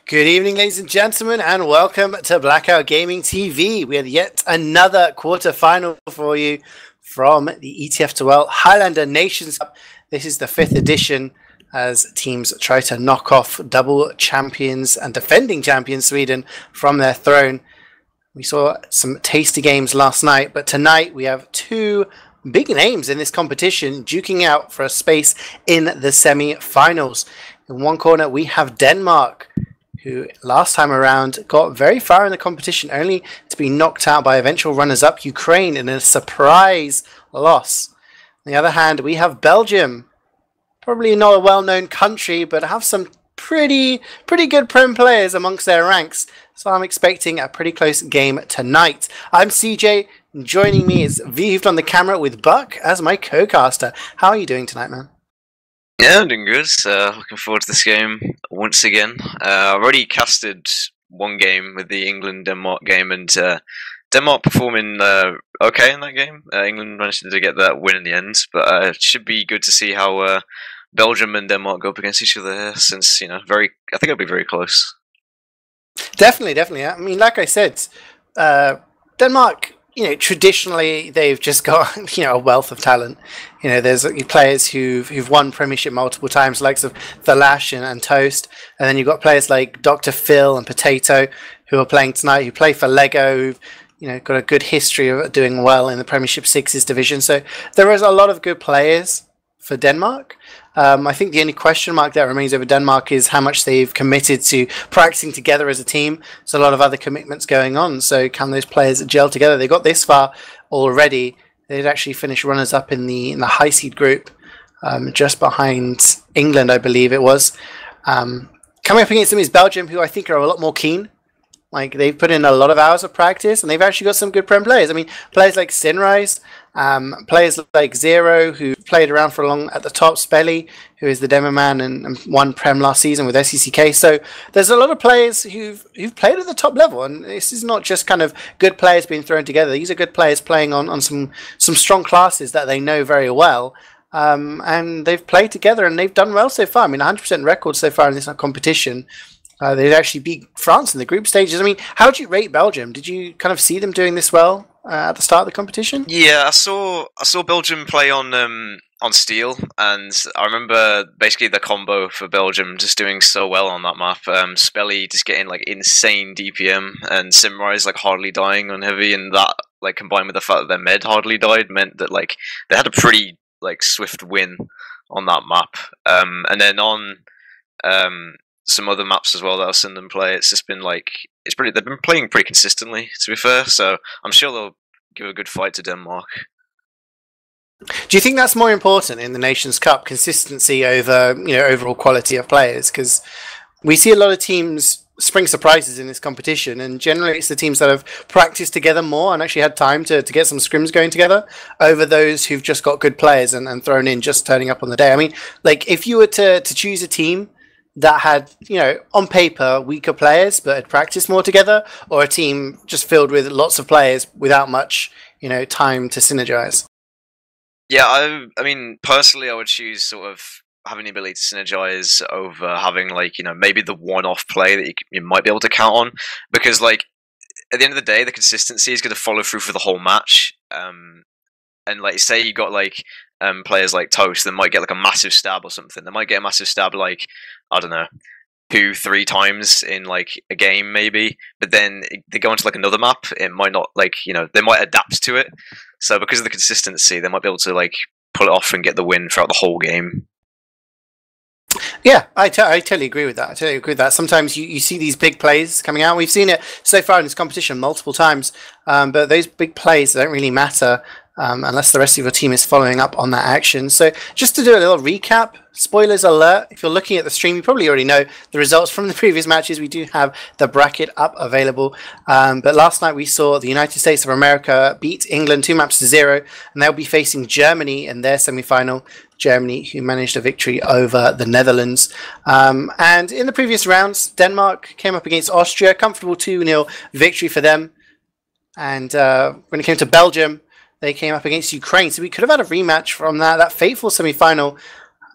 Good evening, ladies and gentlemen, and welcome to BlackOut Gaming TV. We had yet another quarter-final for you from the ETF2L Highlander Nations Cup. This is the 5th edition as teams try to knock off double champions and defending champions Sweden from their throne. We saw some tasty games last night, but tonight we have two big names in this competition duking out for a space in the semi-finals. In one corner, we have Denmark, who last time around got very far in the competition, only to be knocked out by eventual runners-up Ukraine in a surprise loss. On the other hand, we have Belgium, probably not a well-known country, but have some pretty good Prem players amongst their ranks. So I'm expecting a pretty close game tonight. I'm Ceejaey, and joining me is Wiethoofd on the camera with Buck as my co-caster. How are you doing tonight, man? Yeah, I'm doing good. Looking forward to this game once again. I've already casted one game with the England-Denmark game, and Denmark performing okay in that game. England managed to get that win in the end, but it should be good to see how Belgium and Denmark go up against each other here, since I think it'll be very close. Definitely. I mean, like I said, Denmark, traditionally they've just got a wealth of talent. There's players who've won Premiership multiple times, likes of Thalash and Toast, and then you've got players like Dr. Phil and Potato who are playing tonight, who play for Lego, who've got a good history of doing well in the Premiership Sixes division. So there is a lot of good players for Denmark. I think the only question mark that remains over Denmark is how much they've committed to practicing together as a team. There's a lot of other commitments going on. So can those players gel together? They got this far already. They'd actually finished runners-up in the high seed group, just behind England, I believe it was. Coming up against them is Belgium, who I think are a lot more keen. Like, they've put in a lot of hours of practice, and they've actually got some good Prem players. I mean, players like Ceejaey, players like Zero, who played around for long at the top, Spelly, who is the demo man and won Prem last season with SECK. So there's a lot of players who've played at the top level, and this is not just kind of good players being thrown together. These are good players playing on some strong classes that they know very well. And they've played together, and they've done well so far. I mean, 100% record so far in this competition. They'd actually beat France in the group stages. I mean, how did you rate Belgium? Did you kind of see them doing this well at the start of the competition? Yeah, I saw Belgium play on Steel, and I remember basically the combo for Belgium just doing so well on that map. Spelly just getting like insane DPM, and Ceejaey like hardly dying on heavy, and that like combined with the fact that their med hardly died meant that like they had a pretty like swift win on that map. And then on some other maps as well that I've seen them play, it's just been like they've been playing pretty consistently, to be fair. So I'm sure they'll give a good fight to Denmark. Do you think that's more important in the Nations Cup, consistency over overall quality of players? Because we see a lot of teams spring surprises in this competition, and generally it's the teams that have practiced together more and actually had time to get some scrims going together over those who've just got good players and thrown in just turning up on the day. I mean, like, if you were to choose a team that had, on paper, weaker players but had practiced more together, or a team just filled with lots of players without much, time to synergize? Yeah, I mean, personally, I would choose sort of having the ability to synergize over having, like, maybe the one-off play that you might be able to count on, because, like, at the end of the day, the consistency is going to follow through for the whole match. And, like, say you got, like, players like Toast that might get like a massive stab or something. They might get a massive stab like, I don't know, 2-3 times in like a game maybe, but then they go into like another map, it might not, like, they might adapt to it. So because of the consistency, they might be able to like pull it off and get the win throughout the whole game. Yeah, I totally agree with that. Sometimes you see these big plays coming out. We've seen it so far in this competition multiple times, but those big plays don't really matter unless the rest of your team is following up on that action. So just to do a little recap, spoilers alert, if you're looking at the stream, you probably already know the results from the previous matches. We do have the bracket up available. But last night we saw the United States of America beat England 2-0, and they'll be facing Germany in their semi-final. Germany, who managed a victory over the Netherlands. And in the previous rounds, Denmark came up against Austria, comfortable 2-0 victory for them. And when it came to Belgium, they came up against Ukraine. So we could have had a rematch from that fateful semi-final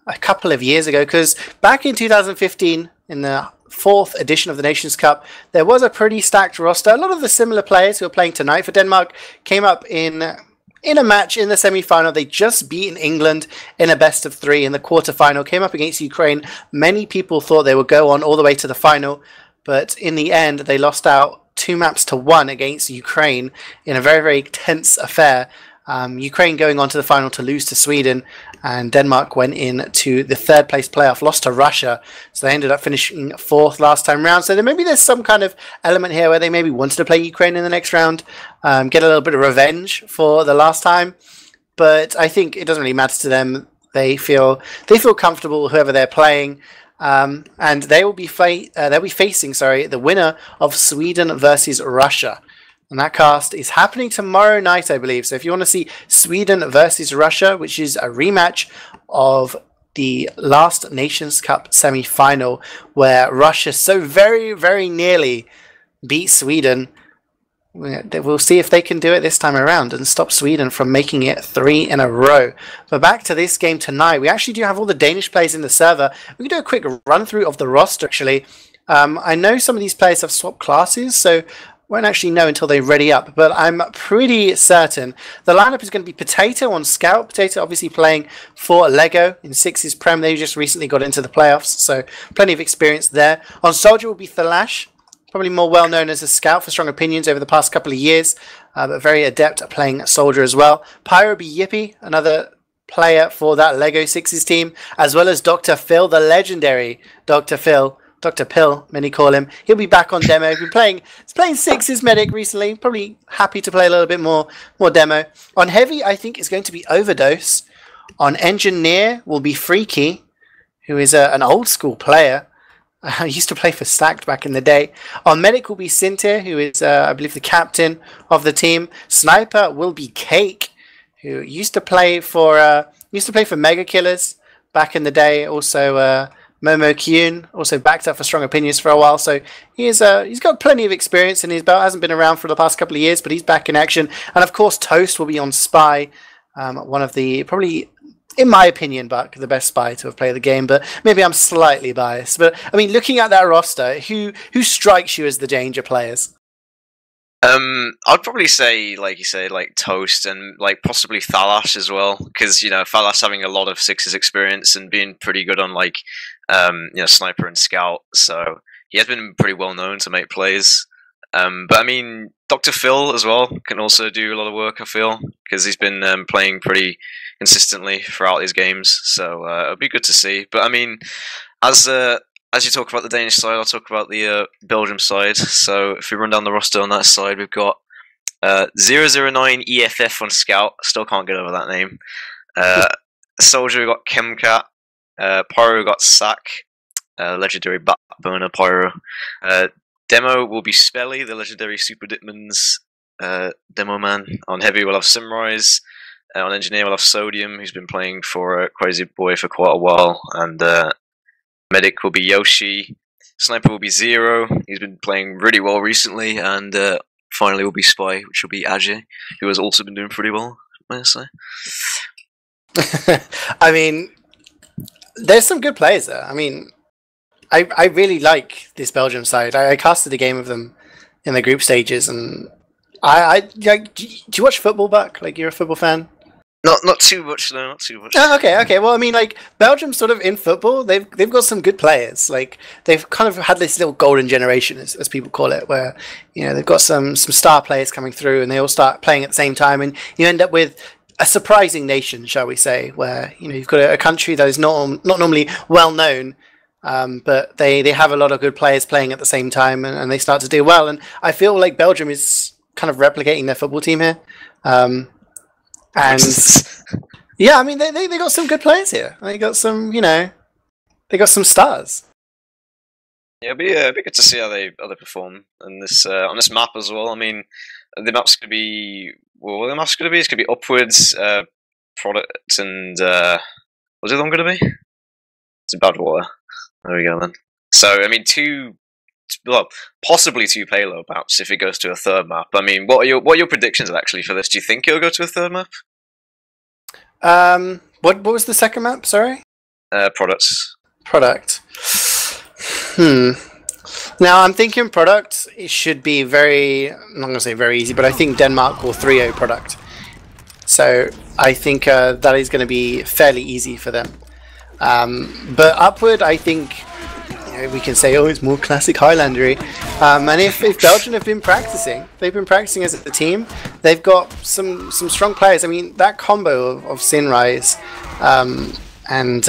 a couple of years ago, because back in 2015, in the fourth edition of the Nations Cup, there was a pretty stacked roster. A lot of the similar players who are playing tonight for Denmark came up in a match in the semi-final. They just beaten England in a best-of-3 in the quarter-final, came up against Ukraine. Many people thought they would go on all the way to the final, but in the end, they lost out 2-1 against Ukraine in a very, very tense affair. Ukraine going on to the final to lose to Sweden, and Denmark went in to the third place playoff, lost to Russia, so they ended up finishing fourth last time round. So maybe there's some kind of element here where they maybe wanted to play Ukraine in the next round, get a little bit of revenge for the last time, but I think it doesn't really matter to them. They feel comfortable whoever they're playing, and they will be they'll be facing the winner of Sweden versus Russia. And that cast is happening tomorrow night, I believe. So if you want to see Sweden versus Russia, which is a rematch of the last Nations Cup semi-final, where Russia so very, very nearly beat Sweden, we'll see if they can do it this time around and stop Sweden from making it 3 in a row. But back to this game tonight, we actually do have all the Danish players in the server. We can do a quick run-through of the roster, actually. I know some of these players have swapped classes, so won't actually know until they ready up, but I'm pretty certain the lineup is going to be Potato on Scout. Potato obviously playing for Lego in Sixes Prem. They just recently got into the playoffs, so plenty of experience there. On Soldier will be Thalash, probably more well known as a Scout for strong opinions over the past couple of years, but very adept at playing Soldier as well. Pyro will be Yippee, another player for that Lego Sixes team, as well as Dr. Phil, the legendary Dr. Phil. Dr. Pill, many call him. He'll be back on demo. He's playing Sixes Medic recently. Probably happy to play a little bit more demo. On Heavy, I think is going to be Overdose. On Engineer will be Freaky, who is an old school player. I used to play for Stacked back in the day. On Medic will be Sintir, who is, I believe, the captain of the team. Sniper will be Cake, who used to play for Mega Killers back in the day. Also, Momo Kyun also backed up for Strong Opinions for a while, so he's got plenty of experience in his belt. Hasn't been around for the past couple of years, but he's back in action. And of course, Toast will be on Spy, one of the probably, in my opinion, Buck, the best Spy to have played the game. But maybe I'm slightly biased. But I mean, looking at that roster, who strikes you as the danger players? I'd probably say, like you say, like Toast and like possibly Thalash as well, because Thalash having a lot of Sixes experience and being pretty good on like Sniper and Scout, so he has been pretty well known to make plays. But I mean, Dr. Phil as well can also do a lot of work, I feel, because he's been playing pretty consistently throughout his games, so it'll be good to see. But I mean, as you talk about the Danish side, I'll talk about the Belgium side. So if we run down the roster on that side, we've got 009 EFF on Scout. Still can't get over that name. Soldier, we've got Chemcat. Pyro, we've got Sack. Legendary Backburner Pyro. Demo will be Spelly, the legendary Super Ditman's Demo Man. On Heavy, we'll have Simrise. On Engineer, we'll have Sodium, who's been playing for Crazy Boy for quite a while. And Medic will be Yoshi. Sniper will be Zero. He's been playing really well recently. And finally will be Spy, which will be Ajay, who has also been doing pretty well, may I say. I mean, there's some good players there. I mean, I really like this Belgium side. I casted a game of them in the group stages, and I like. Do you watch football, Buck? Like, you're a football fan? Not too much, no, not too much. Oh, okay. Well, I mean, like, Belgium sort of in football, they've got some good players. Like, they've kind of had this little golden generation, as people call it, where they've got some star players coming through, and they all start playing at the same time, and you end up with a surprising nation, shall we say, where you've got a country that is not normally well known, but they have a lot of good players playing at the same time, and they start to do well. And I feel like Belgium is kind of replicating their football team here. And yeah, I mean, they got some good players here. They got some, they got some stars. Yeah, it'll be good to see how they perform in this on this map as well. I mean, the map's gonna be it's gonna be upwards, product, and what's the other one gonna be? It's bad water. There we go then. So I mean, possibly two payload maps if it goes to a third map. I mean, what are your predictions actually for this? Do you think it'll go to a third map? What was the second map? Sorry. Products. Product. Now I'm thinking product. It should be very. I'm not gonna say very easy, but I think Denmark will 3-0 product. So I think that is going to be fairly easy for them. But upward, I think we can say, oh, it's more classic Highlander-y. And if Belgium have been practicing, they've been practicing as a team. They've got some strong players. I mean, that combo of Ceejaey and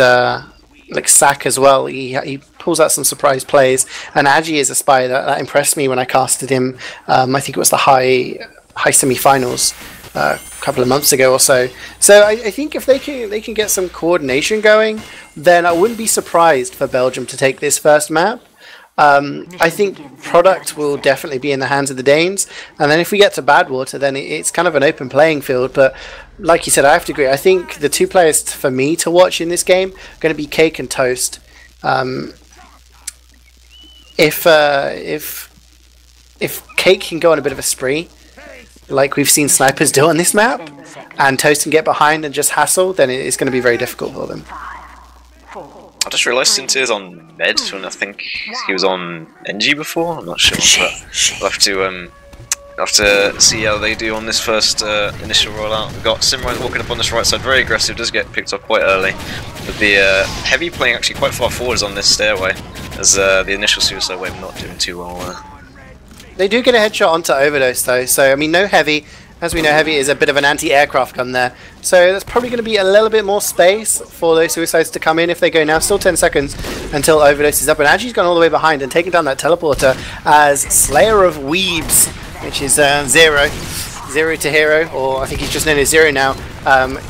like Sak as well. He pulls out some surprise plays. And Agi is a spy that impressed me when I casted him. I think it was the high semi-finals. A couple of months ago or so. So I think if they can get some coordination going, then I wouldn't be surprised for Belgium to take this first map. I think product will definitely be in the hands of the Danes, and then if we get to Badwater, then it's kind of an open playing field. But like you said, I have to agree. I think the two players for me to watch in this game are going to be Cake and Toast. If Cake can go on a bit of a spree, like we've seen snipers do on this map, and Toast can get behind and just hassle, then it's going to be very difficult for them. I just realised Ceejaey is on med, and I think he was on NG before. I'm not sure, but we'll have to see how they do on this first initial rollout. We've got Ceejaey walking up on this right side, very aggressive, does get picked up quite early. But the heavy playing actually quite far forwards on this stairway, as the initial suicide wave not doing too well there. They do get a headshot onto Overdose though, so I mean no heavy. As we know, heavy is a bit of an anti-aircraft gun there. So there's probably going to be a little bit more space for those suicides to come in if they go now. Still 10 seconds until Overdose is up. And Agi's gone all the way behind and taken down that teleporter as Slayer of Weebs, which is Zero to Hero, or I think he's just known as Zero now,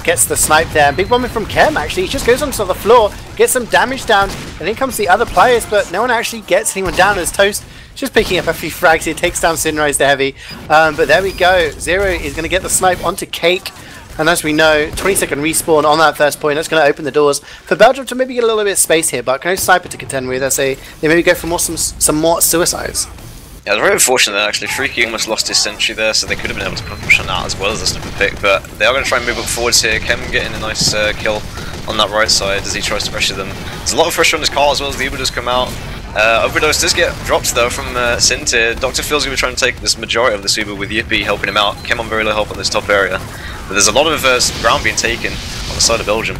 gets the snipe there. Big bombing from Kem actually. He just goes onto the floor, gets some damage down, and in comes the other players, but no one actually gets anyone down as Toast just picking up a few frags here, takes down Ceejaey the heavy. But there we go. Zero is going to get the snipe onto Cake. And as we know, 20-second respawn on that first point. That's going to open the doors for Belgium to maybe get a little bit of space here. But no sniper to contend with. As they maybe go for some more suicides. Yeah, it's very unfortunate that actually Freaky almost lost his sentry there, so they could have been able to push on that as well as a sniper pick. But they are going to try and move up forwards here. Kem getting a nice kill on that right side as he tries to pressure them. There's a lot of pressure on his car as well as the Uber does come out. Overdose does get dropped though from Ceejaey. Dr. Phil's going to be trying to take this majority of the Uber with Yippee helping him out. Kem on very low help on this top area. But there's a lot of ground being taken on the side of Belgium.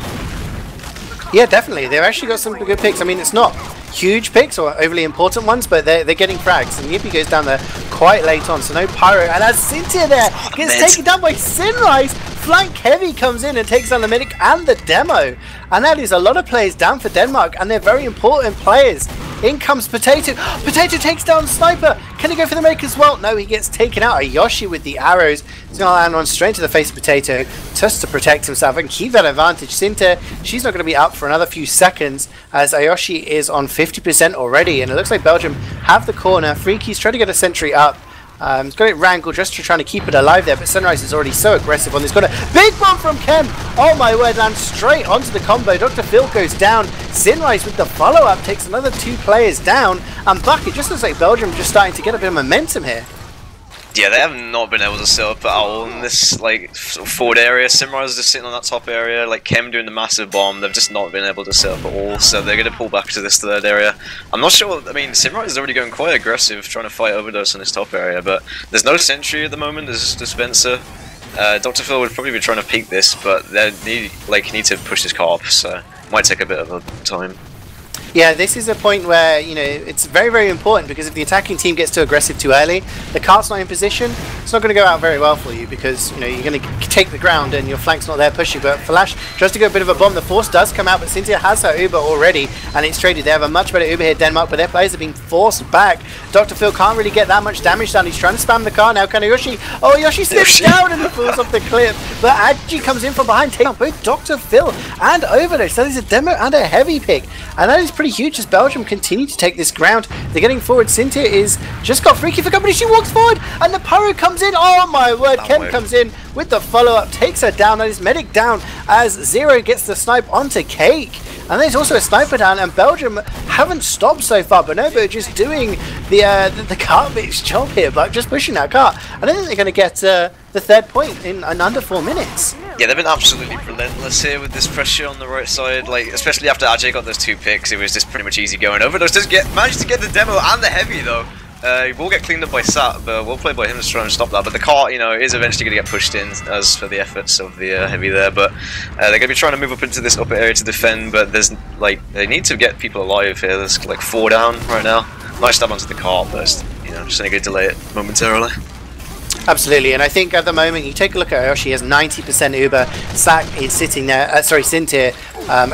Yeah, definitely. They've actually got some good picks. I mean, it's not huge picks or overly important ones, but they're getting frags. And Yippee goes down there quite late on, so no pyro. And as Cynthia there gets taken down by Ceejaey, flank heavy comes in and takes down the medic and the demo. And that is a lot of players down for Denmark, and they're very important players. In comes Potato. Potato takes down Sniper. Can he go for the make as well? No, he gets taken out. Yoshi with the arrows. He's going to land one straight to the face of Potato just to protect himself and keep that advantage. Cinta, she's not going to be up for another few seconds as Ayoshi is on 50% already. And it looks like Belgium have the corner. Freaky's trying to get a sentry up. He's got it wrangled just to trying to keep it alive there, but Sunrise is already so aggressive on this corner. Big bomb from Kem! Oh my word, lands straight onto the combo. Dr. Phil goes down. Sunrise with the follow-up takes another 2 players down. And Bucket just looks like Belgium just starting to get a bit of momentum here. Yeah, they have not been able to set up at all in this like sort of forward area. Simrise is just sitting on that top area, like Kem doing the massive bomb. They've just not been able to set up at all, so they're going to pull back to this third area. I'm not sure. I mean, Simrise is already going quite aggressive, trying to fight Overdose on this top area, but there's no sentry at the moment. There's just dispenser. Dr. Phil would probably be trying to peek this, but they need to push this car up, so it might take a bit of a time. Yeah, this is a point where, you know, it's very, very important, because if the attacking team gets too aggressive too early, the cart's not in position, it's not going to go out very well for you, because, you know, you're going to take the ground and your flank's not there pushing. But Flash tries to go a bit of a bomb. The force does come out, but Cynthia has her Uber already, and it's traded. They have a much better Uber here, Denmark, but their players are being forced back. Dr. Phil can't really get that much damage down. He's trying to spam the car now. Can Yoshi? Oh, Yoshi slips down and he falls off the cliff. But Agi comes in from behind, taking out both Dr. Phil and Overdose. So there's a demo and a heavy pick, and that is pretty huge as Belgium continue to take this ground. They're getting forward. Cynthia is just got Freaky for company. She walks forward and the pyro comes in. Oh my word, Kem comes in with the follow-up, takes her down, and his medic down as Zero gets the snipe onto Cake. And there's also a sniper down, and Belgium haven't stopped so far. Bonobo just doing the cart bit's job here, but just pushing that cart. I don't think they're going to get the third point in under 4 minutes. Yeah, they've been absolutely relentless here with this pressure on the right side. Like, especially after Ajay got those 2 picks, it was just pretty much easy going. Overdose does manage to get the demo and the heavy though. He will get cleaned up by Sat, but we'll play by him to try and stop that. But the cart, you know, is eventually going to get pushed in as for the efforts of the heavy there. But they're going to be trying to move up into this upper area to defend. But there's like they need to get people alive here. There's like 4 down right now. Nice stab onto the cart, but you know, just only going to delay it momentarily. Absolutely, and I think at the moment you take a look at Ayoshi, he has 90% Uber. Sak is sitting there. Sorry, Sintir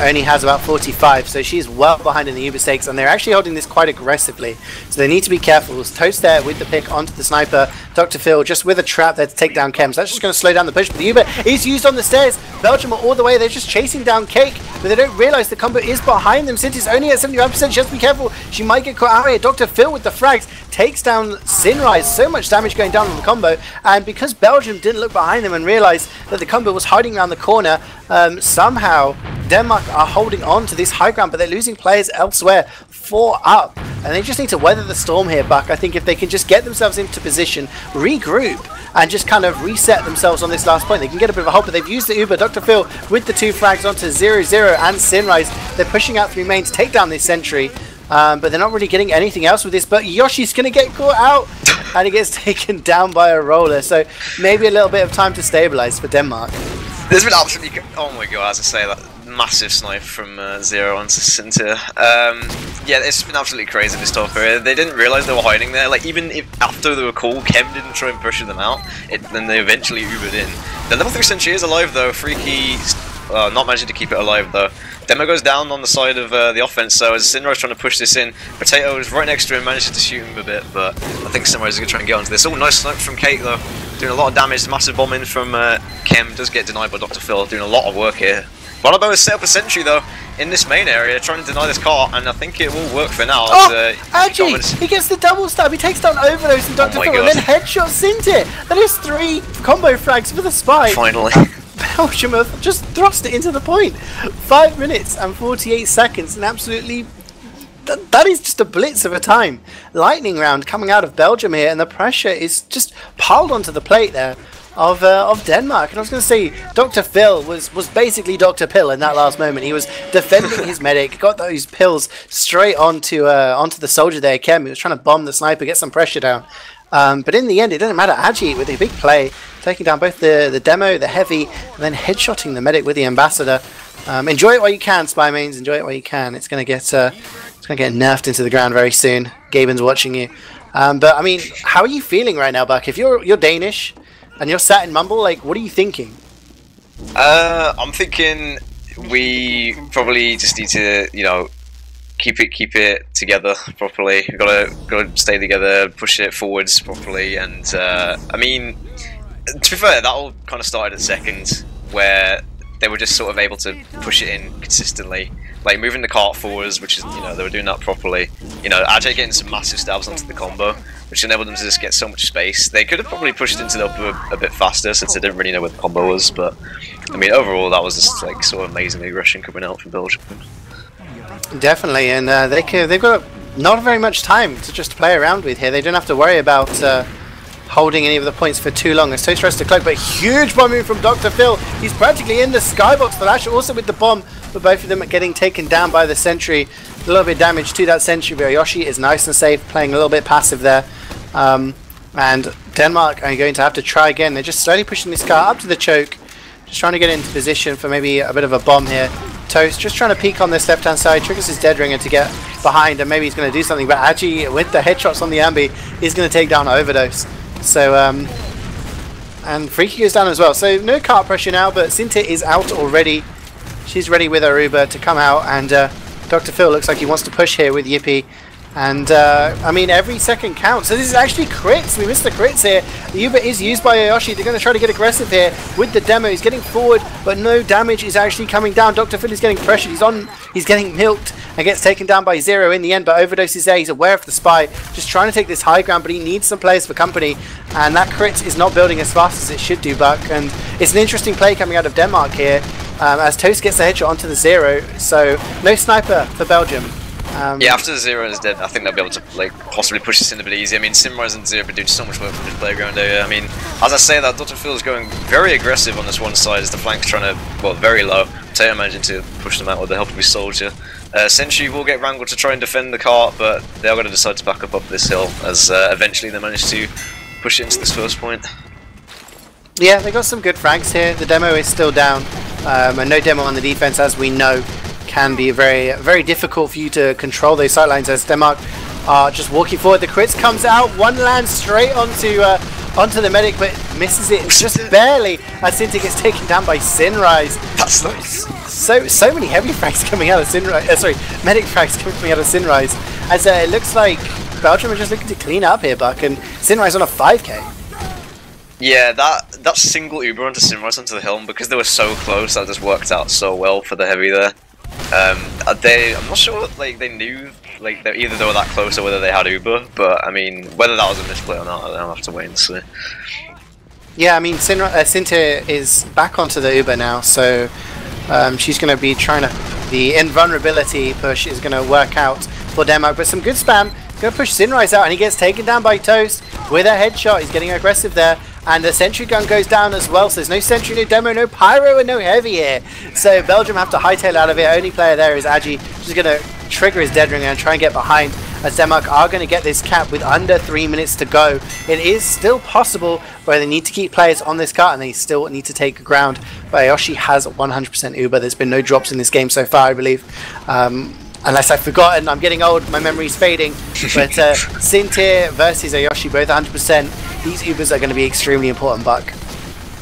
only has about 45, so she's well behind in the Uber stakes, and they're actually holding this quite aggressively. So they need to be careful. Toast there with the pick onto the sniper. Dr. Phil just with a trap there to take down Chems. That's just going to slow down the push, but the Uber is used on the stairs. Belgium are all the way. They're just chasing down Cake, but they don't realise the combo is behind them. Sintir's only at 71%. She has to be careful. She might get caught out here. Dr. Phil with the frags takes down Sinrise. So much damage going down on the combo. And because Belgium didn't look behind them and realise that the combo was hiding around the corner, somehow Denmark are holding on to this high ground, but they're losing players elsewhere. 4 up. And they just need to weather the storm here, Buck. I think if they can just get themselves into position, regroup, and just kind of reset themselves on this last point, they can get a bit of a hold. But they've used the Uber. Dr. Phil with the 2 frags onto 0-0 and Sinrise. They're pushing out 3 mains to take down this sentry. But they're not really getting anything else with this. But Yoshi's going to get caught out, and he gets taken down by a roller. So maybe a little bit of time to stabilize for Denmark. There's been absolutely... Oh my god, as I say that. Massive snipe from Zero onto Sintir. Yeah, it's been absolutely crazy this top area. They didn't realise they were hiding there. Like, even if after they were cool, Chem didn't try and pressure them out. Then they eventually Ubered in. The level 3 sentry is alive though. Freaky not managing to keep it alive though. Demo goes down on the side of the offense, so as Sinrise trying to push this in, Potato is right next to him, manages to shoot him a bit, but I think Sinrise is going to try and get onto this. Oh, nice snipe from Kate though, doing a lot of damage. Massive bombing from Chem, does get denied by Dr. Phil, doing a lot of work here. Bonobo has set up a sentry though in this main area, trying to deny this cart, and I think it will work for now. Oh, Aji! He gets the double stab. He takes down Overdose and Dr. Phil, and then headshots Sintir. That is 3 combo frags for the spy. Finally. Belgium have just thrust it into the point. 5 minutes and 48 seconds, and absolutely... That is just a blitz of a time. Lightning round coming out of Belgium here, and the pressure is just piled onto the plate there of Denmark. And I was going to say, Dr. Phil was basically Dr. Pill in that last moment. He was defending his medic, got those pills straight onto the soldier there, Kem. He was trying to bomb the sniper, get some pressure down. But in the end, it didn't matter. Aji with a big play, taking down both the demo, the heavy, and then headshotting the medic with the ambassador. Enjoy it while you can, Spy Mains. Enjoy it while you can. It's going to get nerfed into the ground very soon. Gaben's watching you. But I mean, how are you feeling right now, Buck? If you're Danish and you're sat in Mumble, like, what are you thinking? I'm thinking we probably just need to, you know, keep it together properly. We've gotta stay together, push it forwards properly, and I mean, to be fair, that all kind of started at second, where they were just sort of able to push it in consistently, like moving the cart forwards, which is, you know, they were doing that properly. You know, Ajay getting some massive stabs onto the combo, which enabled them to just get so much space. They could have probably pushed into the upper a bit faster since they didn't really know where the combo was, but I mean, overall, that was just like sort of amazing aggression coming out from Belgium. Definitely, and they've got not very much time to just play around with here. They don't have to worry about holding any of the points for too long as Toast tries to cloak, but huge bombing from Dr. Phil. He's practically in the skybox. The Lash also with the bomb, but both of them are getting taken down by the sentry. A little bit of damage to that sentry, but Yoshi is nice and safe, playing a little bit passive there. And Denmark are going to have to try again. They're just slowly pushing this car up to the choke, just trying to get into position for maybe a bit of a bomb here. Toast just trying to peek on this left-hand side, triggers his Dead Ringer to get behind, and maybe he's going to do something, but Aji, with the headshots on the Ambi, is going to take down Overdose. So, and Freaky goes down as well. So, no cart pressure now, but Sintir is out already. She's ready with her Uber to come out, and Dr. Phil looks like he wants to push here with Yippee. And, I mean, every second counts. So this is actually crits. We missed the crits here. The Uber is used by Ayoshi. They're going to try to get aggressive here with the demo. He's getting forward, but no damage is actually coming down. Dr. Phil is getting pressured. He's getting milked and gets taken down by Zero in the end, but Overdose is there. He's aware of the spy, just trying to take this high ground, but he needs some players for company, and that crit is not building as fast as it should do, Buck. And it's an interesting play coming out of Denmark here, as Toast gets the headshot onto the Zero, so no sniper for Belgium. Yeah, after Zero is dead, I think they'll be able to like possibly push this in a bit easy. I mean, Simrise and Zero have been doing so much work from the playground area. I mean, as I say that, Dr. Phil is going very aggressive on this one side as the flank's trying to, well, very low. Potato managing to push them out with the help of his soldier. Sentry will get wrangled to try and defend the cart, but they are going to decide to back up this hill as eventually they manage to push it into this first point. Yeah, they got some good frags here. The demo is still down, and no demo on the defense, as we know, can be very, very difficult for you to control those sightlines as Denmark are just walking forward. The crits comes out, one lands straight onto the medic, but misses it just barely as Sinti gets taken down by Sinrise. That's nice. So many heavy frags coming out of Sinrise. Sorry, medic frags coming out of Sinrise. As it looks like Belgium are just looking to clean up here, Buck, and Sinrise on a 5k. Yeah, that single Uber onto Simrise onto the hill, because they were so close, that just worked out so well for the heavy there. I'm not sure like they knew like either they were that close or whether they had Uber, but I mean whether that was a misplay or not, I'll have to wait and see. Yeah, I mean Cinta is back onto the Uber now, so she's going to be trying to. The invulnerability push is going to work out for Denmark, but some good spam. Going to push Sinrise out, and he gets taken down by Toast with a headshot. He's getting aggressive there, and the sentry gun goes down as well. So there's no sentry, no demo, no pyro, and no heavy here. So Belgium have to hightail out of it. Only player there is Agi. She's going to trigger his dead ringer and try and get behind, as Denmark are going to get this cap with under 3 minutes to go. It is still possible, where they need to keep players on this cart and they still need to take ground. But Ayoshi has 100% Uber. There's been no drops in this game so far, I believe. Unless I've forgotten, I'm getting old, my memory's fading. But Sintir versus Ayoshi, both 100%. These Ubers are going to be extremely important, Buck.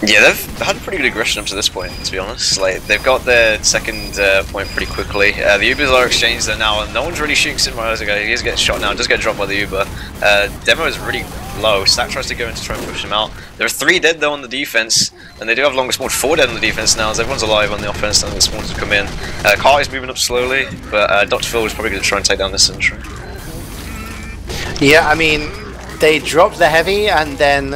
Yeah, they've had pretty good aggression up to this point, to be honest. Like, they've got their second point pretty quickly. The Ubers are exchanged there now, and no one's really shooting Sinrise. He is getting shot now, does get dropped by the Uber. Demo is really low. Stack tries to go in to try and push him out. There are 3 dead though on the defense, and they do have longer spawn 4 dead on the defense now, as everyone's alive on the offense and the spawns have come in. Cart is moving up slowly, but Dr. Phil is probably going to try and take down this sentry. Yeah, I mean, they dropped the heavy, and then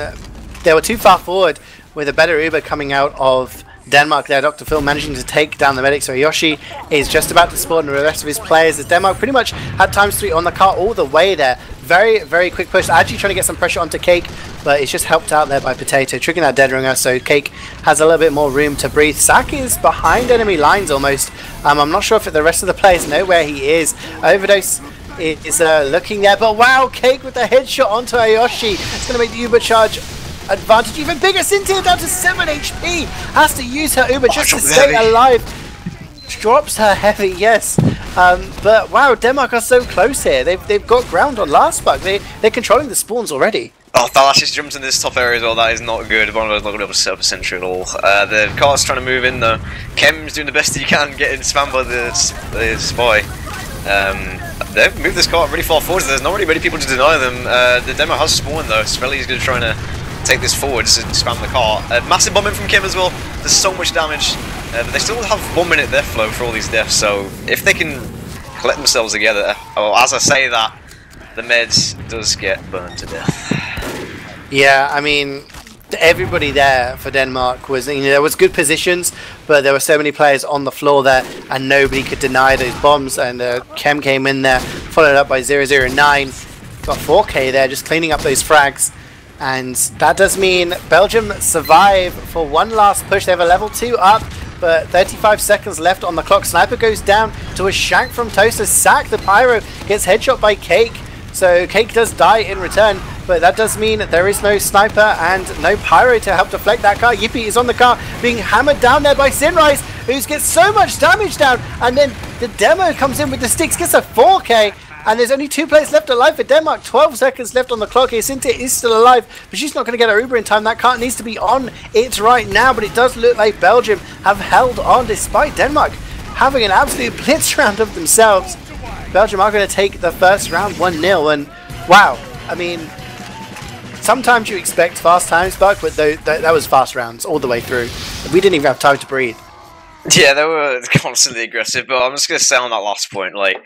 they were too far forward with a better Uber coming out of Denmark there. Dr. Phil managing to take down the medic, so Yoshi is just about to spawn the rest of his players as Denmark pretty much had ×3 on the cart all the way there. Very, very quick push. Actually trying to get some pressure onto Cake, but it's just helped out there by Potato, triggering that dead ringer, so Cake has a little bit more room to breathe. Sak is behind enemy lines almost. I'm not sure if the rest of the players know where he is. Overdose is looking there, but wow, Cake with the headshot onto Ayoshi. It's going to make the Uber charge advantage even bigger. Cynthia down to 7 HP. Has to use her Uber just to stay alive. Drops her heavy, yes. But wow, Denmark are so close here. They've got ground on last Buck. They're controlling the spawns already. Oh, Thalash just jumps in this top area as well. That is not good. Bondo's not going to be able to set up a sentry at all. The cart's trying to move in though. Kem's doing the best he can, getting spammed by the spy. They've moved this cart really far forward, so there's not really many people to deny them. The demo has spawned though. Smelly's going to try and take this forward just to spam the cart. Massive bombing from Kim as well. There's so much damage. But they still have 1 minute death flow for all these deaths, so if they can collect themselves together, as I say that, the meds does get burned to death. Yeah, I mean, everybody there for Denmark was, there was good positions, but there were so many players on the floor there, and nobody could deny those bombs. And Kem came in there, followed up by 009, got 4k there, just cleaning up those frags. And that does mean Belgium survive for one last push. They have a level 2 up, but 35 seconds left on the clock. Sniper goes down to a shank from Toaster. Sack the Pyro gets headshot by Cake. So Cake does die in return, but that does mean there is no Sniper and no Pyro to help deflect that car. Yippee is on the car, being hammered down there by Sinrise, who gets so much damage down. And then the demo comes in with the sticks, gets a 4k. And there's only 2 players left alive for Denmark. 12 seconds left on the clock here. Cynthia is still alive, but she's not going to get her Uber in time. That cart needs to be on it right now, but it does look like Belgium have held on despite Denmark having an absolute blitz round of themselves. Belgium are going to take the first round 1-0, and wow, I mean, sometimes you expect fast times, Buck, but that was fast rounds all the way through. We didn't even have time to breathe. Yeah, they were constantly aggressive, but I'm just going to say on that last point, like,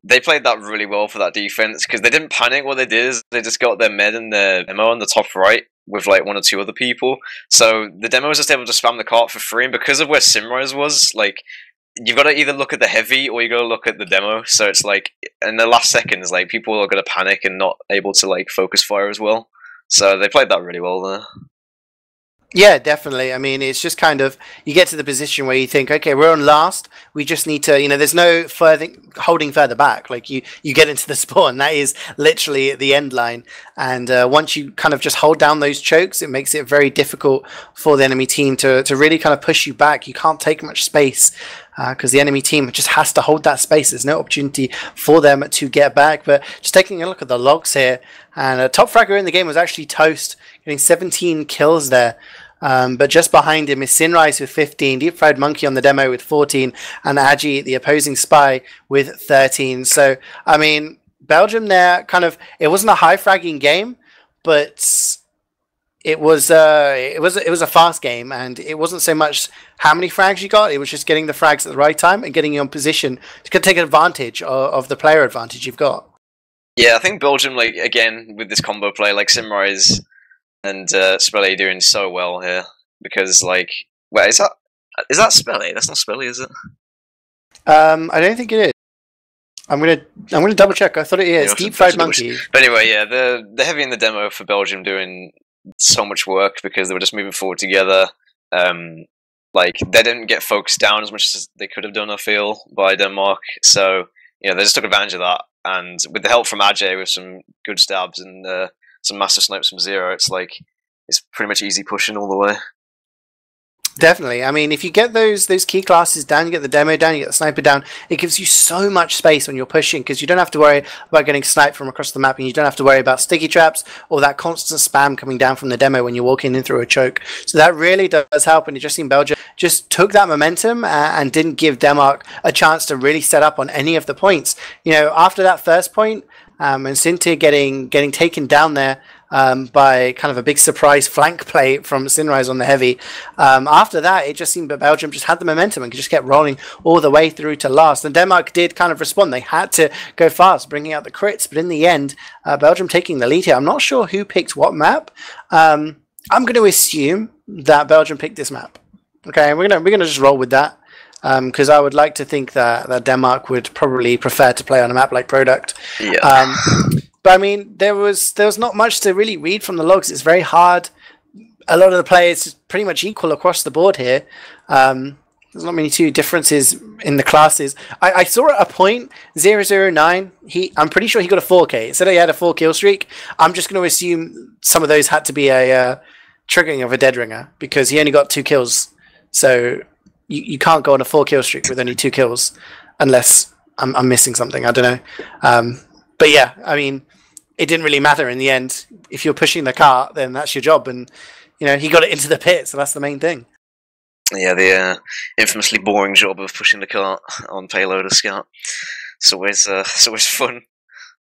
they played that really well for that defense, because they didn't panic. What they did is they just got their med and their demo on the top right with like 1 or 2 other people. So the demo was just able to spam the cart for free, and because of where Simrise was, like, you've got to either look at the heavy or you got to look at the demo. So it's like in the last seconds, like people are going to panic and not able to like focus fire as well. So they played that really well there. Yeah, definitely. I mean, it's just kind of, you get to the position where you think, okay, we're on last. We just need to, there's no holding further back. Like you get into the spawn. That is literally at the end line. And once you kind of just hold down those chokes, it makes it very difficult for the enemy team to really kind of push you back. You can't take much space because the enemy team just has to hold that space. There's no opportunity for them to get back. But just taking a look at the logs here, and top fragger in the game was actually Toast, getting 17 kills there. But just behind him is Ceejaey with 15, Deep Fried Monkey on the demo with 14, and Ceejaey, the opposing spy, with 13. So, I mean, Belgium there kind of, it wasn't a high fragging game, but it was a fast game, and it wasn't so much how many frags you got, it was just getting the frags at the right time and getting you in position to take advantage of the player advantage you've got. Yeah, I think Belgium, like, again, with this combo play, like Ceejaey and Ceejaey doing so well here, because, like, wait, is that Ceejaey? That's not Ceejaey, is it? I don't think it is. I'm gonna double check. I thought it is. Deep Fried Monkey. But anyway, yeah, the heavy in the demo for Belgium doing so much work because they were just moving forward together. Like, they didn't get focused down as much as they could have done, I feel, by Denmark. So, they just took advantage of that. And with the help from Ceejaey with some good stabs and some massive snipes from Zero, it's like, it's pretty much easy pushing all the way. Definitely. I mean, if you get those key classes down, you get the demo down, you get the sniper down, it gives you so much space when you're pushing, because you don't have to worry about getting sniped from across the map, and you don't have to worry about sticky traps or that constant spam coming down from the demo when you're walking in through a choke. So that really does help, and it just seemed Belgium just took that momentum and didn't give Denmark a chance to really set up on any of the points. After that first point, and Ceejaey getting taken down there by kind of a big surprise flank play from Ceejaey on the heavy. After that, it just seemed that Belgium just had the momentum and just kept rolling all the way through to last. And Denmark did kind of respond. They had to go fast, bringing out the crits. But in the end, Belgium taking the lead here. I'm not sure who picked what map. I'm going to assume that Belgium picked this map. Okay, we're gonna just roll with that. Because I would like to think that Denmark would probably prefer to play on a map like Product. Yeah. But I mean, there was not much to really read from the logs. It's very hard. A lot of the players is pretty much equal across the board here. There's not many differences in the classes. I saw at a point 009. I'm pretty sure he got a 4K. It said he had a 4 kill streak. I'm just going to assume some of those had to be a triggering of a dead ringer, because he only got 2 kills. So you can't go on a 4 kill streak with only 2 kills unless I'm missing something. I don't know. But yeah, I mean, it didn't really matter in the end. If you're pushing the cart, then that's your job, and he got it into the pit, so that's the main thing. Yeah, the infamously boring job of pushing the cart on payload or scout. It's always fun.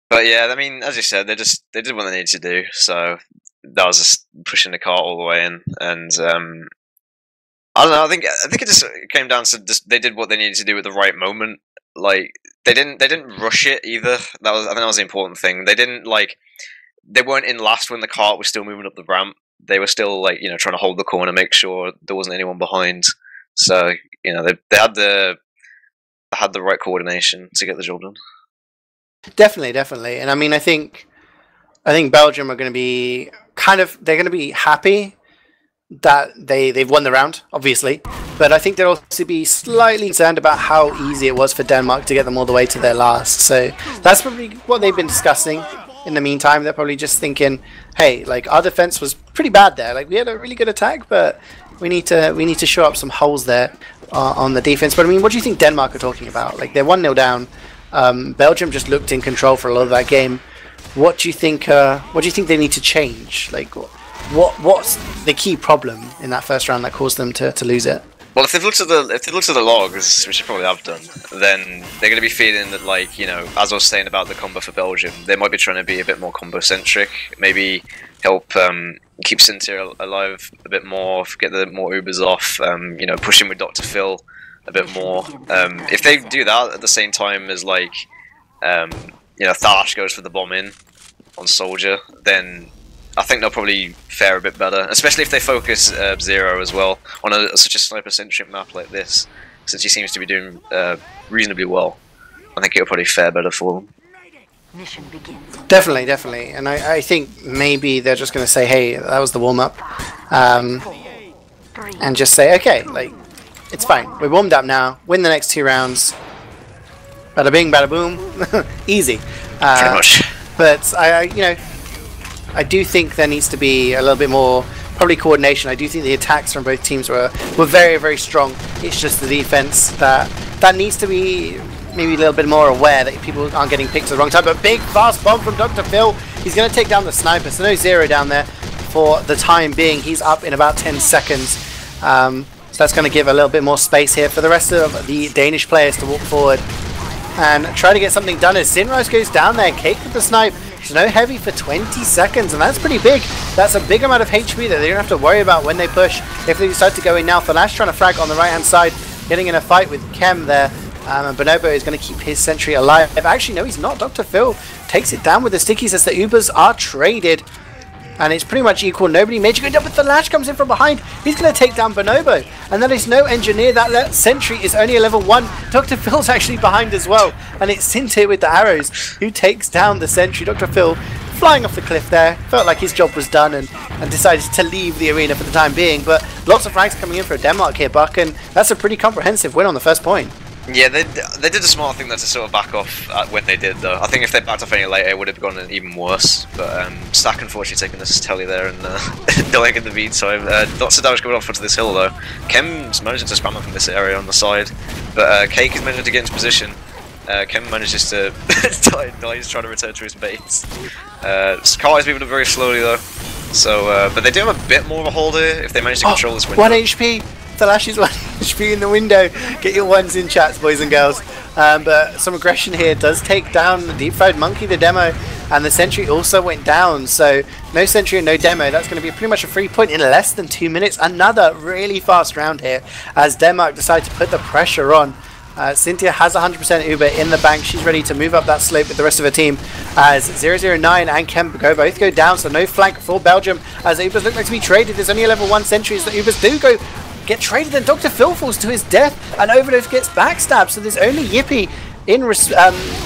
But yeah, I mean, as you said, they did what they needed to do. So that was just pushing the cart all the way in, and I don't know. I think it just came down to they did what they needed to do at the right moment. Like, they didn't rush it either. I think that was the important thing. They weren't in last when the cart was still moving up the ramp. They were still trying to hold the corner, make sure there wasn't anyone behind. So they had the right coordination to get the job done. Definitely, and I mean, I think Belgium are going to be they're going to be happy that they've won the round, obviously, but I think they'll also be slightly concerned about how easy it was for Denmark to get them all the way to their last. So that's probably what they've been discussing. In the meantime, they're probably just thinking, hey, like, our defense was pretty bad there. Like, we had a really good attack, but we need to show up some holes there on the defense. But I mean, what do you think Denmark are talking about? Like, they're 1-0 down. Belgium just looked in control for a lot of that game. What do you think they need to change? Like, what's the key problem in that first round that caused them to lose it? Well, if they've looked at the logs, which they probably have done, then they're going to be feeling that, like, as I was saying about the combo for Belgium, they might be trying to be a bit more combo centric. Maybe help keep Ceejaey alive a bit more, get the more Ubers off. Push him with Dr. Phil a bit more. If they do that at the same time as, like, Thalash goes for the bomb in on Soldier, then I think they'll probably fare a bit better, especially if they focus Zero as well on such a sniper-centric map like this. since he seems to be doing reasonably well. I think it'll probably fare better for him. Mission begins. Definitely, definitely. And I think maybe they're just going to say, hey, that was the warm-up. And just say, okay, like, it's fine. We're warmed up now. Win the next 2 rounds. Bada bing, bada boom. Easy. Pretty much. But, I do think there needs to be a little bit more, probably coordination. I do think the attacks from both teams were very, very strong. It's just the defense that needs to be maybe a little bit more aware that people aren't getting picked at the wrong time. But big fast bomb from Dr. Phil. He's going to take down the sniper. So no Zero down there for the time being. He's up in about 10 seconds. So that's going to give a little bit more space here for the rest of the Danish players to walk forward and try to get something done as Sinrise goes down there. Cake with the snipe. There's no heavy for 20 seconds, and that's pretty big. That's a big amount of HP that they don't have to worry about when they push. If they decide to go in now, Thalash trying to frag on the right-hand side, getting in a fight with Kem there. And Bonobo is going to keep his sentry alive. Actually, no, he's not. Dr. Phil takes it down with the stickies as the Ubers are traded. And it's pretty much equal. Nobody major good up, but the Lash comes in from behind. He's going to take down Bonobo. And there is no engineer. That sentry is only a level 1. Dr. Phil's actually behind as well. And it's Sinte with the arrows who takes down the sentry. Dr. Phil flying off the cliff there. Felt like his job was done and decided to leave the arena for the time being. But lots of frags coming in for Denmark here, Buck. And that's a pretty comprehensive win on the first point. Yeah, they did a smart thing there to sort of back off when they did, though. I think if they backed off any later, it would have gone even worse. But Stack unfortunately taking this telly there and dying in the meantime. Lots of damage coming off onto this hill, though. Kem's managing to spam up from this area on the side, but Cake is managing to get into position. Kem manages to die. He's trying to return to his base. Scar is moving up very slowly, though. So, but they do have a bit more of a hold here if they manage to control this window. 1 HP. Thalash is 1 HP in the window. Get your ones in chats, boys and girls. But some aggression here does take down the Deep Fried Monkey, the demo, and the sentry also went down. So no sentry and no demo. That's going to be pretty much a free point in less than 2 minutes. Another really fast round here as Denmark decide to put the pressure on. Cynthia has 100% Uber in the bank. She's ready to move up that slope with the rest of her team as 009 and Kemp both go down. So no flank for Belgium as Ubers look like to be traded. There's only a level 1 sentries that Ubers do get traded, and Dr. Phil falls to his death and Overdose gets backstabbed. So there's only Yippee in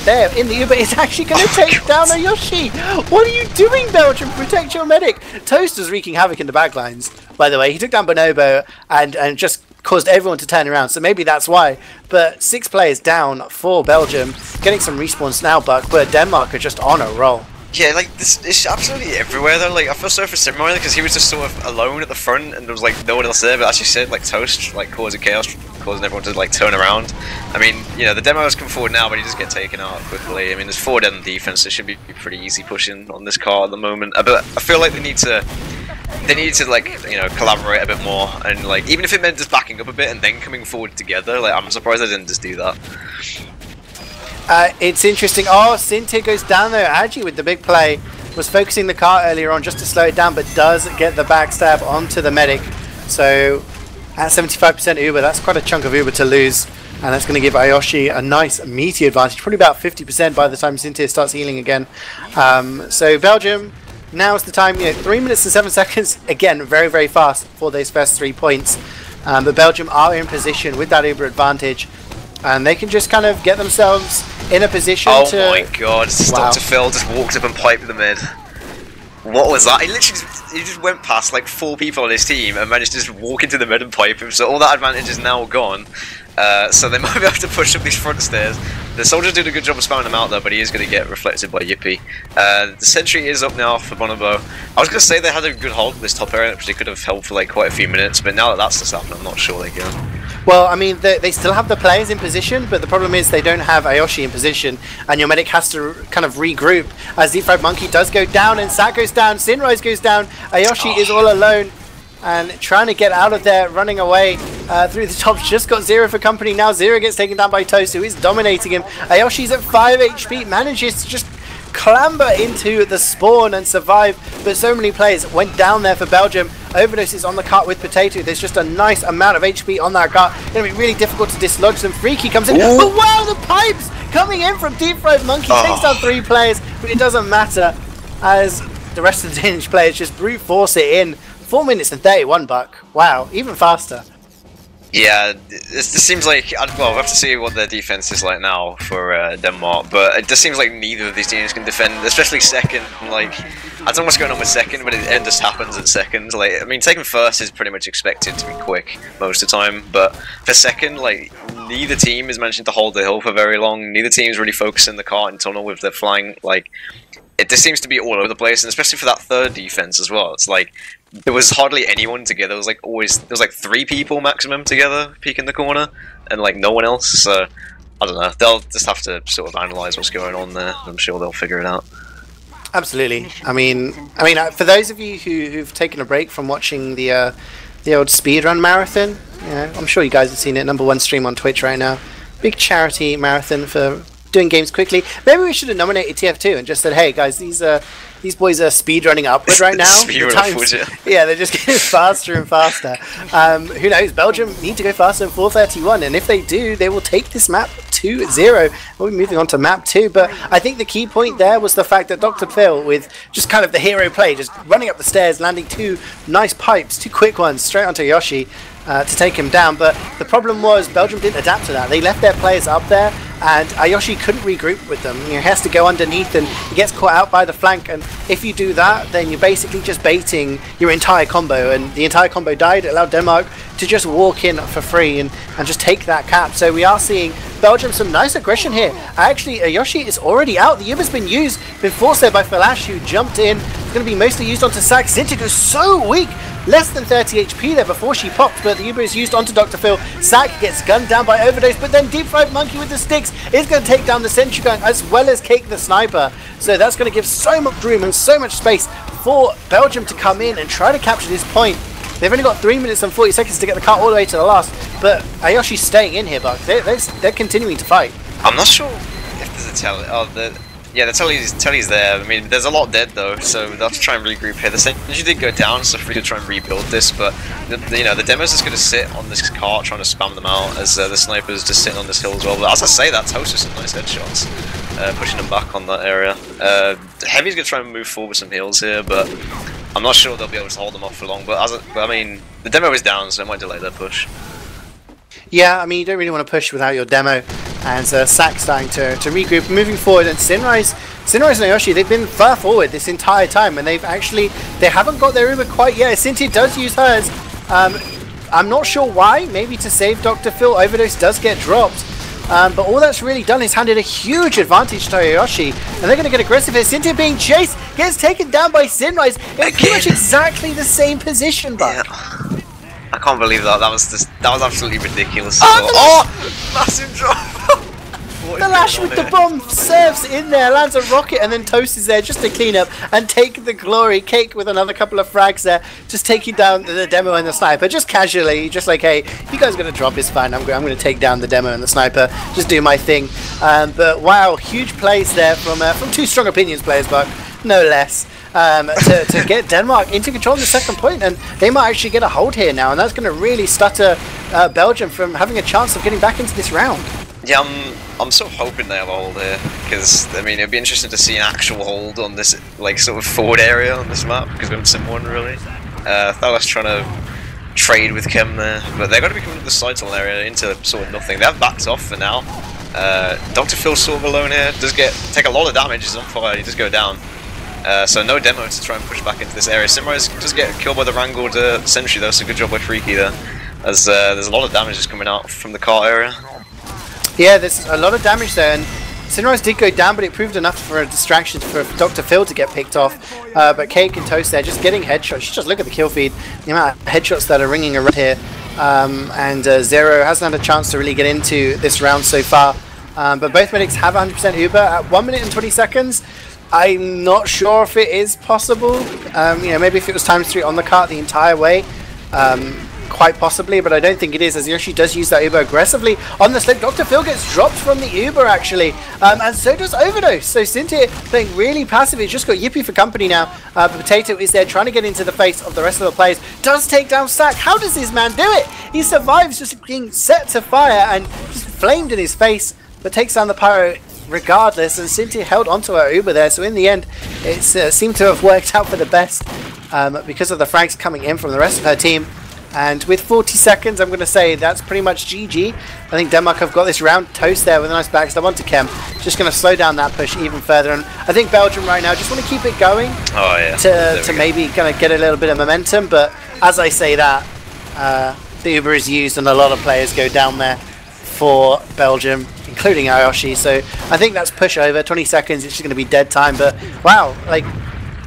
there in the Uber is actually going to take down Ayoshi. What are you doing, Belgium? Protect your medic. Toast is wreaking havoc in the backlines, by the way. He took down Bonobo and just caused everyone to turn around, so maybe that's why. But 6 players down for Belgium, getting some respawns now, Buck, but Denmark are just on a roll. Yeah, like, this is absolutely everywhere, though. Like, I feel sorry for Ceejaey because he was just sort of alone at the front and there was, like, no one else there. But as you said, like, Toast, like, causing chaos, causing everyone to, like, turn around. I mean, you know, the demos come forward now, but he just get taken out quickly. I mean, there's 4 dead on defense, so it should be pretty easy pushing on this car at the moment. But I feel like they need to, like, you know, collaborate a bit more. And, like, even if it meant just backing up a bit and then coming forward together, like, I'm surprised they didn't just do that. It's interesting. Oh, Cynthia goes down there. Agi with the big play was focusing the car earlier on just to slow it down, but does get the backstab onto the medic. So at 75% Uber, that's quite a chunk of Uber to lose, and that's going to give Ayoshi a nice meaty advantage, probably about 50% by the time Cynthia starts healing again. So Belgium, now is the time. You know, 3 minutes and 7 seconds. Again, very, very fast for those first 3 points. But Belgium are in position with that Uber advantage. And they can just kind of get themselves in a position to... Oh my god, Wow. Dr. Phil just walked up and piped the mid. What was that? He literally just went past like 4 people on his team and managed to just walk into the mid and pipe him, so all that advantage is now gone. So they might be able to push up these front stairs. The soldiers did a good job of spamming him out though, but he is going to get reflected by Yippee. The sentry is up now for Bonobo. I was going to say they had a good hold in this top area, which they could have held for like quite a few minutes, but now that that's just happened, I'm not sure they can. Well, I mean, they still have the players in position, but the problem is they don't have Ayoshi in position, and your medic has to kind of regroup as Deep Fried Monkey does go down, and Sat goes down, Sinrise goes down, Ayoshi is all alone, and trying to get out of there, running away through the top, just got Zero for company. Now Zero gets taken down by Toast, who is dominating him. Ayoshi's at 5 HP, manages to just clamber into the spawn and survive, but so many players went down there for Belgium. Overdose is on the cart with Potato. There's just a nice amount of HP on that cart. Going to be really difficult to dislodge them. Freaky comes in. Ooh. But wow, the pipes coming in from Deep Fried Monkey. Takes down 3 players, but it doesn't matter as the rest of the Danish players just brute force it in. 4 minutes and 31, Buck. Wow, even faster. Yeah, this seems like, well, we'll have to see what their defense is like now for Denmark, but it just seems like neither of these teams can defend, especially second. Like, I don't know what's going on with second, but it just happens at second. Like, I mean, taking first is pretty much expected to be quick most of the time, but for second, like, neither team is managing to hold the hill for very long. Neither team is really focusing the cart and tunnel with their flying. Like, it just seems to be all over the place, and especially for that third defense as well. It's like there was hardly anyone together. It was like there was like 3 people maximum together peeking the corner, and like no one else. So I don't know. They'll just have to sort of analyze what's going on there. I'm sure they'll figure it out. Absolutely. I mean, for those of you who've taken a break from watching the old speedrun marathon, you know, I'm sure you guys have seen it. #1 stream on Twitch right now. Big charity marathon for doing games quickly. Maybe we should have nominated TF2 and just said, hey guys, these boys are speed running upward right now. Yeah, they're just getting faster and faster. Who knows? Belgium need to go faster than 4:31, and if they do, they will take this map 2-0. We'll be moving on to map 2, but I think the key point there was the fact that Dr. Phil, with just kind of the hero play, just running up the stairs, landing 2 nice pipes, 2 quick ones straight onto Yoshi to take him down. But the problem was Belgium didn't adapt to that. They left their players up there, and Yoshi couldn't regroup with them. You know, he has to go underneath, and he gets caught out by the flank, and if you do that, then you're basically just baiting your entire combo, and the entire combo died. It allowed Denmark to just walk in for free and just take that cap. So we are seeing Belgium some nice aggression here. Actually, Yoshi is already out. The Uber's been used, been forced there by Falash, who jumped in. It's going to be mostly used onto Sack. Zintig is so weak. Less than 30 HP there before she popped, but the Uber is used onto Dr. Phil. Sack gets gunned down by Overdose, but then Deep Fried Monkey with the sticks is going to take down the sentry gun as well as Cake the sniper. So that's going to give so much room and so much space for Belgium to come in and try to capture this point. They've only got 3 minutes and 40 seconds to get the car all the way to the last, but Ayoshi's staying in here, Buck. They're continuing to fight. I'm not sure if there's a tele. Oh, yeah, the telly's there. I mean, there's a lot dead though, so they'll have to try and regroup here. The sentry did go down, so free to try and rebuild this, but you know, the demo's just going to sit on this cart trying to spam them out as the sniper's just sitting on this hill as well. But as I say, that Toast with some nice headshots, pushing them back on that area. Heavy's going to try and move forward with some heals here, but I'm not sure they'll be able to hold them off for long. But I mean, the demo is down, so it might delay their push. Yeah, I mean, you don't really want to push without your demo. And Sack starting to regroup, moving forward, and Sinrise and Yoshi, they've been far forward this entire time, and they haven't got their Uber quite yet. Cynthia does use hers. I'm not sure why, maybe to save Dr. Phil. Overdose does get dropped. But all that's really done is handed a huge advantage to Yoshi, and they're going to get aggressive here. Cynthia being chased, gets taken down by Sinrise in pretty much exactly the same position, but... Yeah. I can't believe that. That was absolutely ridiculous. Oh, massive drop! The Lash with the bomb serves in there, lands a rocket, and then Toast is there just to clean up and take the glory. Cake with another couple of frags there, just taking down the demo and the sniper, just casually, just like, hey, if you guys are going to drop, it's fine. I'm going to take down the demo and the sniper, just do my thing. But wow, huge plays there from 2 Strong Opinions players, but no less. To get Denmark into control of the second point, and they might actually get a hold here now, and that's going to really stutter Belgium from having a chance of getting back into this round. Yeah, I'm sort of hoping they have a hold here, because I mean it'd be interesting to see an actual hold on this like sort of forward area on this map, because we haven't seen one really. Thalas trying to trade with Kem there, but they're going to be coming to the side tunnel area into sort of nothing. They have backed off for now. Dr. Phil's sort of alone here, does take a lot of damage, he's on fire, he does go down. So no demo to try and push back into this area. Simrise does get killed by the wrangled sentry though, so good job by Freaky there. As there's a lot of damage just coming out from the car area. Yeah, there's a lot of damage there, and Sinrise did go down, but it proved enough for a distraction for Dr. Phil to get picked off. But Cake and Toast there just getting headshots. Just look at the kill feed, the amount of headshots that are ringing around here. And Zero hasn't had a chance to really get into this round so far. But both medics have 100% Uber at 1 minute and 20 seconds. I'm not sure if it is possible. You know, maybe if it was ×3 on the cart the entire way, quite possibly, but I don't think it is, as Yoshi does use that Uber aggressively on the slip. Dr. Phil gets dropped from the Uber actually, and so does Overdose. So Cynthia playing really passive. He's just got Yippee for company now. But Potato is there trying to get into the face of the rest of the players. Does take down Sack. How does this man do it? He survives just being set to fire and just flamed in his face, but takes down the Pyro regardless, and Cynthia held onto her Uber there, so in the end it seemed to have worked out for the best because of the frags coming in from the rest of her team. And with 40 seconds, I'm going to say that's pretty much GG. I think Denmark have got this round toast there with a nice backstab onto Kem. Just going to slow down that push even further. And I think Belgium right now just want to keep it going to maybe kind of get a little bit of momentum. But as I say that, the Uber is used and a lot of players go down there for Belgium, including Ayoshi. So I think that's push over. 20 seconds, it's just going to be dead time. But wow, like,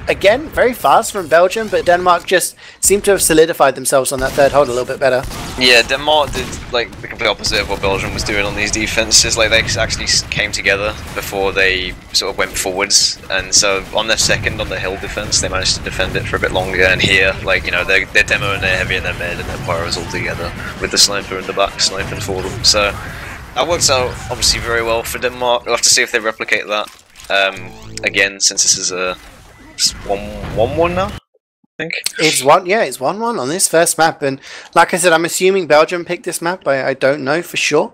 again, very fast from Belgium, but Denmark just seemed to have solidified themselves on that third hold a little bit better. Yeah, Denmark did like the complete opposite of what Belgium was doing on these defenses. Like, they actually came together before they sort of went forwards, and so on their second on the hill defense, they managed to defend it for a bit longer. And here, like, you know, they're demo and their heavy and their mid and their pyros all together with the sniper in the back sniping for them. So that works out obviously very well for Denmark. We'll have to see if they replicate that again, since this is a 1-1 now, I think. It's 1-1 on this first map, and like I said, I'm assuming Belgium picked this map. I don't know for sure.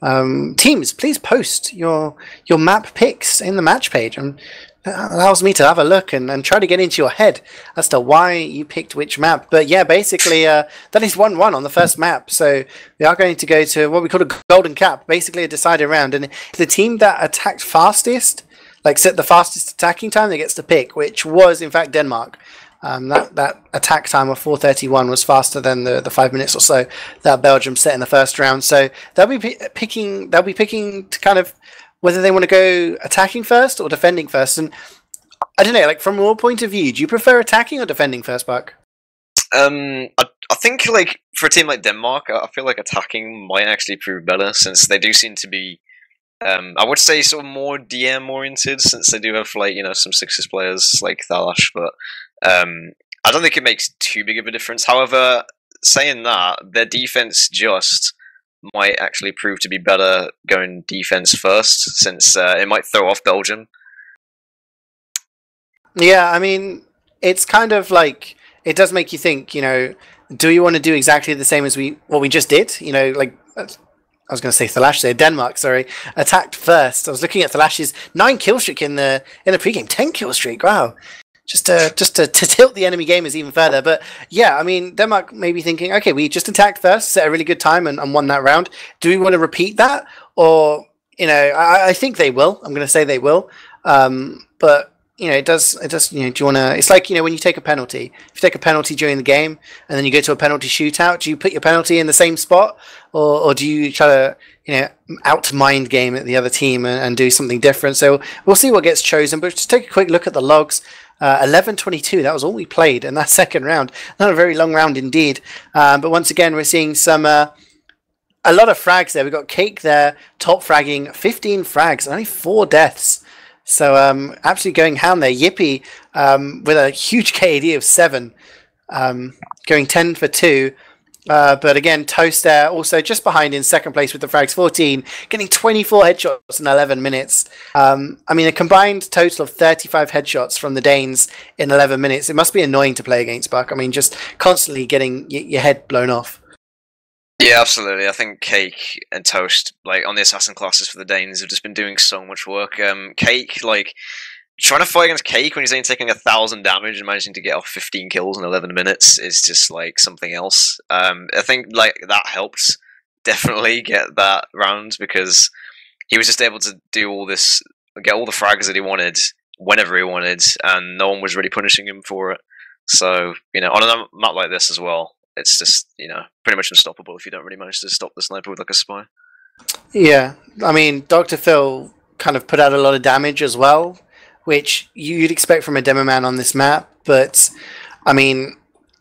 Teams, please post your map picks in the match page, and that allows me to have a look and try to get into your head as to why you picked which map. But yeah, basically that is 1-1 on the first map, so we are going to go to what we call a golden cap, basically a decided round, and the team that attacked fastest, like set the fastest attacking time, that gets to pick, which was in fact Denmark. That attack time of 4:31 was faster than the 5 minutes or so that Belgium set in the first round. So they'll be picking to kind of whether they want to go attacking first or defending first. And I don't know, like from your point of view, do you prefer attacking or defending first, Buck? I think like for a team like Denmark, I feel like attacking might actually prove better, since they do seem to be I would say sort of more DM oriented, since they do have, like, you know, some Sixes players like Thalash, but I don't think it makes too big of a difference. However, saying that, their defense just might actually prove to be better going defense first, since it might throw off Belgium. Yeah, I mean, it's kind of like, it does make you think, you know, do you want to do exactly the same as what we just did? You know, like, I was going to say Thalash there. Denmark, sorry, attacked first. I was looking at Thalash's 9 kill streak in the pregame, 10 kill streak. Wow, just to tilt the enemy gamers even further. But yeah, I mean, Denmark may be thinking, okay, we just attacked first, set a really good time, and won that round. Do we want to repeat that, or, you know, I think they will. I'm going to say they will. But you know, it does, you know, do you want to, it's like, you know, when you take a penalty, if you take a penalty during the game and then you go to a penalty shootout, do you put your penalty in the same spot, or do you try to, you know, out-mind game at the other team and do something different? So we'll see what gets chosen, but just take a quick look at the logs. 11:22, that was all we played in that second round. Not a very long round indeed. But once again, we're seeing some, a lot of frags there. We've got Cake there, top fragging, 15 frags, and only 4 deaths. So absolutely going ham there. Yippee with a huge KD of 7, going 10 for 2. But again, Toast there also just behind in second place with the frags, 14, getting 24 headshots in 11 minutes. I mean, a combined total of 35 headshots from the Danes in 11 minutes. It must be annoying to play against, Buck. I mean, just constantly getting your head blown off. Yeah, absolutely. I think Cake and Toast, like, on the assassin classes for the Danes, have just been doing so much work. Cake, like, trying to fight against Cake when he's only taking 1,000 damage and managing to get off 15 kills in 11 minutes is just, like, something else. I think, like, that helped definitely get that round, because he was just able to do all this, get all the frags that he wanted whenever he wanted, and no one was really punishing him for it. So, you know, on a map like this as well, it's just, you know, pretty much unstoppable if you don't really manage to stop the sniper with, like, a spy. Yeah, I mean, Dr. Phil kind of put out a lot of damage as well, which you'd expect from a demo man on this map. But, I mean,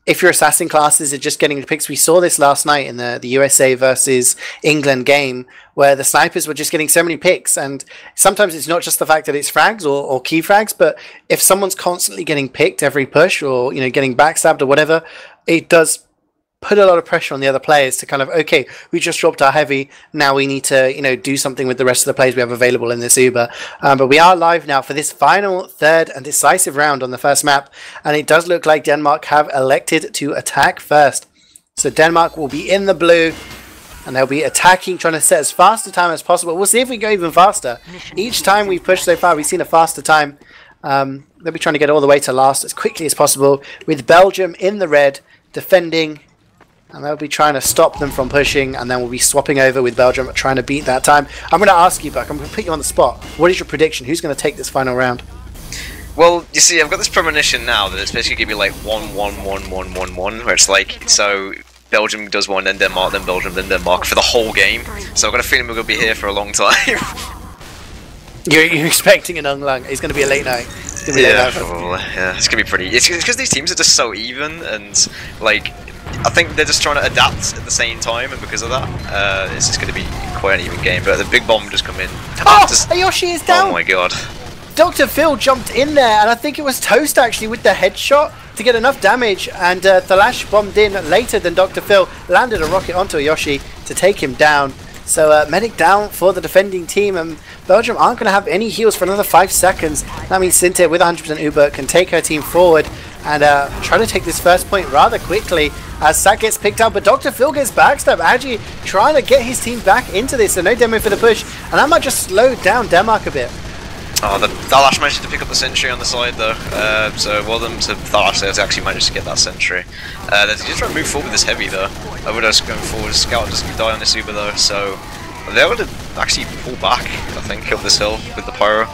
if your assassin classes are just getting the picks, we saw this last night in the USA versus England game, where the snipers were just getting so many picks. And sometimes it's not just the fact that it's frags or key frags, but if someone's constantly getting picked every push, or, you know, getting backstabbed or whatever, it does put a lot of pressure on the other players to kind of, okay, we just dropped our heavy, now we need to, you know, do something with the rest of the players we have available in this Uber. But we are live now for this final, third and decisive round on the first map, and it does look like Denmark have elected to attack first. So Denmark will be in the blue, and they'll be attacking, trying to set as fast a time as possible. We'll see if we go even faster. Each time we've pushed so far, we've seen a faster time. They'll be trying to get all the way to last as quickly as possible, with Belgium in the red, defending and they'll be trying to stop them from pushing, and then we'll be swapping over with Belgium trying to beat that time. I'm going to ask you, Buck, I'm going to put you on the spot. What is your prediction? Who's going to take this final round? Well, you see, I've got this premonition now that it's basically going to be like 1-1-1-1-1-1, where it's like, so Belgium does one, then Denmark, then Belgium, then Denmark for the whole game. So I've got a feeling we're going to be here for a long time. You're expecting an unlung. It's going to be a late night. It's going to be yeah, probably. Yeah, it's going to be pretty... It's because these teams are just so even, and, like, I think they're just trying to adapt at the same time, and because of that, it's just going to be quite an even game. But the big bomb just come in. Oh! Ayoshi is down! Oh my god. Dr. Phil jumped in there, and I think it was Toast actually with the headshot to get enough damage, and Thalash bombed in later than Dr. Phil, landed a rocket onto Ayoshi to take him down. So medic down for the defending team, and Belgium aren't going to have any heals for another 5 seconds. That means Ceejaey with 100% Uber can take her team forward and try to take this first point rather quickly as Sack gets picked up, but Dr. Phil gets backstabbed. Agi trying to get his team back into this, so no demo for the push, and that might just slow down Denmark a bit. Oh, the Thalash managed to pick up the sentry on the side though, so well done to Thalash there to actually manage to get that sentry. They're just trying to move forward with this heavy though. Overdose going forward, Scout doesn't die on this Uber though, so they're able to actually pull back, I think, up this hill with the pyro.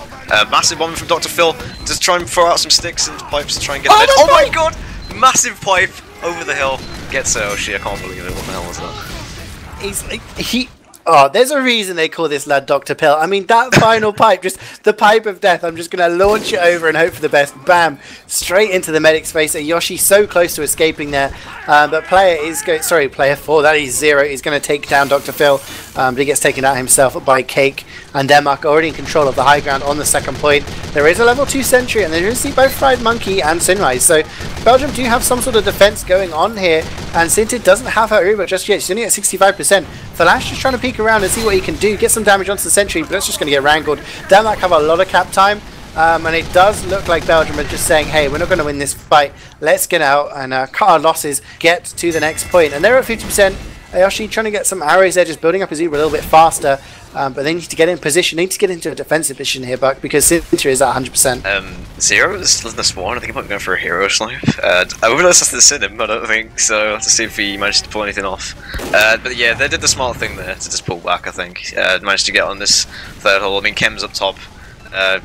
Massive bomb from Dr. Phil, just try and throw out some sticks and pipes to try and get them in. Oh my god! Massive pipe over the hill. Gets Oshi, I can't believe it, what the hell was that? Oh, there's a reason they call this lad Dr. Pill. I mean, that final pipe, just the pipe of death. I'm just going to launch it over and hope for the best. Bam! Straight into the medic's face. Yoshi so close to escaping there. But player 4, that is Zero, is going to take down Dr. Phil. But he gets taken out himself by Cake. And Denmark already in control of the high ground on the second point. There is a level 2 sentry, and there is both Fried Monkey and Sunrise. So Belgium do have some sort of defense going on here. And Ceejaey doesn't have her Uber just yet. She's only at 65%. Thalash just trying to peek around and see what he can do, get some damage onto the sentry, but that's just going to get wrangled. Denmark have a lot of cap time, and it does look like Belgium are just saying, hey, we're not going to win this fight, let's get out and cut our losses, get to the next point. And they're at 50%. Ayoshi trying to get some arrows there, just building up his Uber a little bit faster, but they need to get in position, they need to get into a defensive position here, Buck, because Ceejaey is at 100%. Zero is in the spawn, I think he might be going for a hero snipe. I overdose has to sit him, I don't think, so I'll have to see if he managed to pull anything off. But yeah, they did the smart thing there to just pull back, I think. Managed to get on this third hole. I mean, Kem's up top,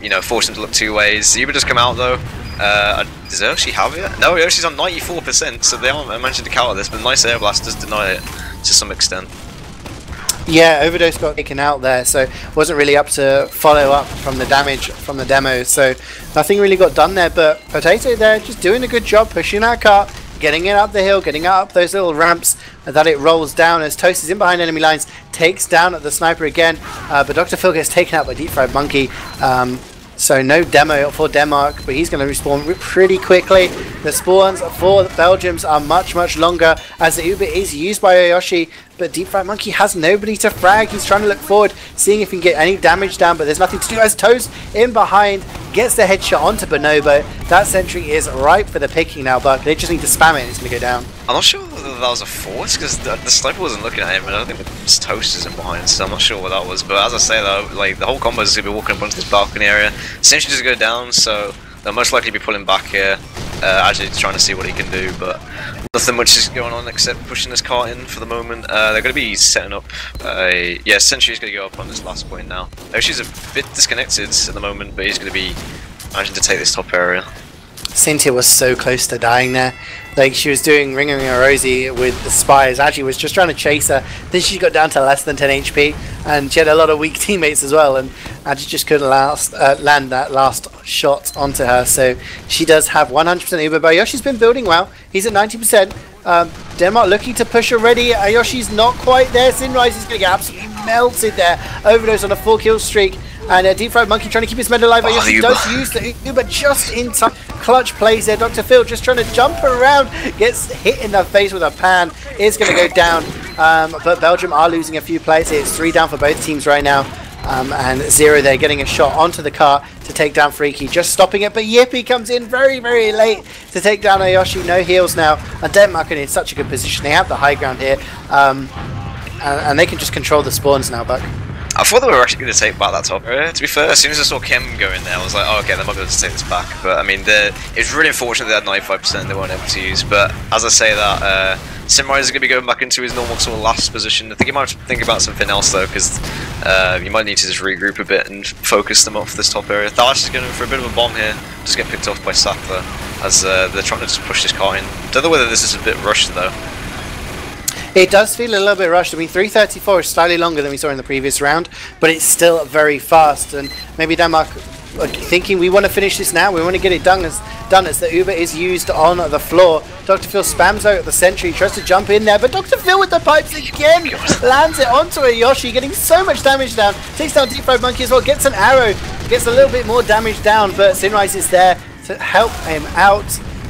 you know, forced him to look 2 ways. Uber just come out though. Does Yoshi have it? No, Yoshi's on 94%, so they aren't managing to counter this, but nice air blast does deny it to some extent. Yeah, Overdose got taken out there, so wasn't really up to follow up from the damage from the demo, so nothing really got done there, but Potato there just doing a good job pushing that cart, getting it up the hill, getting it up those little ramps that it rolls down as Toast is in behind enemy lines, takes down at the sniper again, but Dr. Phil gets taken out by Deep Fried Monkey. So no demo for Denmark, but he's going to respawn pretty quickly. The spawns for Belgium's are much longer as the Uber is used by Ayoshi, but Deep Fried Monkey has nobody to frag. He's trying to look forward, seeing if he can get any damage down, but there's nothing to do as Toast in behind gets the headshot onto Bonobo. That sentry is ripe for the picking now, but they just need to spam it and it's going to go down. I'm not sure whether that was a force, because the sniper wasn't looking at him, and I don't think the Toast is in behind, so I'm not sure what that was. But as I say though, like, the whole combo is going to be walking up onto this balcony area. Sentry just go down, so they'll most likely be pulling back here. Actually trying to see what he can do, but nothing much is going on except pushing this cart in for the moment. They're going to be setting up yeah, Sentry's going to go up on this last point now. She's a bit disconnected at the moment, but he's going to be managing to take this top area. Cynthia was so close to dying there. Like, she was doing Ring a Rosie with the Spires. Actually was just trying to chase her. Then she got down to less than 10 HP, and she had a lot of weak teammates as well, and Agi just couldn't land that last shot onto her. So she does have 100% Uber. But Ayoshi's been building well. He's at 90%. Denmark looking to push already. Ayoshi's not quite there. Sunrise is going to get absolutely melted there. Overdose on a 4-kill streak. And Deep Fried Monkey trying to keep his men alive. Ayoshi does use the Uber just in time. Clutch plays there. Dr. Phil just trying to jump around. Gets hit in the face with a pan. Is going to go down. But Belgium are losing a few players here. It's 3 down for both teams right now. And Zero there getting a shot onto the car to take down Freaky. Just stopping it. But Yippee comes in very late to take down Ayoshi. No heals now. And Denmark are in such a good position. They have the high ground here. And they can just control the spawns now, Buck. I thought they were actually going to take back that top area, to be fair. As soon as I saw Kim go in there, I was like, oh, okay, they might be able to take this back. But, I mean, it was really unfortunate they had 95% they weren't able to use. But, as I say that, Ceejaey is going to be going back into his normal sort of last position. I think he might have to think about something else though, because you might need to just regroup a bit and focus them off this top area. Thalash is going for a bit of a bomb here, just get picked off by Sattler as they're trying to just push this car in. Don't know whether this is a bit rushed though. It does feel a little bit rushed. I mean, 3:34 is slightly longer than we saw in the previous round, but it's still very fast. And maybe Denmark are thinking we want to finish this now. We want to get it done as the Uber is used on the floor. Dr. Phil spams out the sentry, tries to jump in there, but Dr. Phil with the pipes again lands it onto a Yoshi, getting so much damage down. Takes down Deep Fried Monkey as well, gets an arrow, gets a little bit more damage down, but Ceejaey is there to help him out.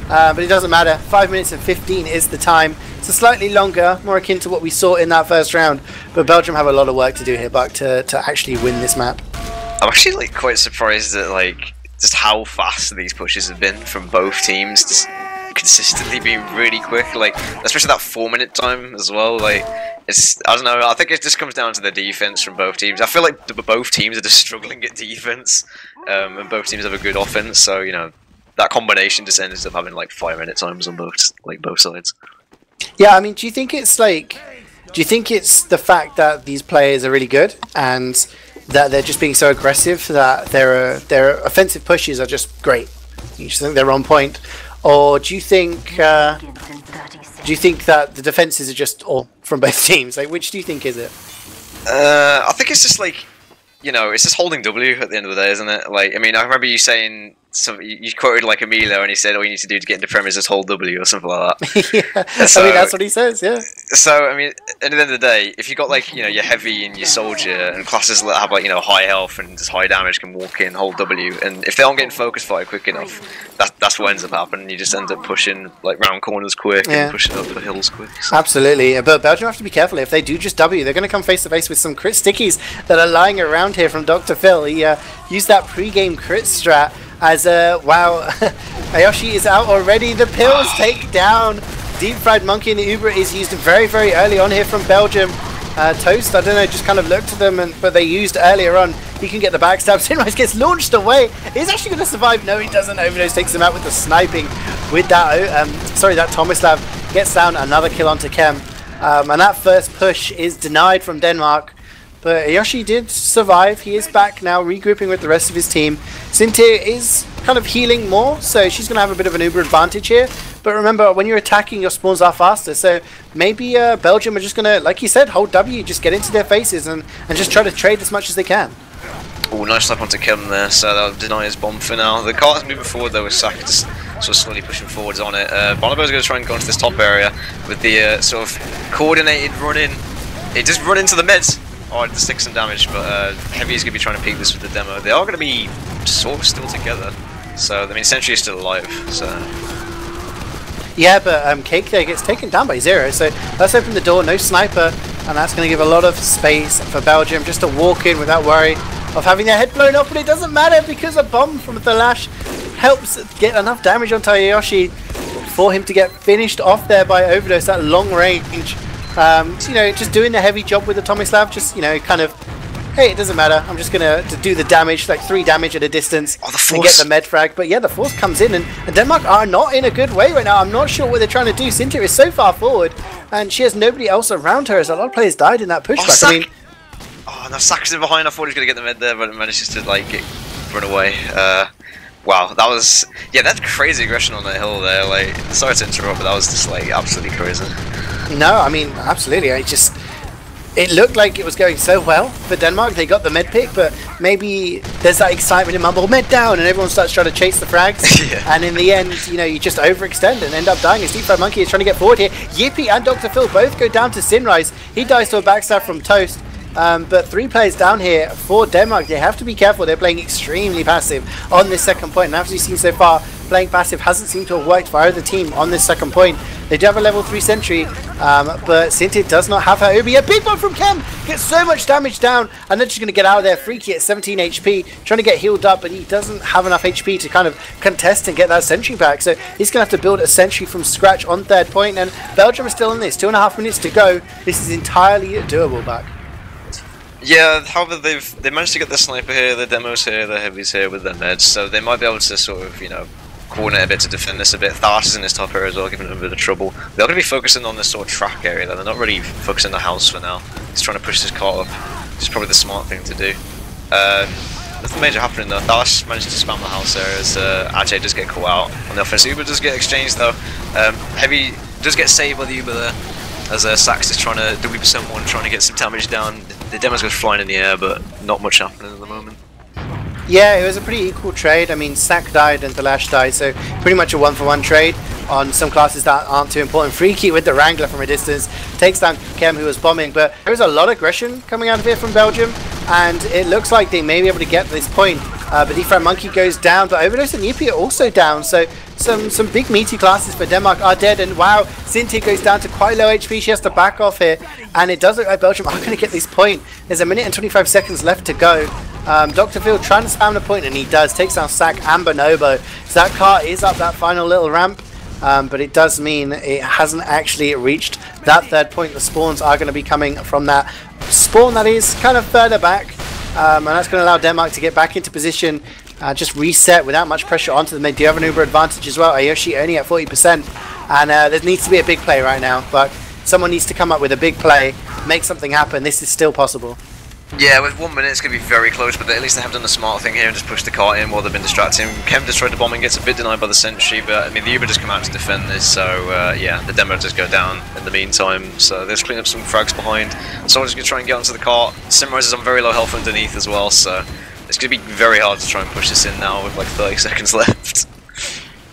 But it doesn't matter. 5 minutes and 15 is the time. So slightly longer, more akin to what we saw in that first round. But Belgium have a lot of work to do here, Buck, to actually win this map. I'm actually like quite surprised at like just how fast these pushes have been from both teams. Just consistently being really quick, like especially that 4-minute time as well. Like it's, I don't know. I think it just comes down to the defense from both teams. I feel like both teams are just struggling at defense, and both teams have a good offense. So you know that combination just ends up having like 5-minute times on both sides. Yeah, I mean, do you think it's the fact that these players are really good and that they're just being so aggressive that their offensive pushes are just great? You just think they're on point, or do you think that the defenses are just all from both teams? Like, which do you think is it? I think it's just like, you know, it's just holding W at the end of the day, isn't it? Like, I mean, I remember you saying. So you quoted like Emilio, and he said, "All you need to do to get into Prem is just hold W" or something like that. Yeah, so, I mean that's what he says. Yeah. So I mean, at the end of the day, if you got like your heavy and your soldier and classes that have like high health and just high damage can walk in, hold W, and if they aren't getting focus fire quick enough, that's what ends up happening. You just end up pushing like round corners quick and pushing up the hills quick. So. Absolutely, but Belgium have to be careful. If they do just W, they're going to come face to face with some crit stickies that are lying around here from Dr. Phil. He used that pre-game crit strat. As wow, Ayoshi is out already. The pills take down Deep Fried Monkey, and the Uber is used very, very early on here from Belgium. Toast, I don't know, just kind of looked at them, but they used earlier on. He can get the backstab. Ceejaey gets launched away. He's actually going to survive. No, he doesn't. Overdose takes him out with the sniping. With that, that Tomislav gets down. Another kill onto Kem, and that first push is denied from Denmark. But Ayoshi did survive. He is back now, regrouping with the rest of his team. Ceejaey is kind of healing more, so she's going to have a bit of an Uber advantage here. But remember, when you're attacking, your spawns are faster. So maybe Belgium are just going to, like you said, hold W, just get into their faces and just try to trade as much as they can. Oh, nice slap onto Kim there, so that'll deny his bomb for now. The car is moving forward though, with Saka just sort of slowly pushing forwards on it. Bonobo's going to try and go into this top area with the sort of coordinated run in. It just run into the meds. Oh, it just takes some damage, but Heavy is going to be trying to peek this with the demo. They are going to be sort of still together, so I mean, Sentry is still alive. So yeah, but Cake there gets taken down by Zero, so let's open the door. No sniper, and that's going to give a lot of space for Belgium just to walk in without worry of having their head blown up. But it doesn't matter because a bomb from the Lash helps get enough damage on Ayoshi for him to get finished off there by Overdose. That long range. So, just doing the heavy job with the Tomislav, just, kind of, hey, it doesn't matter, I'm just going to do the damage, like 3 damage at a distance, and get the med frag. But yeah, the force comes in, and Denmark are not in a good way right now. I'm not sure what they're trying to do. Ceejaey is so far forward, and she has nobody else around her, as a lot of players died in that pushback. No, Saka's in behind. I thought he was going to get the med there, but it manages to, run away. Wow, that was, that's crazy aggression on that hill there. Like, sorry to interrupt, but that was just, absolutely crazy. No, I mean, absolutely. It looked like it was going so well for Denmark. They got the med pick, but maybe there's that excitement in Mumble, med down, and everyone starts trying to chase the frags. And in the end, you just overextend and end up dying. As Deep Fried Monkey is trying to get forward here. Yippee and Dr. Phil both go down to Ceejaey. He dies to a backstab from Toast. But 3 players down here for Denmark. They have to be careful. They're playing extremely passive on this second point. And as you've seen so far, playing passive hasn't seemed to have worked for either team on this second point. They do have a level 3 sentry, but Ceejaey does not have her Ubi. A big one from Kem! Gets so much damage down, and then she's going to get out of there. Freaky at 17 HP, trying to get healed up, but he doesn't have enough HP to kind of contest and get that sentry back. So he's going to have to build a sentry from scratch on third point, and Belgium is still in this. 2.5 minutes to go. This is entirely doable back. Yeah, however, they managed to get the sniper here, the demos here, the heavies here with their meds, so they might be able to sort of, coordinate a bit to defend this a bit. Thas is in this top area as well, giving them a bit of trouble. They're going to be focusing on this sort of track area, though. They're not really focusing on the house for now. He's trying to push this cart up, which is probably the smart thing to do. Nothing major happening though. Thas managed to spam the house there as Ceejaey does get caught out on the offense. Uber does get exchanged though. Heavy does get saved by the Uber there, as Sax is trying to weep someone, trying to get some damage down. The demos goes flying in the air, but not much happening at the moment. Yeah, it was a pretty equal trade. I mean, Sack died and Thalash died, so pretty much a 1-for-1 trade on some classes that aren't too important. Freaky with the Wrangler from a distance takes down Kem, who was bombing, but there was a lot of aggression coming out of here from Belgium, and it looks like they may be able to get to this point. But Defrag Monkey goes down, but Overdose and Yippee are also down, so some big meaty classes for Denmark are dead, and wow, Cynthia goes down to quite low HP. She has to back off here, and it does look like Belgium are going to get this point. There's a minute and 25 seconds left to go. Dr. Phil trying to spam the point, and he does. Takes down Sack and Bonobo. So that car is up that final little ramp, but it does mean it hasn't actually reached that third point. The spawns are going to be coming from that spawn that is kind of further back, and that's going to allow Denmark to get back into position, just reset without much pressure onto them. They do have an Uber advantage as well. Ayoshi only at 40%, and there needs to be a big play right now, but someone needs to come up with a big play, make something happen. This is still possible. Yeah, with 1 minute it's going to be very close, but at least they have done the smart thing here and just pushed the cart in while they've been distracting. Kem destroyed the bomb and gets a bit denied by the sentry, but I mean the Uber just come out to defend this, so yeah, the demo does go down in the meantime, so they're just cleaning up some frags behind. Soldier's going to try and get onto the cart. Simrise is on very low health underneath as well, so it's going to be very hard to try and push this in now with like 30 seconds left.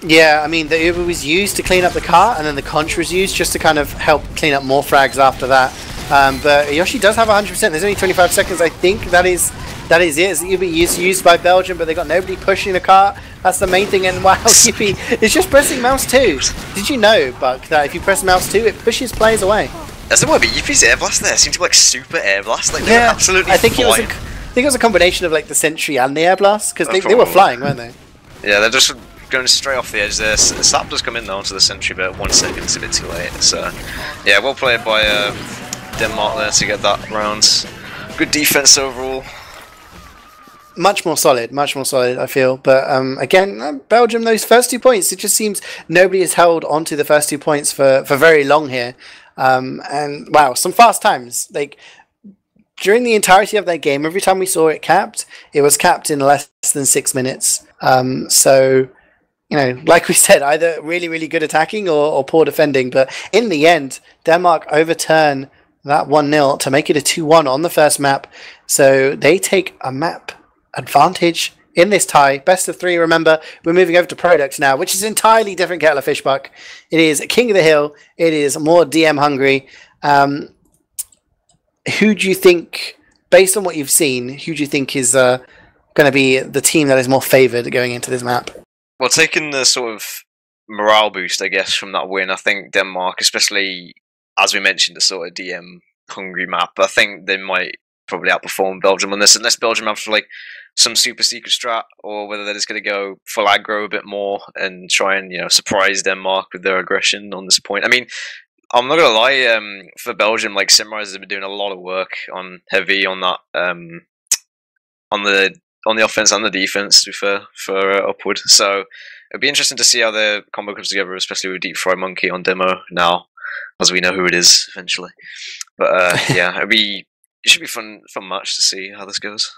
Yeah, I mean the Uber was used to clean up the car, and then the Contra was used just to kind of help clean up more frags after that. But Yoshi does have 100%. There's only 25 seconds. I think that is it. It's Uber used by Belgium, but they got nobody pushing the car. That's the main thing. And wow, Yippee is just pressing mouse 2. Did you know, Buck, that if you press mouse 2, it pushes players away? That's the word, but Yippie's air blast there seemed to be like super air blast. Like they were absolutely I think flying. it was a combination of like the sentry and the air blast, because they were flying, weren't they? Yeah, they're just going straight off the edge there. Slap does come in though onto the sentry, but 1 second is a bit too late. So yeah, well played by Denmark there to get that round. Good defense overall. Much more solid, I feel. But again, Belgium, those first 2 points, it just seems nobody has held onto the first 2 points for very long here. And wow, some fast times. Like during the entirety of that game, every time we saw it capped, it was capped in less than 6 minutes. So, you know, like we said, either really, really good attacking or poor defending. But in the end, Denmark overturn that 1-0 to make it a 2-1 on the first map. So they take a map advantage in this tie. Best of 3, remember. We're moving over to products now, which is entirely different kettle of fish, Buck. It is King of the Hill. It is more DM hungry. Who do you think, based on what you've seen, who do you think is going to be the team that is more favoured going into this map? Well, taking the sort of morale boost, I guess, from that win, I think Denmark, especially as we mentioned, the sort of DM hungry map, I think they might probably outperform Belgium on this, unless Belgium have like some super secret strat, or whether they're just going to go full aggro a bit more and try and, you know, surprise Denmark with their aggression on this point. I mean, I'm not gonna lie, for Belgium, like Simrise has been doing a lot of work on heavy on that, on the offense and the defense, to be fair, for Upward. So it'd be interesting to see how the combo comes together, especially with Deep Fried Monkey on demo now, as we know who it is eventually. But yeah, it should be fun match to see how this goes.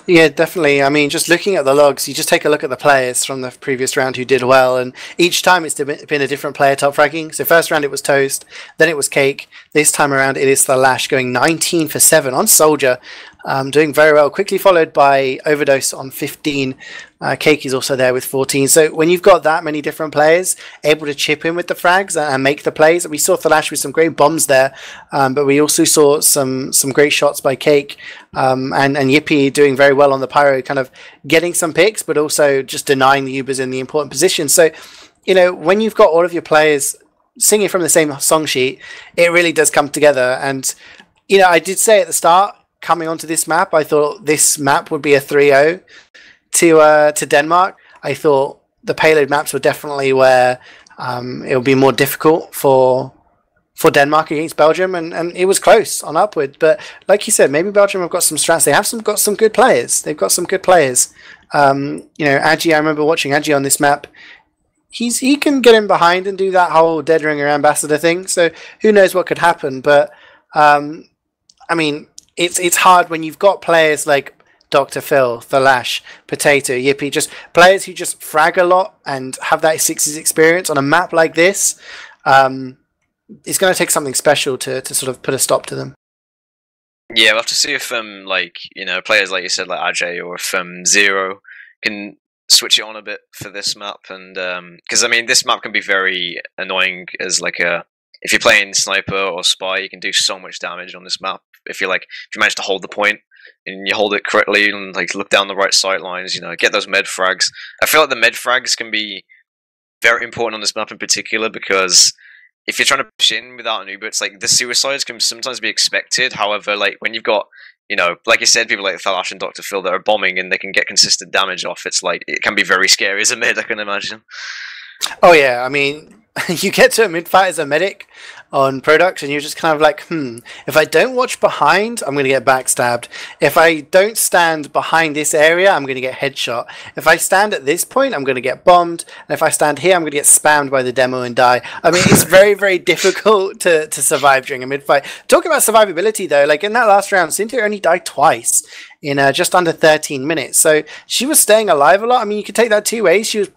Yeah, definitely. I mean, just looking at the logs, you just take a look at the players from the previous round who did well, and each time it's been a different player top fragging. So first round it was Toast, then it was Cake. This time around it is Thalash going 19 for 7 on Soldier, doing very well. Quickly followed by Overdose on 15. Cake is also there with 14. So when you've got that many different players able to chip in with the frags and make the plays, we saw Thalash with some great bombs there, but we also saw some great shots by Cake, and Yippee doing very well on the Pyro, kind of getting some picks, but also just denying the Ubers in the important positions. So, you know, when you've got all of your players singing from the same song sheet, it really does come together. And, you know, I did say at the start, coming onto this map, I thought this map would be a 3-0 to Denmark. I thought the payload maps were definitely where it would be more difficult for for Denmark against Belgium, and it was close on upward. But like you said, maybe Belgium have got some strats. They have got some good players. They've got some good players. Agi, I remember watching Agi on this map. He can get in behind and do that whole dead ringer ambassador thing. So who knows what could happen? But I mean, it's hard when you've got players like Dr. Phil, The Lash, Potato, Yippee, just players who just frag a lot and have that Sixes experience on a map like this. It's going to take something special to sort of put a stop to them. Yeah, we'll have to see if players like you said, like Ajay, or if Zero can switch it on a bit for this map, and because I mean this map can be very annoying as like if you're playing sniper or spy, you can do so much damage on this map if you manage to hold the point and you hold it correctly and like look down the right sight lines, get those med frags. I feel like the med frags can be very important on this map in particular, because if you're trying to push in without an Uber, it's like the suicides can sometimes be expected. However, like when you've got, like you said, people like Thalash and Dr. Phil that are bombing and they can get consistent damage off, it's like, it can be very scary as a mid, I can imagine. Oh yeah, I mean, you get to a mid-fight as a medic on Product and you're just kind of like, if I don't watch behind, I'm going to get backstabbed. If I don't stand behind this area, I'm going to get headshot. If I stand at this point, I'm going to get bombed. And if I stand here, I'm going to get spammed by the demo and die. I mean, it's very, very difficult to survive during a mid-fight. Talking about survivability, though, like in that last round, Cynthia only died twice in just under 13 minutes. So she was staying alive a lot. I mean, you could take that two ways. You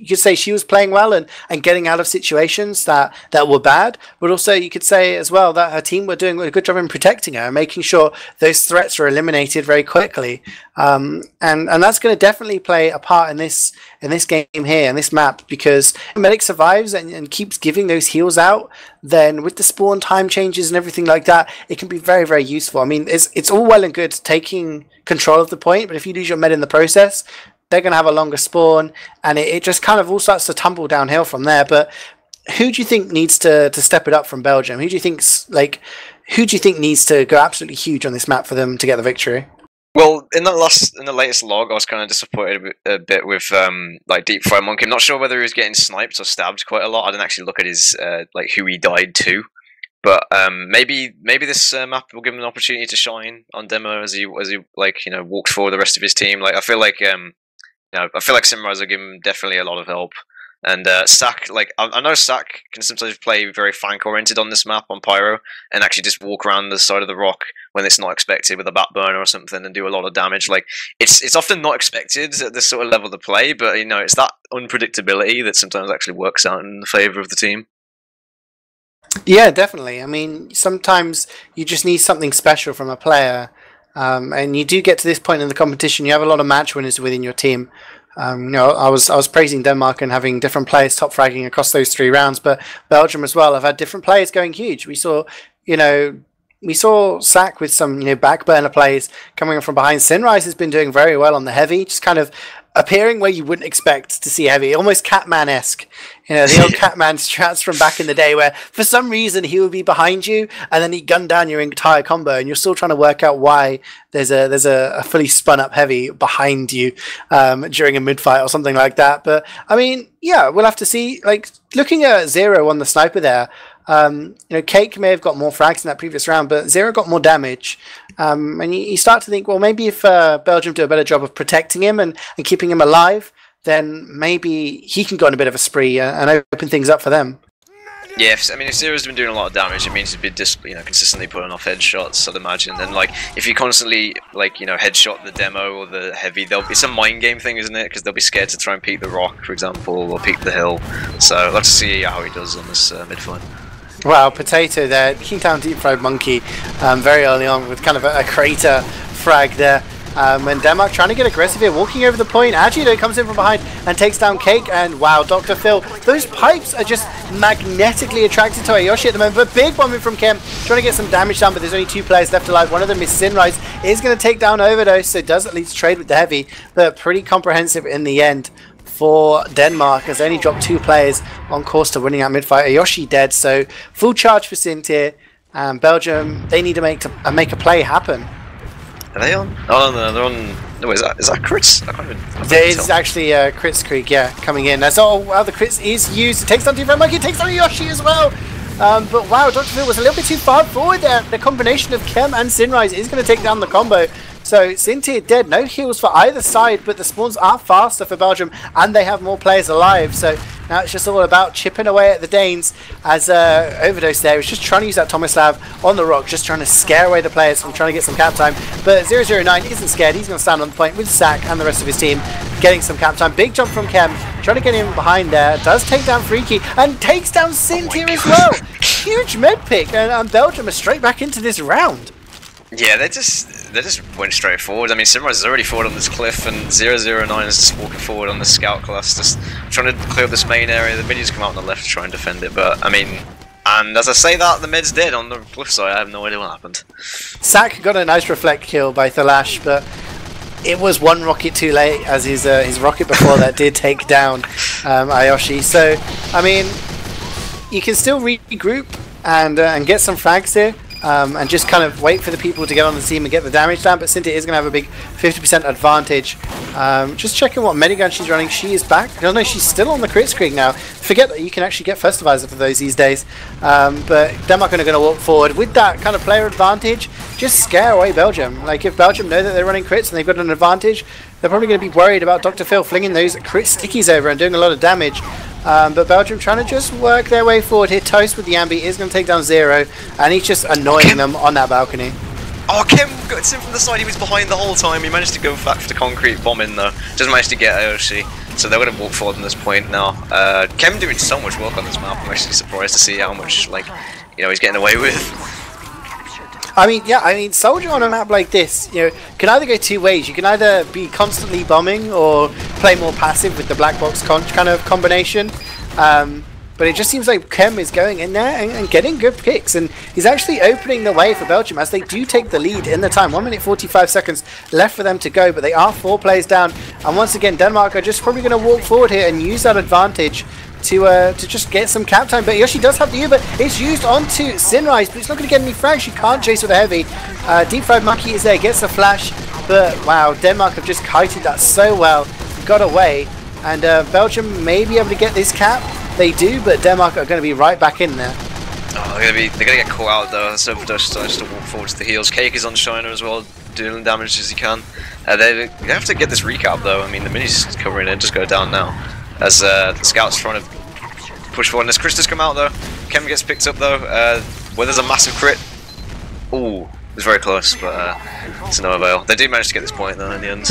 could say she was playing well and getting out of situations that were bad, but also you could say as well that her team were doing a good job in protecting her and making sure those threats were eliminated very quickly. And that's going to definitely play a part in this game here, in this map, because if Medic survives and keeps giving those heals out, then with the spawn time changes and everything like that, it can be very, very useful. I mean, it's all well and good taking control of the point, but if you lose your med in the process, they're going to have a longer spawn, and it just kind of all starts to tumble downhill from there. But who do you think needs to step it up from Belgium? Who do you think needs to go absolutely huge on this map for them to get the victory? Well, in the latest log, I was kind of disappointed a bit with Deep Fried Monkey. I'm not sure whether he was getting sniped or stabbed quite a lot. I didn't actually look at his who he died to. But maybe this map will give him an opportunity to shine on demo as he walks forward the rest of his team. Like I feel like Simrise will give him definitely a lot of help. And Sack, I know Sack can sometimes play very flank oriented on this map on Pyro and actually just walk around the side of the rock when it's not expected with a back burner or something and do a lot of damage. Like it's often not expected at this sort of level to play, but it's that unpredictability that sometimes actually works out in the favour of the team. Yeah, definitely. I mean, sometimes you just need something special from a player, and you do get to this point in the competition. You have a lot of match winners within your team. I was praising Denmark and having different players top fragging across those 3 rounds, but Belgium as well have had different players going huge. We saw Sack with some back burner plays coming from behind. Sinrise has been doing very well on the heavy, just kind of appearing where you wouldn't expect to see heavy, almost Catman-esque. The old Catman strats from back in the day where for some reason he would be behind you and then he'd gun down your entire combo and you're still trying to work out why there's a fully spun up heavy behind you during a mid-fight or something like that. But I mean, yeah, we'll have to see. Like looking at Zero on the sniper there, Cake may have got more frags in that previous round, but Zero got more damage. And you start to think, well, maybe if Belgium do a better job of protecting him and keeping him alive, then maybe he can go on a bit of a spree and open things up for them. Yeah, I mean, if Zero's been doing a lot of damage, it means he's been consistently putting off headshots, I'd imagine. And if you constantly headshot the demo or the heavy, it's a mind game thing, isn't it? Because they'll be scared to try and peek the rock, for example, or peek the hill. So let's see how he does on this mid-fight. Wow, Potato there, taking down Deep Fried Monkey very early on with kind of a crater frag there. And Denmark trying to get aggressive here, walking over the point. Agito comes in from behind and takes down Cake. And wow, Dr. Phil, those pipes are just magnetically attracted to Ayoshi at the moment. But big bombing from Kem, trying to get some damage down, but there's only 2 players left alive. One of them is Sinrise, is going to take down Overdose, so does at least trade with the heavy, but pretty comprehensive in the end for Denmark, as they only dropped 2 players on course to winning that mid-fight. Ayoshi dead, so full charge for Sint here. Belgium, they need to make a play happen. Are they on? Oh no, they're on. No, is that crits? I can't even. There is actually a crits creek, yeah, coming in. That's all. Well, the crits is used. It takes down Deep Fried Monkey, it takes down Ayoshi as well. But wow, Dr. Phil was a little bit too far forward there. The combination of Chem and Sinrise is going to take down the combo. So Ceejaey dead, no heals for either side, but the spawns are faster for Belgium and they have more players alive. So now it's just all about chipping away at the Danes as Overdose there is just trying to use that Tomislav on the rock, just trying to scare away the players from trying to get some cap time. But 009 isn't scared, he's going to stand on the point with Sack and the rest of his team getting some cap time. Big jump from Chem, trying to get him behind there, does take down Freaky and takes down Ceejaey as well. Huge med pick and Belgium are straight back into this round. Yeah, they just went straight forward. I mean, Simrise is already forward on this cliff, and 009 is just walking forward on the scout class, just trying to clear up this main area. The minions come out on the left to try and defend it, but I mean, and as I say that, the mid's dead on the cliff side. I have no idea what happened. Sack got a nice reflect kill by Thalash, but it was one rocket too late, as his rocket before that did take down Ayoshi. So, I mean, you can still regroup and get some frags here. And just kind of wait for the people to get on the team and get the damage down, but Ceejaey is going to have a big 50% advantage. Just checking what medigun she's running. She is back. No, she's still on the crit streak now. Forget that you can actually get first divisor for those these days. But Denmark are going to walk forward with that kind of player advantage. Just scare away Belgium. Like, if Belgium know that they're running crits and they've got an advantage, they're probably going to be worried about Dr. Phil flinging those crit stickies over and doing a lot of damage. But Belgium trying to just work their way forward here. Toast with the Ambi is going to take down Zero, and he's just annoying them on that balcony. Oh, Kim got him from the side. He was behind the whole time. He managed to go back for the concrete bomb in though. Just managed to get Ayoshi. So they're going to walk forward on this point now. Kim doing so much work on this map. I'm actually surprised to see how much, like, you know, he's getting away with. I mean, yeah, I mean, Soldier on a map like this, you know, can either go two ways. You can either be constantly bombing or play more passive with the black box kind of combination. But it just seems like Kem is going in there and getting good picks, and he's actually opening the way for Belgium as they do take the lead in the time. 1 minute 45 seconds left for them to go, but they are 4 players down. And once again, Denmark are just probably going to walk forward here and use that advantage to just get some cap time. But Yoshi does have the Uber. It's used onto Sinrise, but it's not going to get any frags. She can't chase with a heavy. Deep Fried Monkey is there, gets a flash, but wow, Denmark have just kited that so well, got away, and Belgium may be able to get this cap. They do, but Denmark are going to be right back in there. Oh, they're going to get caught out though. So Overdose starts to walk forward to the heels. Cake is on Shiner as well, doing damage as he can. They have to get this recap though. I mean, the minis covering it, just go down now. As the scouts trying to push forward. And as Christus come out though, Kem gets picked up though. Where there's a massive crit. Ooh, it was very close, but it's no avail. They do manage to get this point though in the end.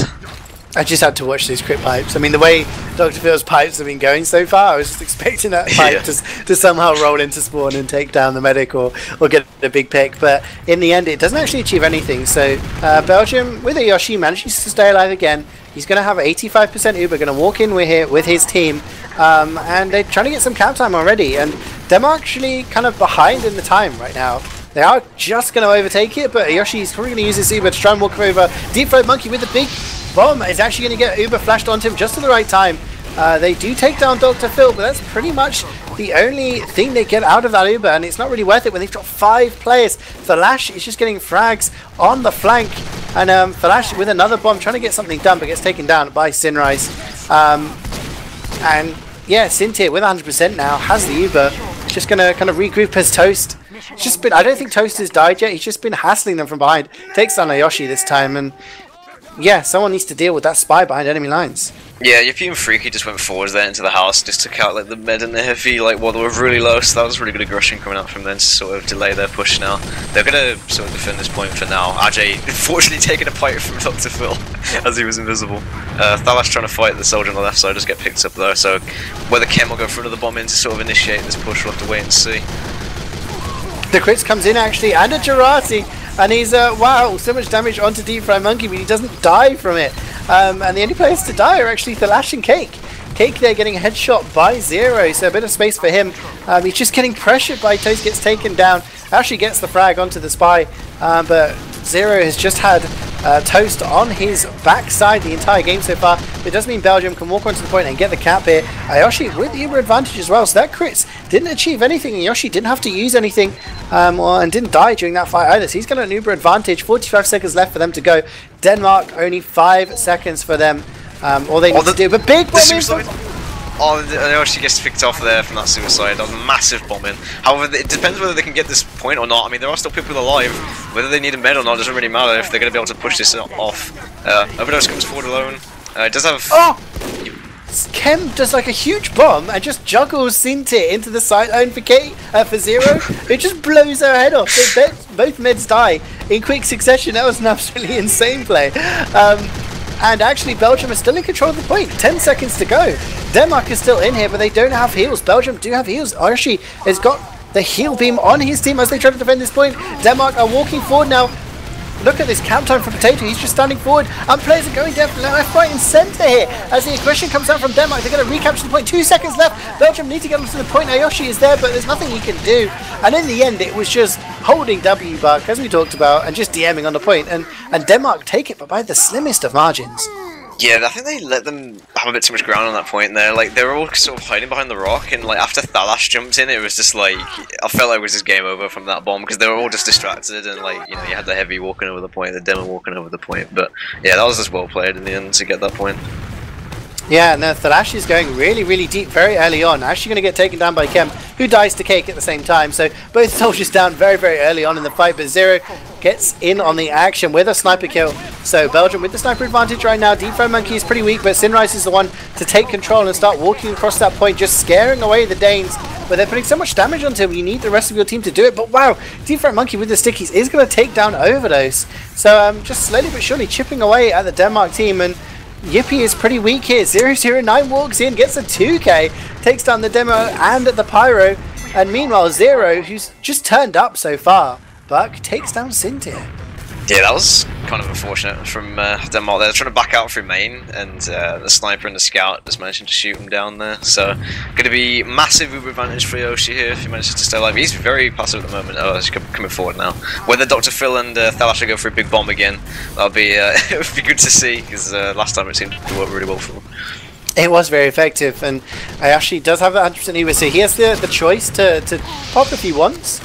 I just had to watch these crit pipes. I mean, the way Dr. Phil's pipes have been going so far, I was just expecting that pipe to somehow roll into spawn and take down the medic or get a big pick. But in the end, it doesn't actually achieve anything. So Belgium, with Ayoshi, manages to stay alive again. He's going to have 85% Uber, going to walk in with his team. And they're trying to get some cap time already. And Denmark actually kind of behind in the time right now. They are just going to overtake it, but Ayoshi's probably going to use his Uber to try and walk over. Deep Fried Monkey with the big bomb is actually going to get Uber flashed onto him just at the right time. They do take down Dr. Phil, but that's pretty much the only thing they get out of that Uber, and it's not really worth it when they've got 5 players. Thalash is just getting frags on the flank, and Thalash with another bomb trying to get something done, but gets taken down by Sinrise. And yeah, Ceejaey with 100% now has the Uber. He's just going to kind of regroup his Toast. It's just been, I don't think Toast has died yet. He's just been hassling them from behind. Takes down Ayoshi this time, and yeah, someone needs to deal with that spy behind enemy lines. Yeah, Yuffie and Freaky just went forwards there into the house, just took out like the med and the heavy, like while they were really low, so that was really good aggression coming out from them to sort of delay their push now. They're going to sort of defend this point for now. Ajay, unfortunately, taking a fight from Dr. Phil as he was invisible. Thalash trying to fight the soldier on the left side, just get picked up though, so whether Kem will go for another bomb in to sort of initiate this push, we'll have to wait and see. The crits comes in actually, and a Jarati, and he's, wow, so much damage onto Deep Fried Monkey, but he doesn't die from it. And the only players to die are actually Thalash and Cake. Cake there getting headshot by Zero, so a bit of space for him. He's just getting pressured by Toast, gets taken down, actually gets the frag onto the spy, but Zero has just had Toast on his backside the entire game so far. It does mean Belgium can walk onto the point and get the cap here. Ayoshi with the Uber advantage as well, so that crits didn't achieve anything. Ayoshi didn't have to use anything and didn't die during that fight either, so he's got an Uber advantage. 45 seconds left for them to go. Denmark only 5 seconds for them. All they need to do, but big bomb in. Oh, she gets picked off there from that suicide. That was massive bombing. However, it depends whether they can get this point or not. I mean, there are still people alive. Whether they need a med or not doesn't really matter if they're going to be able to push this off. Overdose comes forward alone. It does have... Oh! Kem does like a huge bomb and just juggles Sinti into the sideline for Zero. It just blows her head off. So both meds die in quick succession. That was an absolutely insane play. And actually Belgium is still in control of the point. 10 seconds to go. Denmark is still in here, but they don't have heals. Belgium do have heals. Archie has got the heal beam on his team as they try to defend this point. Denmark are walking forward now. Look at this count time for Potato. He's just standing forward, and players are going left, right, and centre here. As the aggression comes out from Denmark, they're going to recapture the point. 2 seconds left. Belgium need to get onto the point. Ayoshi is there, but there's nothing he can do. And in the end, it was just holding W Buck, as we talked about, and just DMing on the point. And Denmark take it, but by the slimmest of margins. Yeah, I think they let them have a bit too much ground on that point there. Like, they were all sort of hiding behind the rock, and like after Thalash jumped in, it was just like, I felt like it was just game over from that bomb, because they were all just distracted, and like, you know, you had the heavy walking over the point, the demo walking over the point, but yeah, that was just well played in the end to get that point. Yeah, no, Thalash is going really, really deep very early on. Actually going to get taken down by Kem, who dies to Cake at the same time. So both soldiers down very, very early on in the fight, but Zero gets in on the action with a sniper kill. So Belgium with the sniper advantage right now. Deep Fried Monkey is pretty weak, but Sinrise is the one to take control and start walking across that point, just scaring away the Danes. But they're putting so much damage onto him, you need the rest of your team to do it. But wow, Deep Fried Monkey with the stickies is going to take down Overdose. So just slowly but surely chipping away at the Denmark team, and Yippee is pretty weak here. 009 walks in, gets a 2k, takes down the demo and the pyro, and meanwhile Zero, who's just turned up so far, Buck takes down Cynthia. Yeah, that was kind of unfortunate from Denmark. They're trying to back out through main, and the sniper and the scout just managed to shoot him down there. So, going to be massive uber advantage for Yoshi here if he manages to stay alive. He's very passive at the moment. Oh, he's coming forward now. Whether Dr. Phil and Thalash go for a big bomb again, that'll be it would be good to see, because last time it seemed to work really well for him. It was very effective, and Ayashi does have that 100% uber, so he has the choice to pop if he wants.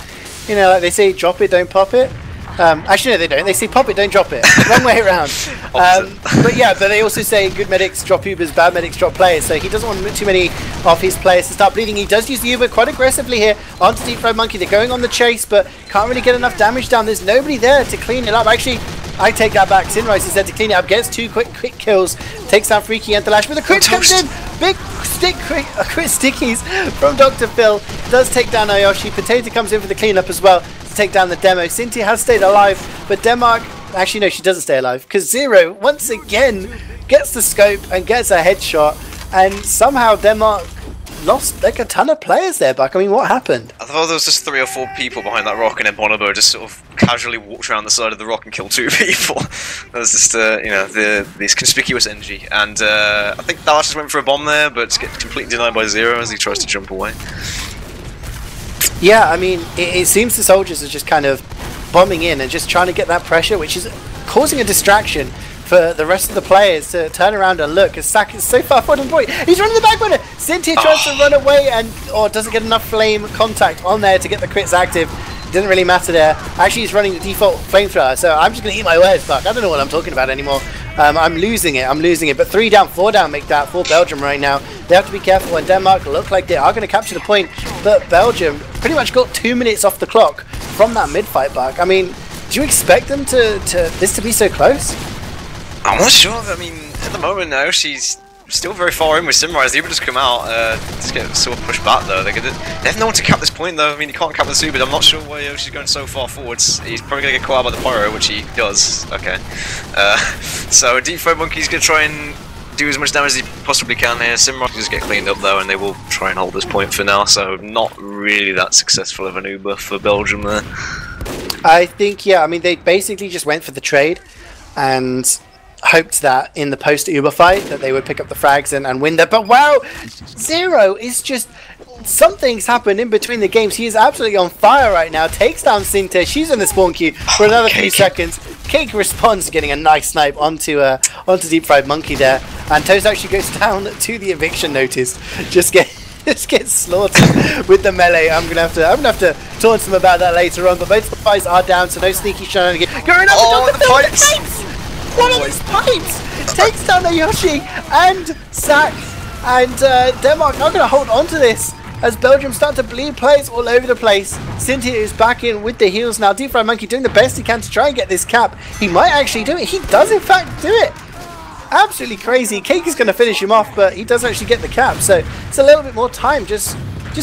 You know, like they say, drop it, don't pop it. Actually, no, they don't. They say pop it, don't drop it. Wrong way around. But yeah, but they also say good medics drop Ubers, bad medics drop players. So he doesn't want too many of his players to start bleeding. He does use the Uber quite aggressively here onto Deep Fried Monkey. They're going on the chase, but can't really get enough damage down. There's nobody there to clean it up. Actually, I take that back. Sinrise is there to clean it up. Gets 2 quick kills. Takes down Freaky and Thalash. But the crit comes in. Big crit stickies from Dr. Phil. Does take down Ayoshi. Potato comes in for the cleanup as well to take down the demo. Cynthia has stayed alive, but Denmark... Actually, no, she doesn't stay alive, because Zero, once again, gets the scope and gets a headshot, and somehow Denmark lost like a ton of players there, Buck. I mean, what happened? I thought there was just 3 or 4 people behind that rock, and then Bonobo just sort of casually walked around the side of the rock and killed 2 people. That was just, you know, this conspicuous energy. And I think Thalash just went for a bomb there, but gets completely denied by Zero as he tries to jump away. Yeah, I mean, it seems the soldiers are just kind of bombing in and just trying to get that pressure, which is causing a distraction for the rest of the players to turn around and look, as Sak is so far forward on point. He's running the back burner. Cynthia tries to run away or doesn't get enough flame contact on there to get the crits active. Didn't really matter there. Actually, he's running the default flamethrower, so I'm just going to eat my words, Buck. I don't know what I'm talking about anymore. I'm losing it. But 3 down, 4 down make that for Belgium right now. They have to be careful, and Denmark look like they are going to capture the point, but Belgium pretty much got 2 minutes off the clock from that mid-fight, Buck. I mean, do you expect them this to be so close? I'm not sure. I mean, at the moment now, she's still very far in with Simrise. They would just come out, just get sort of pushed back though. They have no one to cap this point though. I mean, you can't cap the Super. I'm not sure why she's going so far forwards. He's probably going to get caught out by the Pyro, which he does. Okay. So Deep Fried Monkey's going to try and do as much damage as he possibly can here. Simrise will just get cleaned up though, and they will try and hold this point for now. So not really that successful of an Uber for Belgium there. I think, yeah, I mean, they basically just went for the trade and hoped that in the post-Uber fight that they would pick up the frags and win that. But wow, Zero is just... Something's happened in between the games. He is absolutely on fire right now. Takes down Cinta. She's in the spawn queue for another 3 seconds. Cake responds, getting a nice snipe onto Deep Fried Monkey there. And Toast actually goes down to the eviction notice. Just gets slaughtered with the melee. I'm gonna have to taunt them about that later on. But both guys are down, so no sneaky shenanigans. Going up the pipes! One of these pipes takes down Ayoshi and Sak And Denmark are going to hold on to this as Belgium start to bleed players all over the place. Cynthia is back in with the heals now. Deep Fried Monkey doing the best he can to try and get this cap. He might actually do it. He does in fact do it. Absolutely crazy. Cake is going to finish him off, but he does actually get the cap. So it's a little bit more time just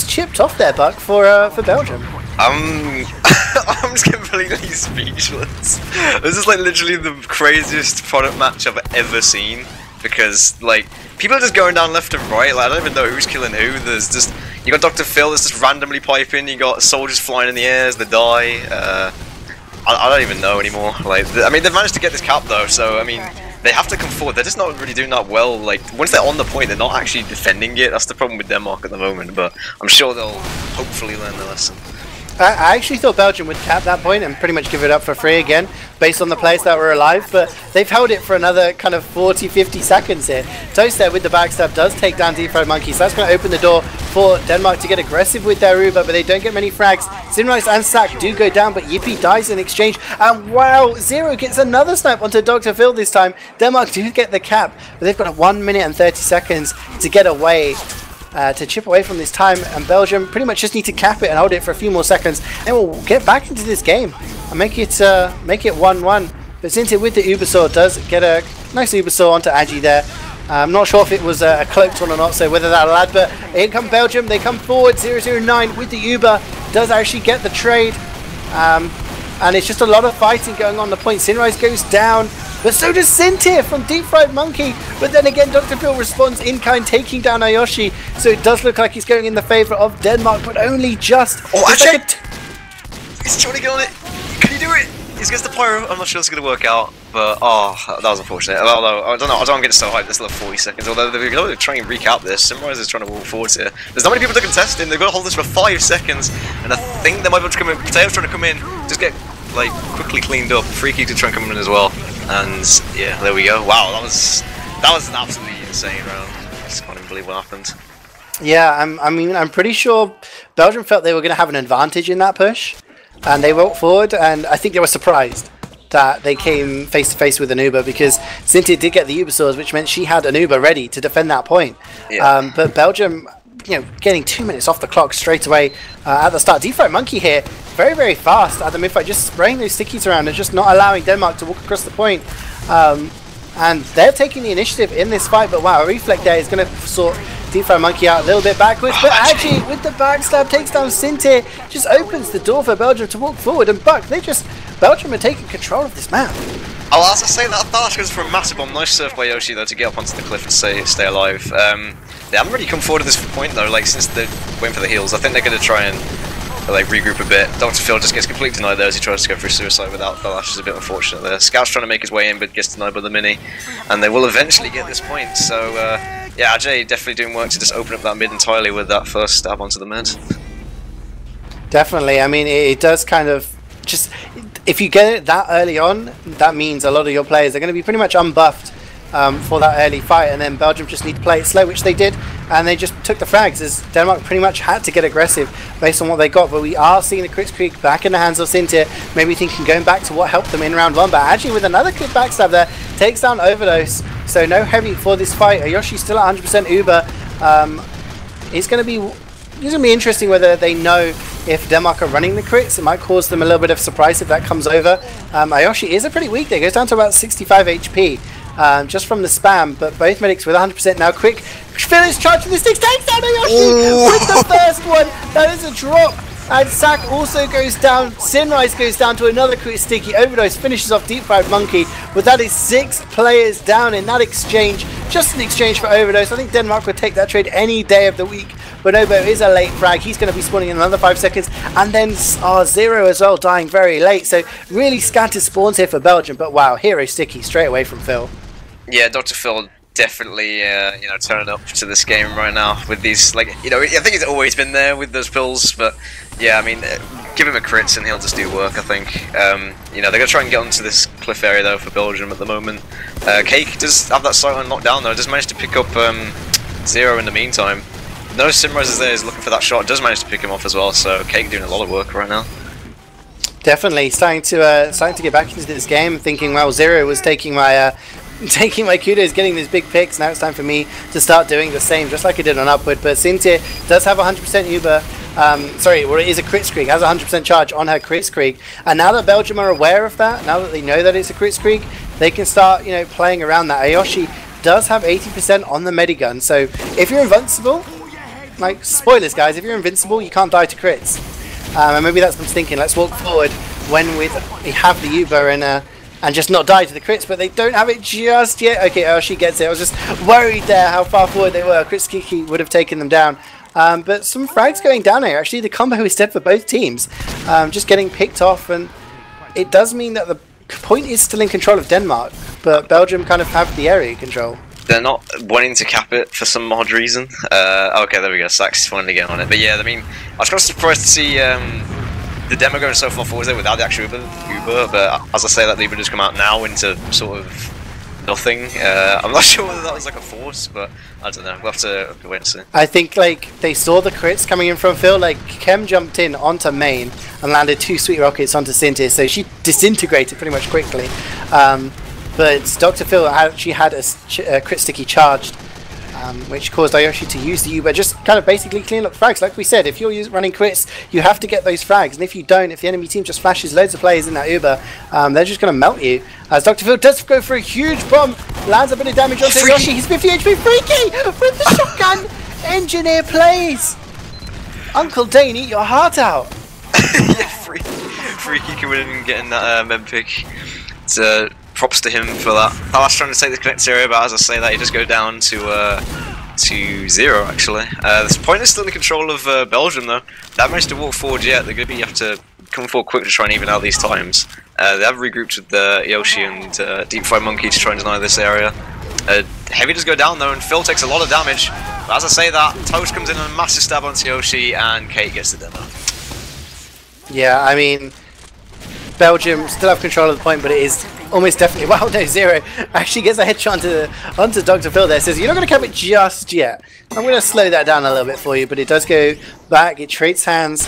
chipped off there, Buck, for Belgium. I'm just completely speechless. This is like literally the craziest product match I've ever seen, because like people are just going down left and right. Like I don't even know who's killing who. There's just, you got Dr. Phil that's just randomly piping. You got soldiers flying in the air as they die. I don't even know anymore. Like I mean, they've managed to get this cap though, so I mean they have to come forward. They're just not really doing that well. Like once they're on the point, they're not actually defending it. That's the problem with Denmark at the moment. But I'm sure they'll hopefully learn their lesson. I actually thought Belgium would cap that point and pretty much give it up for free again, based on the players that were alive, but they've held it for another kind of 40-50 seconds here. Toast there with the backstab does take down Deep Fried Monkey, so that's going to open the door for Denmark to get aggressive with their Uber, but they don't get many frags. Sinrise and Sack do go down, but Yippee dies in exchange, and wow, Zero gets another snipe onto Dr. Phil this time. Denmark do get the cap, but they've got 1 minute and 30 seconds to get away. To chip away from this time, and Belgium pretty much just need to cap it and hold it for a few more seconds, and we'll get back into this game and make it 1-1. But Cynthia with the Ubersaw does get a nice Ubersaw onto Agi there. I'm not sure if it was a cloaked one or not, so whether that'll add, but here come Belgium, they come forward. 009 with the Uber does actually get the trade, and it's just a lot of fighting going on the point. Sinrise goes down, but so does Cynthia from Deep Fried Monkey. But then again, Dr. Phil responds in kind, taking down Ayoshi. So it does look like he's going in the favour of Denmark, but only just. Oh, actually, he's trying to get on it. Can he do it? He gets the pyro. I'm not sure it's going to work out, but oh, that was unfortunate. Although I don't know, I don't get so hyped. This little 40 seconds. Although they're going to try and recap this. Simrise is trying to walk forwards here. There's not many people to contest him. They've got to hold this for 5 seconds, and I think they might be able to come in. Potao's trying to come in, just get like quickly cleaned up. Freaky to try and come in as well. And yeah, there we go. Wow, that was an absolutely insane round. I just can't even believe what happened. Yeah, I'm pretty sure Belgium felt they were going to have an advantage in that push, and they walked forward, and I think they were surprised that they came face to face with an Uber, because Cynthia did get the Uber swords, which meant she had an Uber ready to defend that point. Yeah. But Belgium, getting 2 minutes off the clock straight away at the start. Deep Fried Monkey here, very, very fast at the mid-fight, just spraying those stickies around and just not allowing Denmark to walk across the point. And they're taking the initiative in this fight, but wow, a reflect there is going to sort Deep Fried Monkey out a little bit backwards, but actually with the backstab takes down Cynthia, just opens the door for Belgium to walk forward, and Buck, Belgium are taking control of this map. Oh, as I say, that flash goes for a massive bomb. Nice surf by Yoshi though to get up onto the cliff and stay alive. They haven't really come forward at this point though, like since they're waiting for the heals. I think they're going to try and like regroup a bit. Dr. Phil just gets completely denied there as he tries to go for suicide without the lash. Is a bit unfortunate there. Scout's trying to make his way in but gets denied by the mini, and they will eventually get this point. So yeah, Ajay definitely doing work to just open up that mid entirely with that first stab onto the mid. Definitely, I mean it does kind of just, if you get it that early on, that means a lot of your players are going to be pretty much unbuffed for that early fight, and then Belgium just need to play it slow, which they did, and they just took the frags as Denmark pretty much had to get aggressive based on what they got. But we are seeing the Crits Creek back in the hands of Cynthia, maybe thinking going back to what helped them in round 1, but actually with another quick backstab there, takes down Overdose, so no heavy for this fight. Ayoshi's still at 100% Uber. It's going to be interesting whether they know if Denmark are running the crits. It might cause them a little bit of surprise if that comes over. Ayoshi is a pretty weak there, goes down to about 65 HP. Just from the spam, but both medics with 100% now. Quick finish charge for the sticks, takes down Ayoshi with the first one. That is a drop, and Sack also goes down. Sinrise goes down to another crit sticky. Overdose finishes off Deep Fried Monkey, but that is 6 players down in that exchange, just in exchange for Overdose. I think Denmark would take that trade any day of the week. Bonobo is a late frag. He's going to be spawning in another 5 seconds, and then Zero as well, dying very late. So really scattered spawns here for Belgium, but wow, hero sticky straight away from Phil. Yeah, Dr. Phil definitely, turning up to this game right now with these, I think he's always been there with those pills, but yeah, I mean, give him a crits and he'll just do work, I think. They're going to try and get onto this cliff area though for Belgium at the moment. Cake does have that sight on lockdown though, does manage to pick up Zero in the meantime. No, Simrise is there, is looking for that shot, does manage to pick him off as well, so Cake doing a lot of work right now. Definitely starting to get back into this game, thinking, well, Zero was taking my taking my kudos, getting these big picks. Now it's time for me to start doing the same, just like I did on Upward. But Ceejaey does have 100% Uber. Sorry, well, it is a crit streak, has 100% charge on her crit streak. And now that Belgium are aware of that, now that they know that it's a crit streak, they can start, you know, playing around that. Ayoshi does have 80% on the Medigun, so if you're invincible, like, spoilers guys, if you're invincible, you can't die to crits. And maybe that's what I'm thinking, let's walk forward when we have the Uber and just not die to the crits, but they don't have it just yet. Okay, Ayoshi gets it. I was just worried there how far forward they were. Crit Kiki would have taken them down. But some frags going down here. Actually, the combo is dead for both teams. Just getting picked off, and it does mean that the point is still in control of Denmark, but Belgium kind of have the area control. They're not wanting to cap it for some odd reason. Okay, there we go. Sax is finally getting on it. But yeah, I mean, I was kind of surprised to see the demo going so far forward there without the actual Uber. But as I say, that Uber just come out now into sort of nothing. I'm not sure whether that was like a force, but I don't know. We'll have to wait and see. I think like they saw the crits coming in from Phil. Like Kem jumped in onto main and landed 2 sweet rockets onto Ceejaey, so she disintegrated pretty much quickly. But Dr. Phil actually had a crit sticky charged, which caused Ayoshi to use the Uber, just kind of basically clean up the frags. Like we said, if you're running crits, you have to get those frags, and if you don't, if the enemy team just flashes loads of players in that Uber, they're just going to melt you. As Dr. Phil does go for a huge bomb, lands a bit of damage onto Ayoshi. He's 50 HP. Freaky with the shotgun. Engineer plays. Uncle Dane, eat your heart out. Yeah, Freaky coming in and getting that mem pick. It's props to him for that. I was trying to take the connect area, but as I say that, he just go down to 0 actually. This point is still in control of Belgium though. They haven't managed to walk forward yet. They're going to have to come forward quick to try and even out these times. They have regrouped with Yoshi and Deep Fried Monkey to try and deny this area. Heavy does go down though, and Phil takes a lot of damage. But as I say that, Toast comes in and a massive stab onto Yoshi, and Kate gets the demo. Yeah, I mean, Belgium still have control of the point, but it is almost definitely, wow, no, 0 actually gets a headshot onto Dr. Phil there. Says, you're not going to cap it just yet. I'm going to slow that down a little bit for you, but it does go back. It trades hands,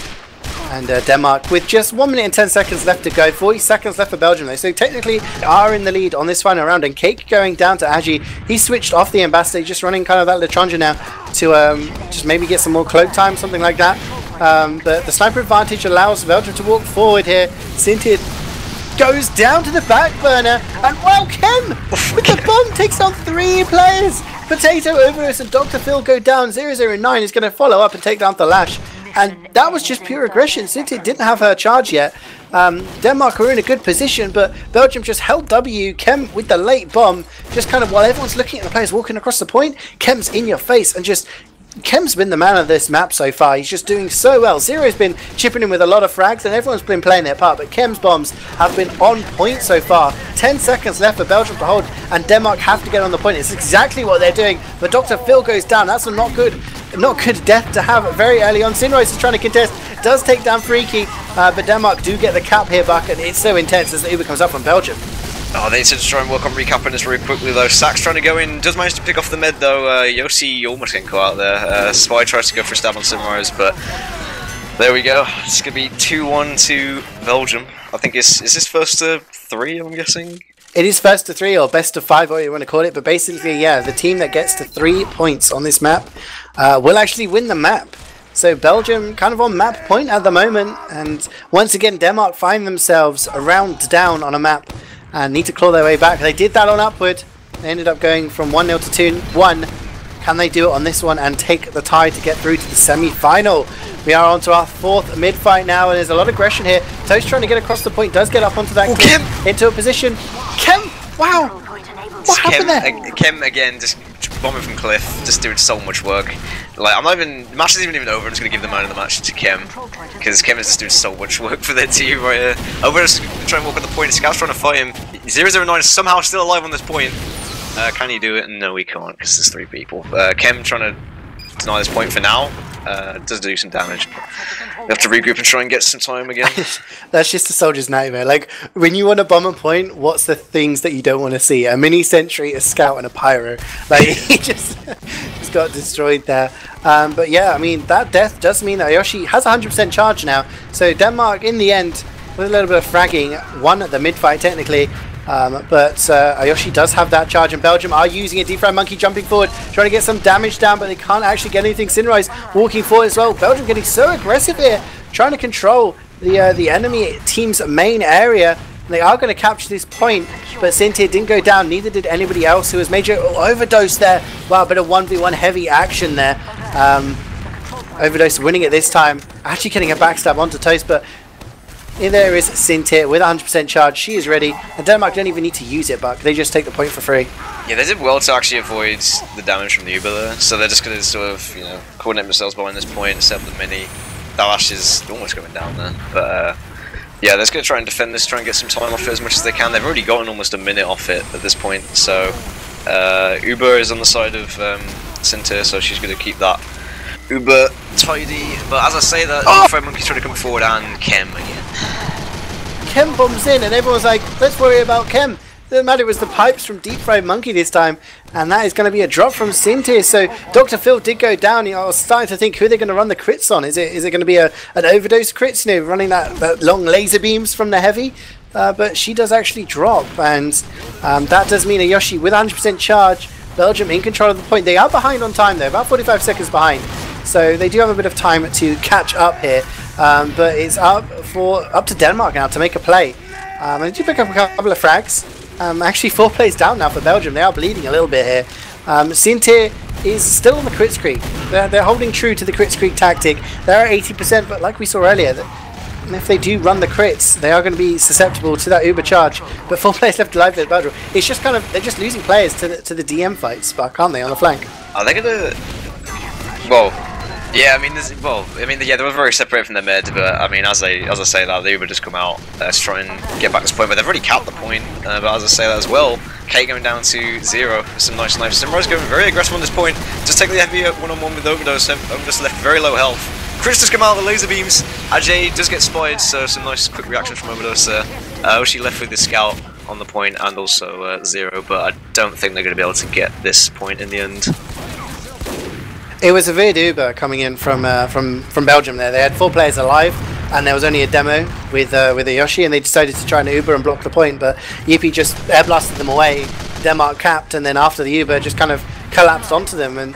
and Denmark with just 1 minute and 10 seconds left to go. 40 seconds left for Belgium though, so technically are in the lead on this final round. And Cake going down to Agi. He switched off the ambassador, just running kind of that Latranja now to just maybe get some more cloak time, something like that. But the sniper advantage allows Belgium to walk forward here. Ceejaey goes down to the back burner, and wow, Kem with the bomb takes on 3 players. Potato, Overus, and Dr. Phil go down. 009 is going to follow up and take down the Lash, and that was just pure aggression. Ceejaey didn't have her charge yet. Denmark were in a good position, but Belgium just held W. Kem with the late bomb, just kind of while everyone's looking at the players walking across the point, Kem's in your face, and just Kem's been the man of this map so far. He's just doing so well. Zero's been chipping in with a lot of frags, and everyone's been playing their part, but Kem's bombs have been on point so far. 10 seconds left for Belgium to hold, and Denmark have to get on the point. It's exactly what they're doing, but Dr. Phil goes down. That's a not good death to have very early on. Sinrose is trying to contest, does take down Freaky, but Denmark do get the cap here back, and it's so intense as the Uber comes up from Belgium. Oh, they need to try and work on recapping this very quickly though. Sax trying to go in, does manage to pick off the mid though. Yossi almost getting caught out there. Spy tries to go for a stab on Simrose, but there we go. It's going to be 2-1 to Belgium. I think is this first to 3, I'm guessing? It is first to 3 or best of 5, whatever you want to call it, but basically, yeah, the team that gets to 3 points on this map will actually win the map. So Belgium kind of on map point at the moment, and once again Denmark find themselves a round down on a map and need to claw their way back. They did that on Upward. They ended up going from 1-0 to 2-1. Can they do it on this one and take the tie to get through to the semi-final? We are on to our 4th mid-fight now, and there's a lot of aggression here. Toast trying to get across the point, does get up onto that cliff, into a position. Kem! Wow! What happened there? Kem again, just bombing from cliff, just doing so much work. Like, I'm not even, the match isn't even over. I'm just going to give the man of the match to Kem, because Kem is just doing so much work for their team right here. Over just trying to walk on the point, Scout's trying to fight him. 009 is somehow still alive on this point. Can he do it? No, he can't, because there's 3 people. Kem trying to deny this point for now. Does do some damage. We have to regroup and try and get some time again. That's just a soldier's nightmare. Like, when you want to bomb a point, what's the things that you don't want to see? A mini sentry, a scout, and a pyro. Like, he just got destroyed there. But yeah, I mean, that death does mean that Ayoshi has 100% charge now. So Denmark, in the end, with a little bit of fragging, won at the mid-fight technically. But Ayoshi does have that charge, and Belgium are using a Deep Fried Monkey jumping forward, trying to get some damage down, but they can't actually get anything. Ceejaey walking forward as well. Belgium getting so aggressive here, trying to control the enemy team's main area. They are going to capture this point, but Ceejaey didn't go down, neither did anybody else, who was major overdose there. Wow, a bit of 1v1 heavy action there. Overdose winning it this time, actually getting a backstab onto Toast, but in there is Ceejaey with 100% charge. She is ready, and Denmark don't even need to use it, but they just take the point for free. Yeah, they did well to actually avoid the damage from the Uber there, so they're just going to sort of, coordinate themselves behind this point, set up the mini. Dalash is almost going down there, but yeah, they're just going to try and defend this, try and get some time off it as much as they can. They've already gotten almost a minute off it at this point, so Uber is on the side of Ceejaey, so she's going to keep that Uber tidy. But as I say that, Fred Monkey's trying to come forward, and Kem again. Kem bombs in, and everyone's like, let's worry about Kem. Doesn't matter, it was the pipes from Deep Fried Monkey this time, and that is going to be a drop from Ceejaey. So Dr. Phil did go down. I was starting to think who they're going to run the crits on. Is it going to be an overdose crits, running that long laser beams from the heavy? But she does actually drop, and that does mean Ayoshi with 100% charge. Belgium in control of the point. They are behind on time though, about 45 seconds behind. So they do have a bit of time to catch up here, but it's up to Denmark now to make a play. And they do pick up a couple of frags. Actually 4 plays down now for Belgium. They are bleeding a little bit here. Ceejaey is still on the crit streak. They're holding true to the crit streak tactic. They're at 80%, but like we saw earlier, if they do run the crits, they are going to be susceptible to that Uber charge. But 4 players left alive for Belgium. It's just kind of, they're just losing players to the DM fights, but aren't they, on the flank? Are they going to... Well... Yeah, yeah, they were very separated from the mid, but I mean, as I say that, the Uber just come out to try and get back this point, but they've already capped the point. But as I say that as well, Kate going down to 0 for some nice snipes. Ceejaey's going very aggressive on this point, just take the heavy one-on-one with Overdose. Overdose left very low health. Chris just come out with the laser beams. Ajay does get spotted, so some nice quick reactions from Overdose there. She left with the scout on the point and also 0, but I don't think they're going to be able to get this point in the end. It was a weird Uber coming in from Belgium there. They had 4 players alive, and there was only a demo with Ayoshi, and they decided to try and Uber and block the point, but Yippee just air blasted them away. Denmark capped, and then after the Uber just kind of collapsed onto them, and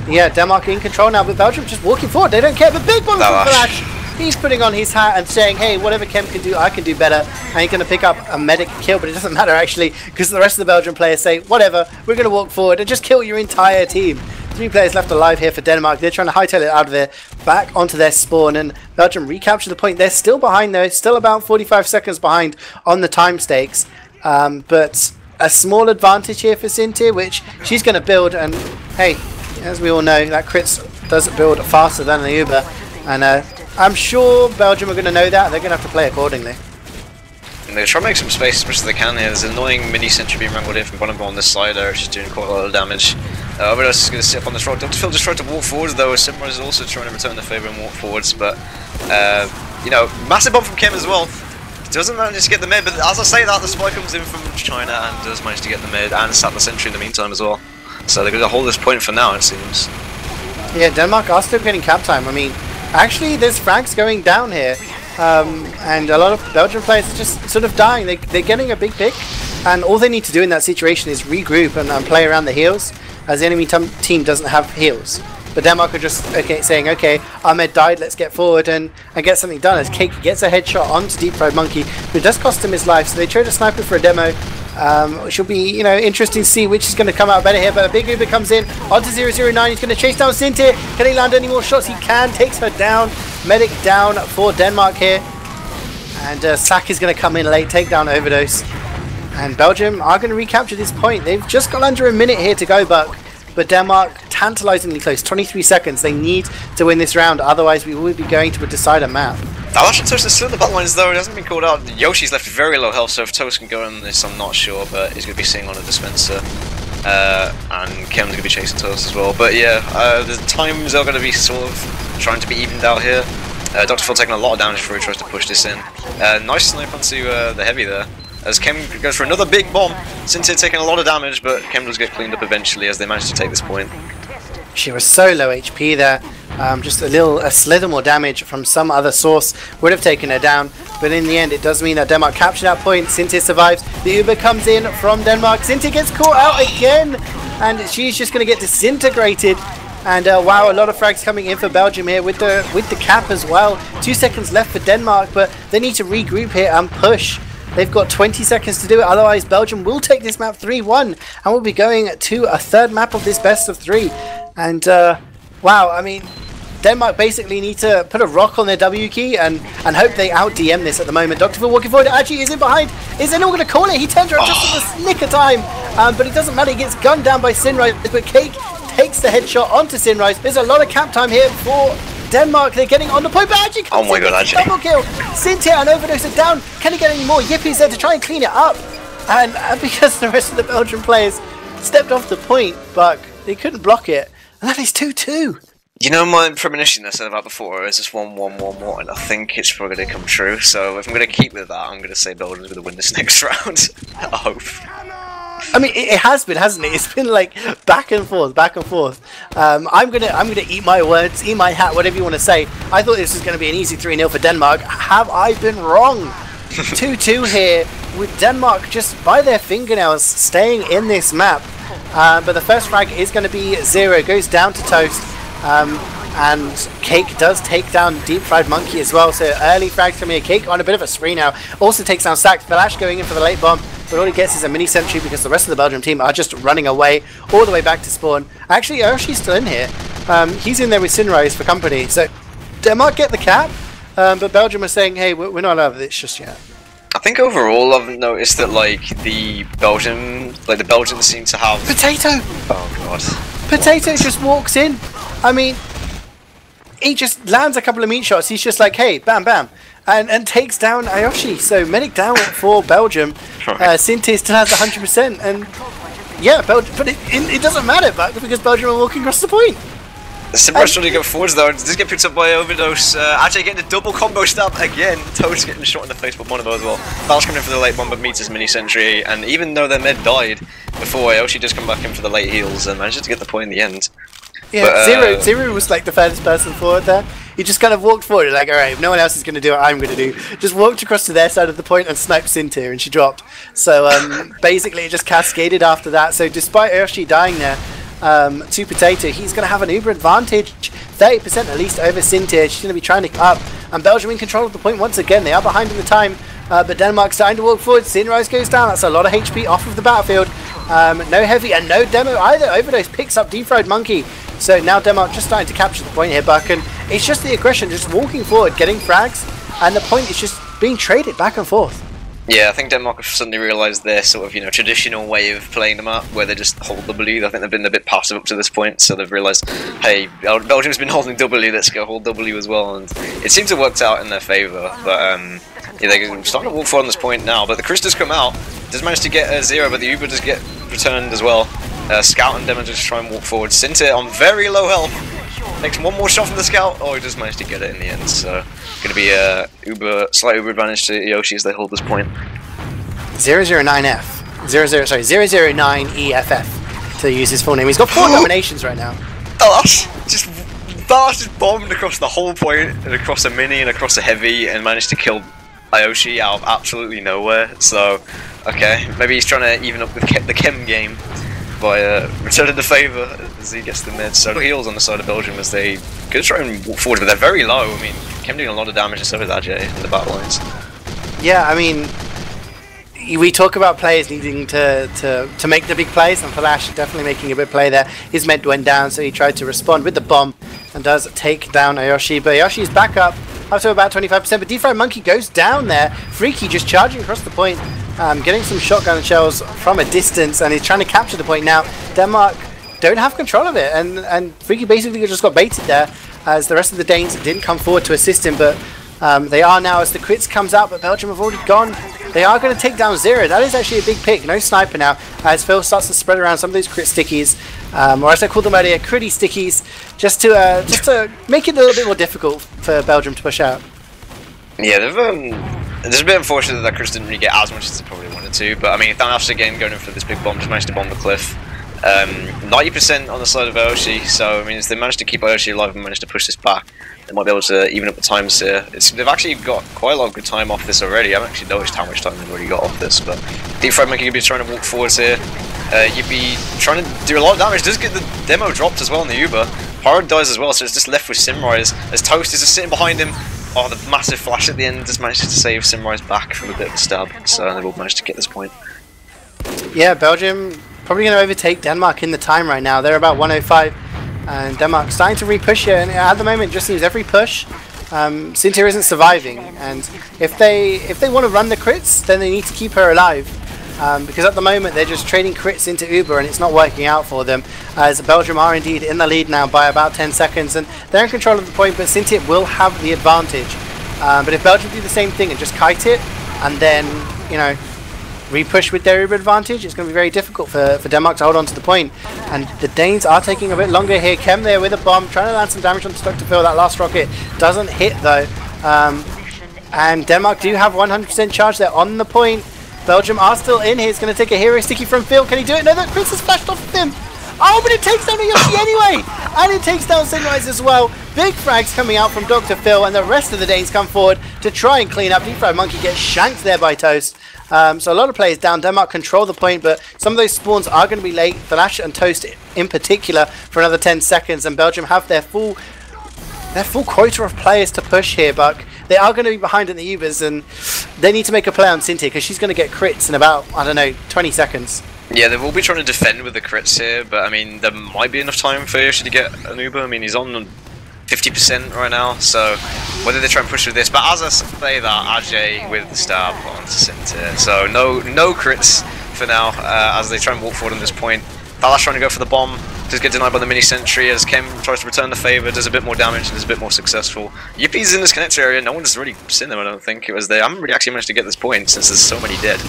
yeah, Denmark in control now, but Belgium just walking forward. They don't care. The big one from Flash. He's putting on his hat and saying, hey, whatever Kem can do, I can do better. And he's going to pick up a medic kill, but it doesn't matter actually, because the rest of the Belgian players say, whatever, we're going to walk forward and just kill your entire team. 3 players left alive here for Denmark. They're trying to hightail it out of there, back onto their spawn, and Belgium recapture the point. They're still behind though, still about 45 seconds behind on the time stakes, but a small advantage here for Ceejaey, which she's going to build, and hey, as we all know, that crits does build faster than the Uber, and I'm sure Belgium are going to know that. They're going to have to play accordingly. And they try to make some space as much as they can here. There's an annoying mini sentry being wrangled in from bottom on this side there, which is doing quite a lot of damage. Overdose is going to sit up on this rock. Dr. Phil just tried to walk forwards though, Ceejaey is also trying to return the favour and walk forwards, but massive bomb from Kim as well. Doesn't manage to get the mid, but as I say that, the spy comes in from China and does manage to get the mid and sat the sentry in the meantime as well. So they're going to hold this point for now, it seems. Yeah, Denmark are still getting cap time. I mean, actually there's frags going down here, and a lot of Belgian players are just sort of dying. They're getting a big pick, and all they need to do in that situation is regroup and play around the heals, as the enemy team doesn't have heals. But Denmark are just saying, okay, Ahmed died, let's get forward and get something done, as Cake gets a headshot onto Deep Fried Monkey, but it does cost him his life, so they trade a sniper for a demo. Which will be, interesting to see which is going to come out better here, but a big Uber comes in onto 009, he's going to chase down Ceejaey. Can he land any more shots? He can, takes her down. Medic down for Denmark here, and Sak is going to come in late, take down Overdose, and Belgium are going to recapture this point. They've just got under a minute here to go, Buck, but Denmark tantalizingly close, 23 seconds. They need to win this round, otherwise we will be going to a decider map. Dalash and Toast is still in the back lines though, it hasn't been called out. Yoshi's left very low health, so if Toast can go on this I'm not sure, but he's going to be sitting on a dispenser. And Kem's going to be chasing Toast as well. But yeah, the times are going to be sort of trying to be evened out here. Dr. Phil taking a lot of damage before he tries to push this in. Nice snipe onto the heavy there, as Kem goes for another big bomb. Ceejaey taking a lot of damage, but Kem does get cleaned up eventually as they manage to take this point. She was so low HP there. Just a slither more damage from some other source would have taken her down, but in the end it does mean that Denmark captured that point. Ceejaey survives. The Uber comes in from Denmark. Ceejaey gets caught out again, and she's just going to get disintegrated. And wow, a lot of frags coming in for Belgium here with the cap as well. 2 seconds left for Denmark, but they need to regroup here and push. They've got 20 seconds to do it, otherwise Belgium will take this map 3-1, and we'll be going to a third map of this best of 3. And wow, I mean, Denmark basically need to put a rock on their W key and hope they out-DM this at the moment. Dr. Phil walking forward, actually is in behind. Is they not going to call it? He turns around just in the nick of time, but it doesn't matter. He gets gunned down by Ceejaey, but Cake takes the headshot onto Ceejaey. There's a lot of cap time here for Denmark. They're getting on the point, but Ajay comes in, gets a double kill. Ceejaey and Overdose are down. Can he get any more yippies there to try and clean it up? And because the rest of the Belgian players stepped off the point, but they couldn't block it. And that is 2-2. You know, my premonition I said about before is just 1-1-1-1, and I think it's probably going to come true. So if I'm going to keep with that, I'm going to say Belgium's going to win this next round. I hope. I mean, it has been, hasn't it? It's been like back and forth, back and forth. I'm gonna eat my words, eat my hat, whatever you want to say. I thought this was going to be an easy 3-0 for Denmark. Have I been wrong? 2-2 here, with Denmark just by their fingernails staying in this map. But the first frag is going to be 0, goes down to Toast. And Cake does take down Deep Fried Monkey as well, so early frags coming here. Cake on a bit of a spree now, also takes down Sack. Flash going in for the late bomb, but all he gets is a mini sentry because the rest of the Belgium team are just running away all the way back to spawn. Actually, Ayoshi's still in here. He's in there with Ceejaey for company, so Denmark get the cap, but Belgium are saying, hey, we're not out of this just yet. I think overall I've noticed that the Belgians seem to have... Potato! Oh god. Potato just walks in. I mean, he just lands a couple of meat shots. He's just like, hey, bam, bam, and takes down Ayoshi. So medic down for Belgium. Ceejaey still has 100%, and yeah, Belgium, but it doesn't matter because Belgium are walking across the point. Ceejaey's trying to go forwards though, and does get picked up by Overdose. Ajay getting a double combo stab again. Toad's getting shot in the face by Monobo as well. Val's coming in for the late bomb, but meets his mini sentry, and even though their med died before, Ayoshi does come back in for the late heals and manages to get the point in the end. Yeah, but, Zero was like the furthest person forward there. He just kind of walked forward, like, alright, if no one else is going to do what I'm going to do. Just walked across to their side of the point and sniped Ceejaey, and she dropped. So basically it just cascaded after that. So despite Ayoshi dying there to Potato, he's going to have an uber advantage. 30% at least over Ceejaey. She's going to be trying to get up. And Belgium in control of the point once again. They are behind in the time. But Denmark's starting to walk forward. Ceejaey goes down. That's a lot of HP off of the battlefield. No heavy and no demo either. Overdose picks up Deep Fried Monkey. So now Denmark just starting to capture the point here, Buck, and it's just the aggression, just walking forward, getting frags, and the point is just being traded back and forth. Yeah, I think Denmark have suddenly realised their sort of, traditional way of playing the map, where they just hold W. I think they've been a bit passive up to this point, so they've realised, hey, Belgium's been holding W, let's go hold W as well, and it seems to have worked out in their favour, but yeah, they're starting to walk forward on this point now, but the Chris does come out, does manage to get a 0, but the Uber does get returned as well. Scout and Demo just try and walk forward. Ceejaey on very low health. Makes one more shot from the Scout. Oh, he does manage to get it in the end. So, going to be a slight Uber advantage to Yoshi as they hold this point. 009F. 009EFF to use his full name. He's got 4 nominations right now. Oh, that's just bombed across the whole point, and across a mini and across a heavy, and managed to kill Ayoshi out of absolutely nowhere. So, okay, maybe he's trying to even up the chem game by returning the favour as he gets the mid. So heals on the side of Belgium as they could try and walk forward, but they're very low. I mean, Chem doing a lot of damage, and so is Ajay in the battle lines. Yeah, I mean, we talk about players needing to make the big plays, and Flash definitely making a big play there. His med went down, so he tried to respond with the bomb and does take down Ayoshi. But Ayoshi's back up to about 25%, but Deep Fried Monkey goes down there. Freaky just charging across the point. Getting some shotgun shells from a distance, and he's trying to capture the point now. Denmark don't have control of it, and Freaky basically just got baited there as the rest of the Danes didn't come forward to assist him, but they are now as the crits comes out, but Belgium have already gone. They are going to take down 0. That is actually a big pick. No sniper now as Phil starts to spread around some of those crit stickies, or as I call them earlier, critty stickies, just to make it a little bit more difficult for Belgium to push out. Yeah, there's a bit unfortunate that Chris didn't really get as much as he probably wanted to, but I mean, Thanos again going in for this big bomb, just managed to bomb the cliff. 90% on the side of Aoshi, so I mean, if they manage to keep Aoshi alive and manage to push this back, they might be able to even up the times here. They've actually got quite a lot of good time off this already. I haven't actually noticed how much time they've already got off this, but Deep Fried Monkey could be trying to walk forwards here. You'd be trying to do a lot of damage. Does get the demo dropped as well in the Uber. Pyro dies as well, so it's just left with Simrise as Toast is just sitting behind him. Oh, the massive flash at the end just managed to save Simrise back from a bit of a stab, so they've all managed to get this point. Yeah, Belgium probably going to overtake Denmark in the time right now. They're about 105, and Denmark starting to re-push here, and at the moment it just seems every push Cynthia isn't surviving, and if they want to run the crits, then they need to keep her alive, because at the moment they're just trading crits into Uber and it's not working out for them, as Belgium are indeed in the lead now by about 10 seconds, and they're in control of the point, but Cynthia will have the advantage. But if Belgium do the same thing and just kite it, and then, you know, re-push with their Uber advantage, it's going to be very difficult for Denmark to hold on to the point. And the Danes are taking a bit longer here. Kem there with a bomb, trying to land some damage on Dr. Phil. That last rocket doesn't hit though. And Denmark do have 100% charge. They're on the point. Belgium are still in here. He's going to take a hero sticky from Phil. Can he do it? No, that Chris has flashed off of him. Oh, but it takes down Yoshi anyway! And it takes down Sunrise as well. Big frags coming out from Dr. Phil, and the rest of the Danes come forward to try and clean up. Deep Fried Monkey gets shanked there by Toast. So a lot of players down. Denmark control the point, but some of those spawns are going to be late. Flash and Toast in particular for another 10 seconds, and Belgium have their full quota of players to push here, Buck. They are going to be behind in the Ubers, and they need to make a play on Cynthia because she's going to get crits in about, I don't know, 20 seconds. Yeah, they will be trying to defend with the crits here, but I mean, there might be enough time for Yoshi to get an Uber. I mean, he's on 50% right now, so whether they try and push with this, but as I say that, Ajay with the stab onto Cynthia, so no crits for now, as they try and walk forward on this point. Thalash trying to go for the bomb, just get denied by the mini sentry as Kem tries to return the favour, does a bit more damage and is a bit more successful. Yippie's in this connector area, no one's really seen them, I don't think. It was they haven't really actually managed to get this point since there's so many dead.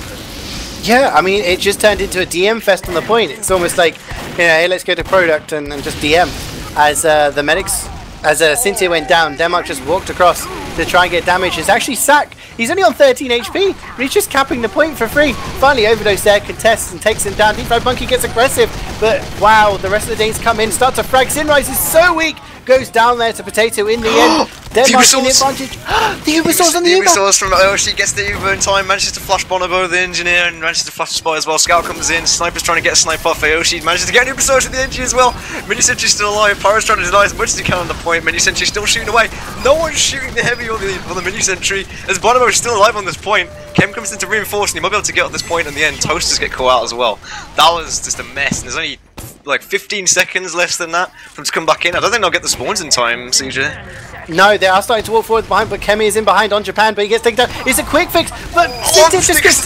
Yeah, I mean, it just turned into a DM fest on the point. It's almost like, you know, hey, let's go to product and just DM. As the medics, as Cynthia went down, Denmark just walked across to try and get damage. It's actually Sack. He's only on 13 HP, but he's just capping the point for free. Finally, Overdose there, contests and takes him down. Deep Fried Monkey gets aggressive, but wow, the rest of the Danes come in, start to frag. Sinrise is so weak, goes down there to Potato in the end. Denmark in the advantage. The Uber Source on the Uber! Uber Source from Aoshi gets the Uber in time, manages to flash Bonobo, the engineer, and manages to flash the spot as well. Scout comes in, Sniper's trying to get a snipe off Aoshi, manages to get an Uber Source with the engine as well. Mini Sentry's still alive, Pyro's trying to deny as much as he can on the point. Mini Sentry's still shooting away. No one's shooting the heavy or the Mini Sentry, as Bonobo is still alive on this point. Kem comes in to reinforce, and he might be able to get on this point in the end. Toasters get caught out as well. That was just a mess, and there's only like 15 seconds less than that for him to come back in. I don't think they'll get the spawns in time, Ceejaey. No, they are starting to walk forward behind, but Kemi is in behind on Japan, but he gets taken down. It's a quick fix, but Cynthia just gets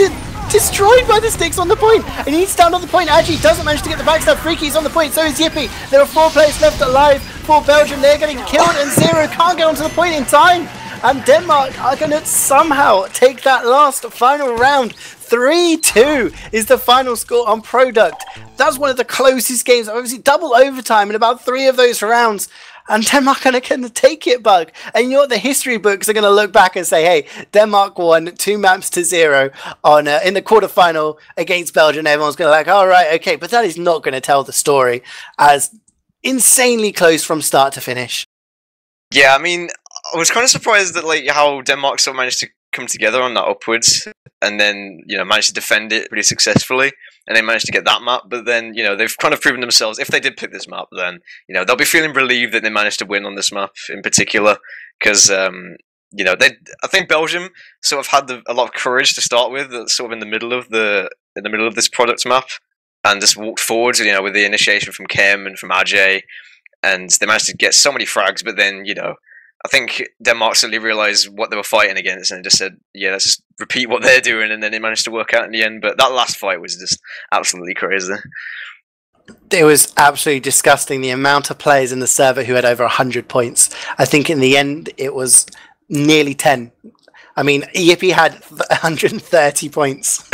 destroyed by the sticks on the point, and he's down on the point. Actually, doesn't manage to get the backstab. Freaky's on the point, so is Yippie. There are 4 players left alive for Belgium. They're getting killed, and Zero can't get onto the point in time. And Denmark are going to somehow take that last final round. 3-2 is the final score on Product. That's one of the closest games. Obviously, double overtime in about 3 of those rounds. And Denmark are going to take it, Bug. And you know what? The history books are going to look back and say, hey, Denmark won 2-0 on in the quarterfinal against Belgium. Everyone's going to like, all right, okay. But that is not going to tell the story as insanely close from start to finish. Yeah, I mean, I was kind of surprised that like how Denmark still managed to come together on that upwards, and then managed to defend it pretty successfully, and they managed to get that map. But then they've kind of proven themselves. If they did pick this map, then they'll be feeling relieved that they managed to win on this map in particular, because I think Belgium sort of had a lot of courage to start with, sort of in the middle of this product map, and just walked forwards with the initiation from Kem and from Ajay, and they managed to get so many frags. But then I think Denmark suddenly realised what they were fighting against and just said, yeah, let's just repeat what they're doing, and then it managed to work out in the end. But that last fight was just absolutely crazy. It was absolutely disgusting, the amount of players in the server who had over 100 points. I think in the end it was nearly 10. I mean, Yippie had 130 points.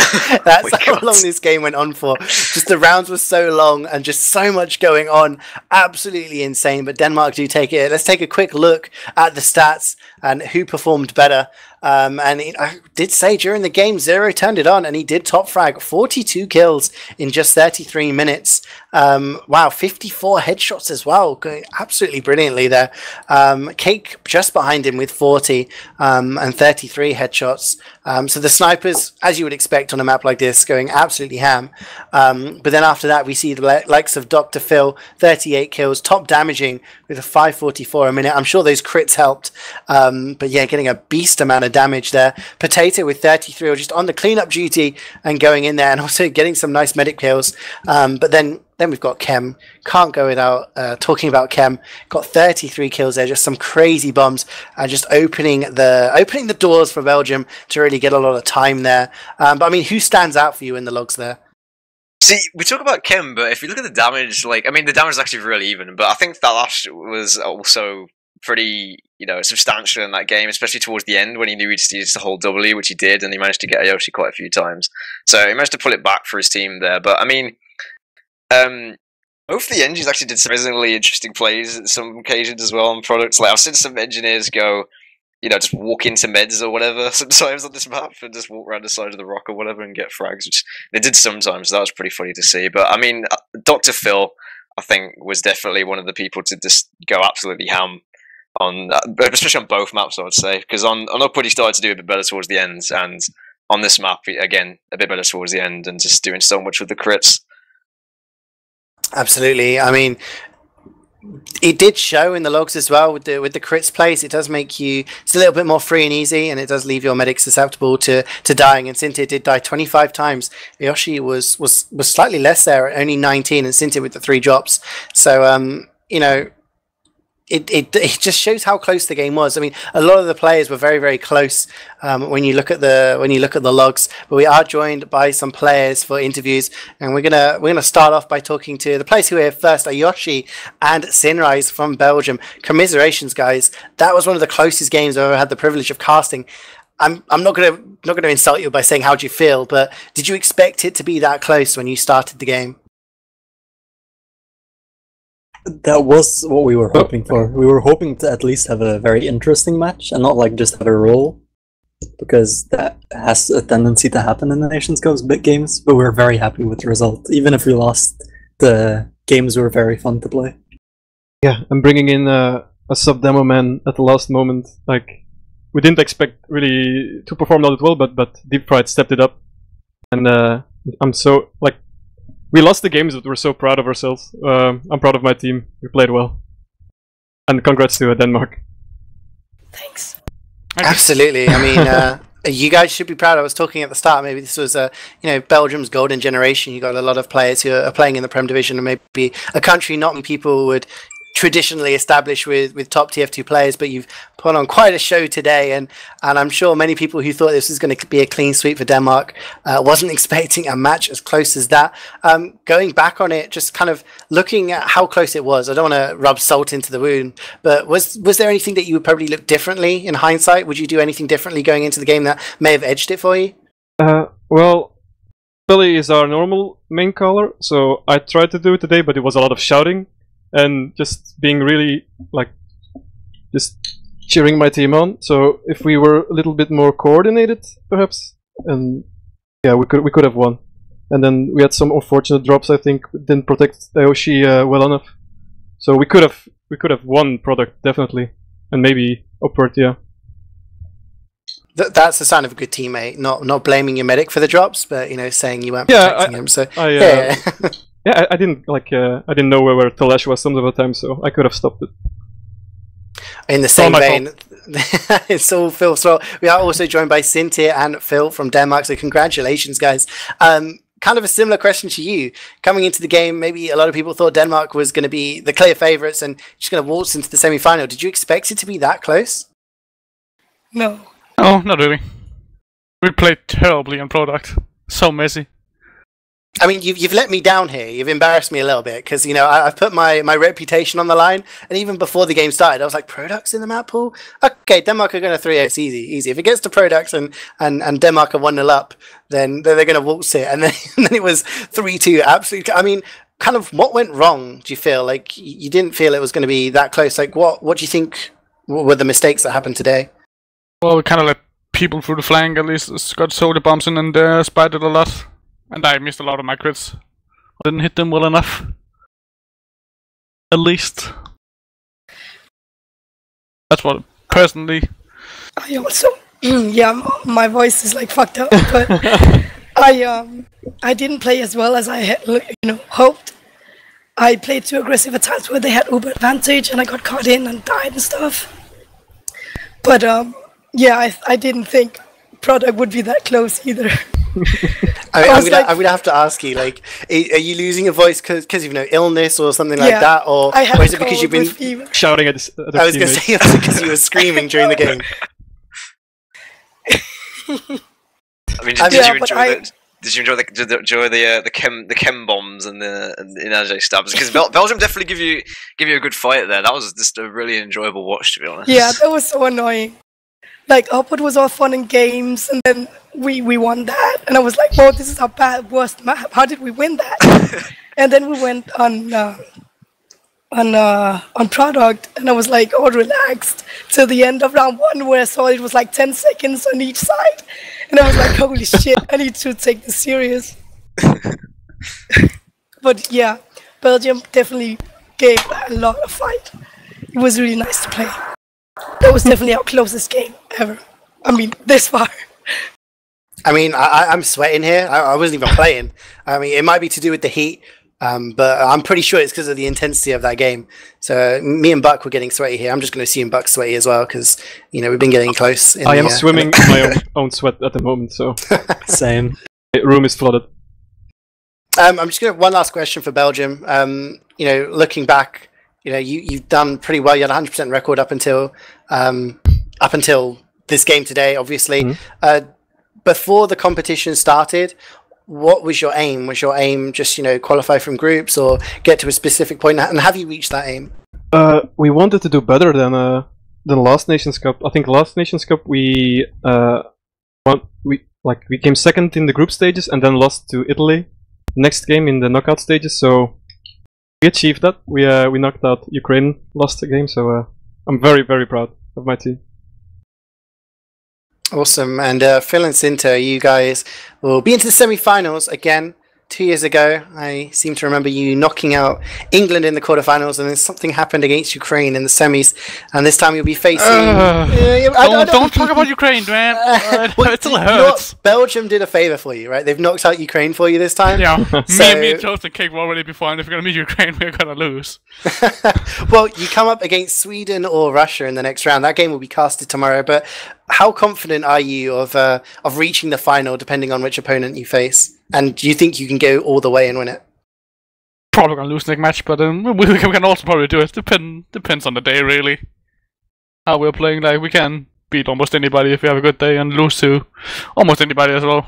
That's how long this game went on for. Just the rounds were so long and just so much going on. Absolutely insane. But Denmark do take it. Let's take a quick look at the stats and who performed better. I did say during the game, Zero turned it on, and he did top frag 42 kills in just 33 minutes. Wow, 54 headshots as well, going absolutely brilliantly there. Cake just behind him with 40 and 33 headshots. So the snipers, as you would expect on a map like this, going absolutely ham. But then after that, we see the likes of Dr. Phil, 38 kills, top damaging with a 544 a minute. I'm sure those crits helped. But yeah, getting a beast amount of damage there. Potato with 33, or just on the cleanup duty and going in there, and also getting some nice medic kills. But then we've got Chem. Can't go without talking about Chem. Got 33 kills there, just some crazy bombs, just opening the doors for Belgium to really get a lot of time there. But I mean, who stands out for you in the logs there? See, we talk about Kim, but if you look at the damage, like, I mean, the damage is actually really even, but I think that last was also pretty, substantial in that game, especially towards the end when he knew he just needed to hold W, which he did, and he managed to get Ayoshi quite a few times. So he managed to pull it back for his team there. But I mean, both the engines actually did some surprisingly interesting plays at some occasions as well on products. Like, I've seen some engineers go, just walk into meds or whatever sometimes on this map and just walk around the side of the rock or whatever and get frags, which they did sometimes. So that was pretty funny to see. But I mean, Dr. Phil, I think, was definitely one of the people to just go absolutely ham on, especially on both maps, I would say, because on Upward he started to do a bit better towards the end, and on this map again a bit better towards the end, and just doing so much with the crits. Absolutely. I mean, it did show in the logs as well with the crits plays. It does make you, it's a little bit more free and easy, and it does leave your medics susceptible to dying. And Sinti did die 25 times. Yoshi was slightly less there, only 19, and Sinti with the 3 drops. So It just shows how close the game was. I mean, a lot of the players were very, very close when you look at the logs. But we are joined by some players for interviews, and we're gonna start off by talking to the players who are here first, Ayoshi and Sinrise from Belgium. Commiserations, guys. That was one of the closest games I've ever had the privilege of casting. I'm not gonna insult you by saying how do you feel, but did you expect it to be that close when you started the game? That was what we were hoping for. We were hoping to at least have a very interesting match and not like just have a roll, because that has a tendency to happen in the Nations Cup's big games, but we're very happy with the result. Even if we lost, the games were very fun to play. Yeah, and bringing in a sub-demo man at the last moment, like, we didn't expect really to perform that well, but Deep Fried stepped it up, and I'm so, like, we lost the games, but we're so proud of ourselves. I'm proud of my team. We played well. And congrats to Denmark. Thanks. Absolutely. I mean, you guys should be proud. I was talking at the start, maybe this was Belgium's golden generation. You got a lot of players who are playing in the Prem division, and maybe a country not many people would traditionally establish with top TF2 players, but you've put on quite a show today, and I'm sure many people who thought this was going to be a clean sweep for Denmark wasn't expecting a match as close as that. Going back on it, just kind of looking at how close it was, I don't want to rub salt into the wound, but was there anything that you would probably look differently in hindsight? Would you do anything differently going into the game that may have edged it for you? Well, Billy is our normal main caller, so I tried to do it today, but it was a lot of shouting and just being really, like, just cheering my team on. So if we were a little bit more coordinated, perhaps, and yeah, we could have won. And then we had some unfortunate drops. I think didn't protect Ayoshi well enough. So we could have won product definitely, and maybe Upward, yeah. That's a sign of a good teammate. Not blaming your medic for the drops, but saying you weren't protecting him. So yeah. Yeah, I didn't I didn't know where Telesh was some of the time, so I could have stopped it. In the same vein, it's all Phil. So we are also joined by Cynthia and Phil from Denmark. So congratulations, guys. Kind of a similar question to you. Coming into the game, maybe a lot of people thought Denmark was going to be the clear favourites and just going to waltz into the semi-final. Did you expect it to be that close? No. Oh, not really. We played terribly on product. So messy. I mean, you've let me down here. You've embarrassed me a little bit because, I've put my reputation on the line. And even before the game started, I was like, Products in the map pool? Okay, Denmark are going to 3-0. It's easy. If it gets to Products and Denmark are 1-0 up, then they're going to waltz it. And then it was 3-2. Absolutely. I mean, kind of what went wrong, do you feel? Like, you didn't feel it was going to be that close. Like, what do you think were the mistakes that happened today? Well, we kind of let people through the flank. At least got soldier bombs in and spied it a lot. And I missed a lot of my crits. I didn't hit them well enough. At least. That's what, personally. I also, yeah, my voice is like fucked up, but I didn't play as well as I had, hoped. I played too aggressive at times where they had uber advantage, and I got caught in and died and stuff. But yeah, I didn't think product would be that close either. I'm gonna have to ask you, like, are you losing your voice because of illness or something like that, or is it because you've been shouting at the I was going to say because you were screaming during the game. I mean, did you enjoy the chem bombs and the energy stabs? Because Belgium definitely give you a good fight there. That was just a really enjoyable watch, to be honest. Yeah, that was so annoying. Like, Upward was all fun and games, and then we won that, and I was like, "Oh, this is our worst map. How did we win that?" And then we went on product, and I was like, all relaxed till the end of round 1, where I saw it was like 10 seconds on each side, and I was like, "Holy shit! I need to take this serious." But yeah, Belgium definitely gave a lot of fight. It was really nice to play. That was definitely our closest game ever. I mean, this far. I mean, I'm sweating here. I wasn't even playing. I mean, it might be to do with the heat, but I'm pretty sure it's because of the intensity of that game. So me and Buck were getting sweaty here. I'm just going to assume Buck's sweaty as well because, we've been getting close. I am swimming in my own sweat at the moment, so... Same. The room is flooded. I'm just going to have one last question for Belgium. Looking back, you've done pretty well. You had a 100% record up until this game today, obviously. Mm-hmm. Before the competition started, what was your aim? Was your aim just, qualify from groups or get to a specific point? And have you reached that aim? We wanted to do better than last Nations Cup. I think last Nations Cup we came second in the group stages and then lost to Italy next game in the knockout stages. So we achieved that. We knocked out Ukraine last game. So I'm very, very proud of my team. Awesome. And Phil and Cinta, you guys will be into the semi-finals again. 2 years ago, I seem to remember you knocking out England in the quarterfinals, and then something happened against Ukraine in the semis, and this time you'll be facing... Don't talk about Ukraine, man. It still hurts. Belgium did a favour for you, right? They've knocked out Ukraine for you this time. Yeah, me and Toast and Cake were already before, and if we're going to meet Ukraine, we're going to lose. Well, you come up against Sweden or Russia in the next round. That game will be casted tomorrow, but how confident are you of reaching the final, depending on which opponent you face? And do you think you can go all the way and win it? Probably gonna lose next match, but we can also probably do it. Depends on the day, really. How we're playing, like we can beat almost anybody if we have a good day, and lose to almost anybody as well.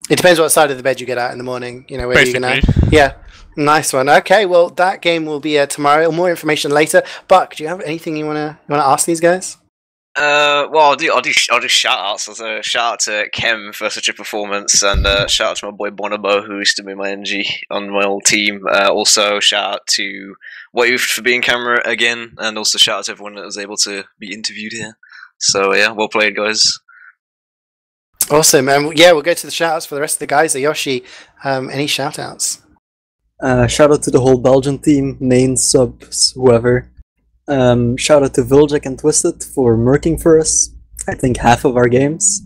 It depends what side of the bed you get out in the morning. Where basically. You're gonna. Yeah, nice one. Okay, well that game will be tomorrow. More information later. Buck, do you have anything you wanna ask these guys? Well, I'll do shout outs. So shout out to Kem for such a performance, and shout out to my boy Bonobo who used to be my NG on my old team. Also shout out to Wiethoofd for being camera again, and also shout out to everyone that was able to be interviewed here. So yeah, well played, guys. Awesome, and yeah, we'll go to the shout outs for the rest of the guys. Yoshi, any shout outs? Shout out to the whole Belgian team, main subs, whoever. Shout out to Viljak and Twisted for murking for us, I think half of our games.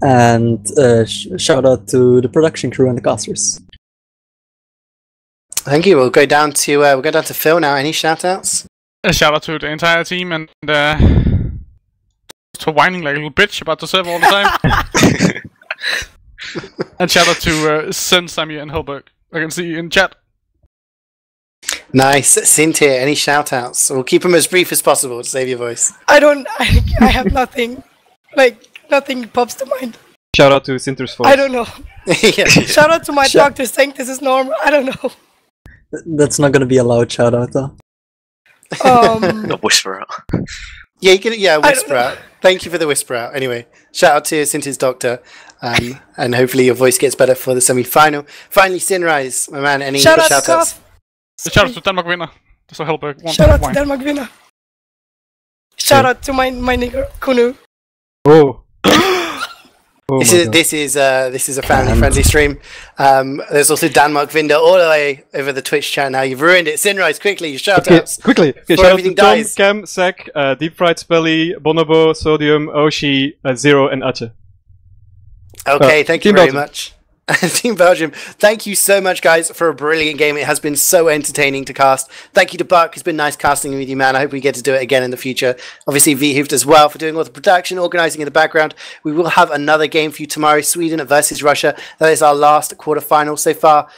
And shout out to the production crew and the casters. Thank you. We'll go down to Phil now. Any shout outs? A shout out to the entire team and for whining like a little bitch about the server all the time. And shout out to Sen, Samir and Helberg. I can see you in chat. Nice. Cynthia, any shout outs? We'll keep them as brief as possible to save your voice. I have nothing. Nothing pops to mind. Shout out to Cinter's voice. I don't know. Yeah. Shout out to my doctor saying this is normal. I don't know. That's not gonna be a loud shout out though. The whisper out. Yeah, you can. Yeah, whisper out. Thank you for the whisper out. Anyway, shout out to Cynthia's doctor, and hopefully your voice gets better for the semi-final. Finally, Sinrise, my man. Any shout outs? Shout out to Denmark winner. Så Helberg. Shout out to Denmark winner. Shout out to my nigger Kunu. Oh. Oh This my is God. this is a family friendly stream. There's also Denmark Vinder all the way over the Twitch chat now. You've ruined it. Sinrise, quickly, shout Okay, outs. quickly. Okay, Before shout out to everything Tom, dies. Cam, Zach, Deep Fried Spelly, Bonobo, Sodium, Oshi, Zero, and Ache. Okay, thank you Team very Belgium. much. Team Belgium, thank you so much, guys, for a brilliant game. It has been so entertaining to cast. Thank you to Buck. It's been nice casting with you, man. I hope we get to do it again in the future. Obviously, Wiethoofd as well for doing all the production, organising in the background. We will have another game for you tomorrow, Sweden versus Russia. That is our last quarterfinal so far.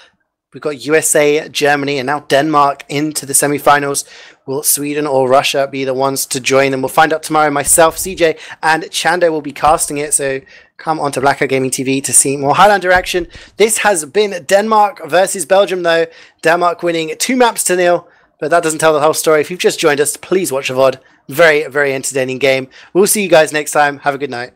We've got USA, Germany, and now Denmark into the semi-finals. Will Sweden or Russia be the ones to join them? We'll find out tomorrow. Myself, Ceejaey, and Chando will be casting it, so come on to BlackOut Gaming TV to see more Highlander action. This has been Denmark versus Belgium, though. Denmark winning 2-0, but that doesn't tell the whole story. If you've just joined us, please watch the VOD. Very, very entertaining game. We'll see you guys next time. Have a good night.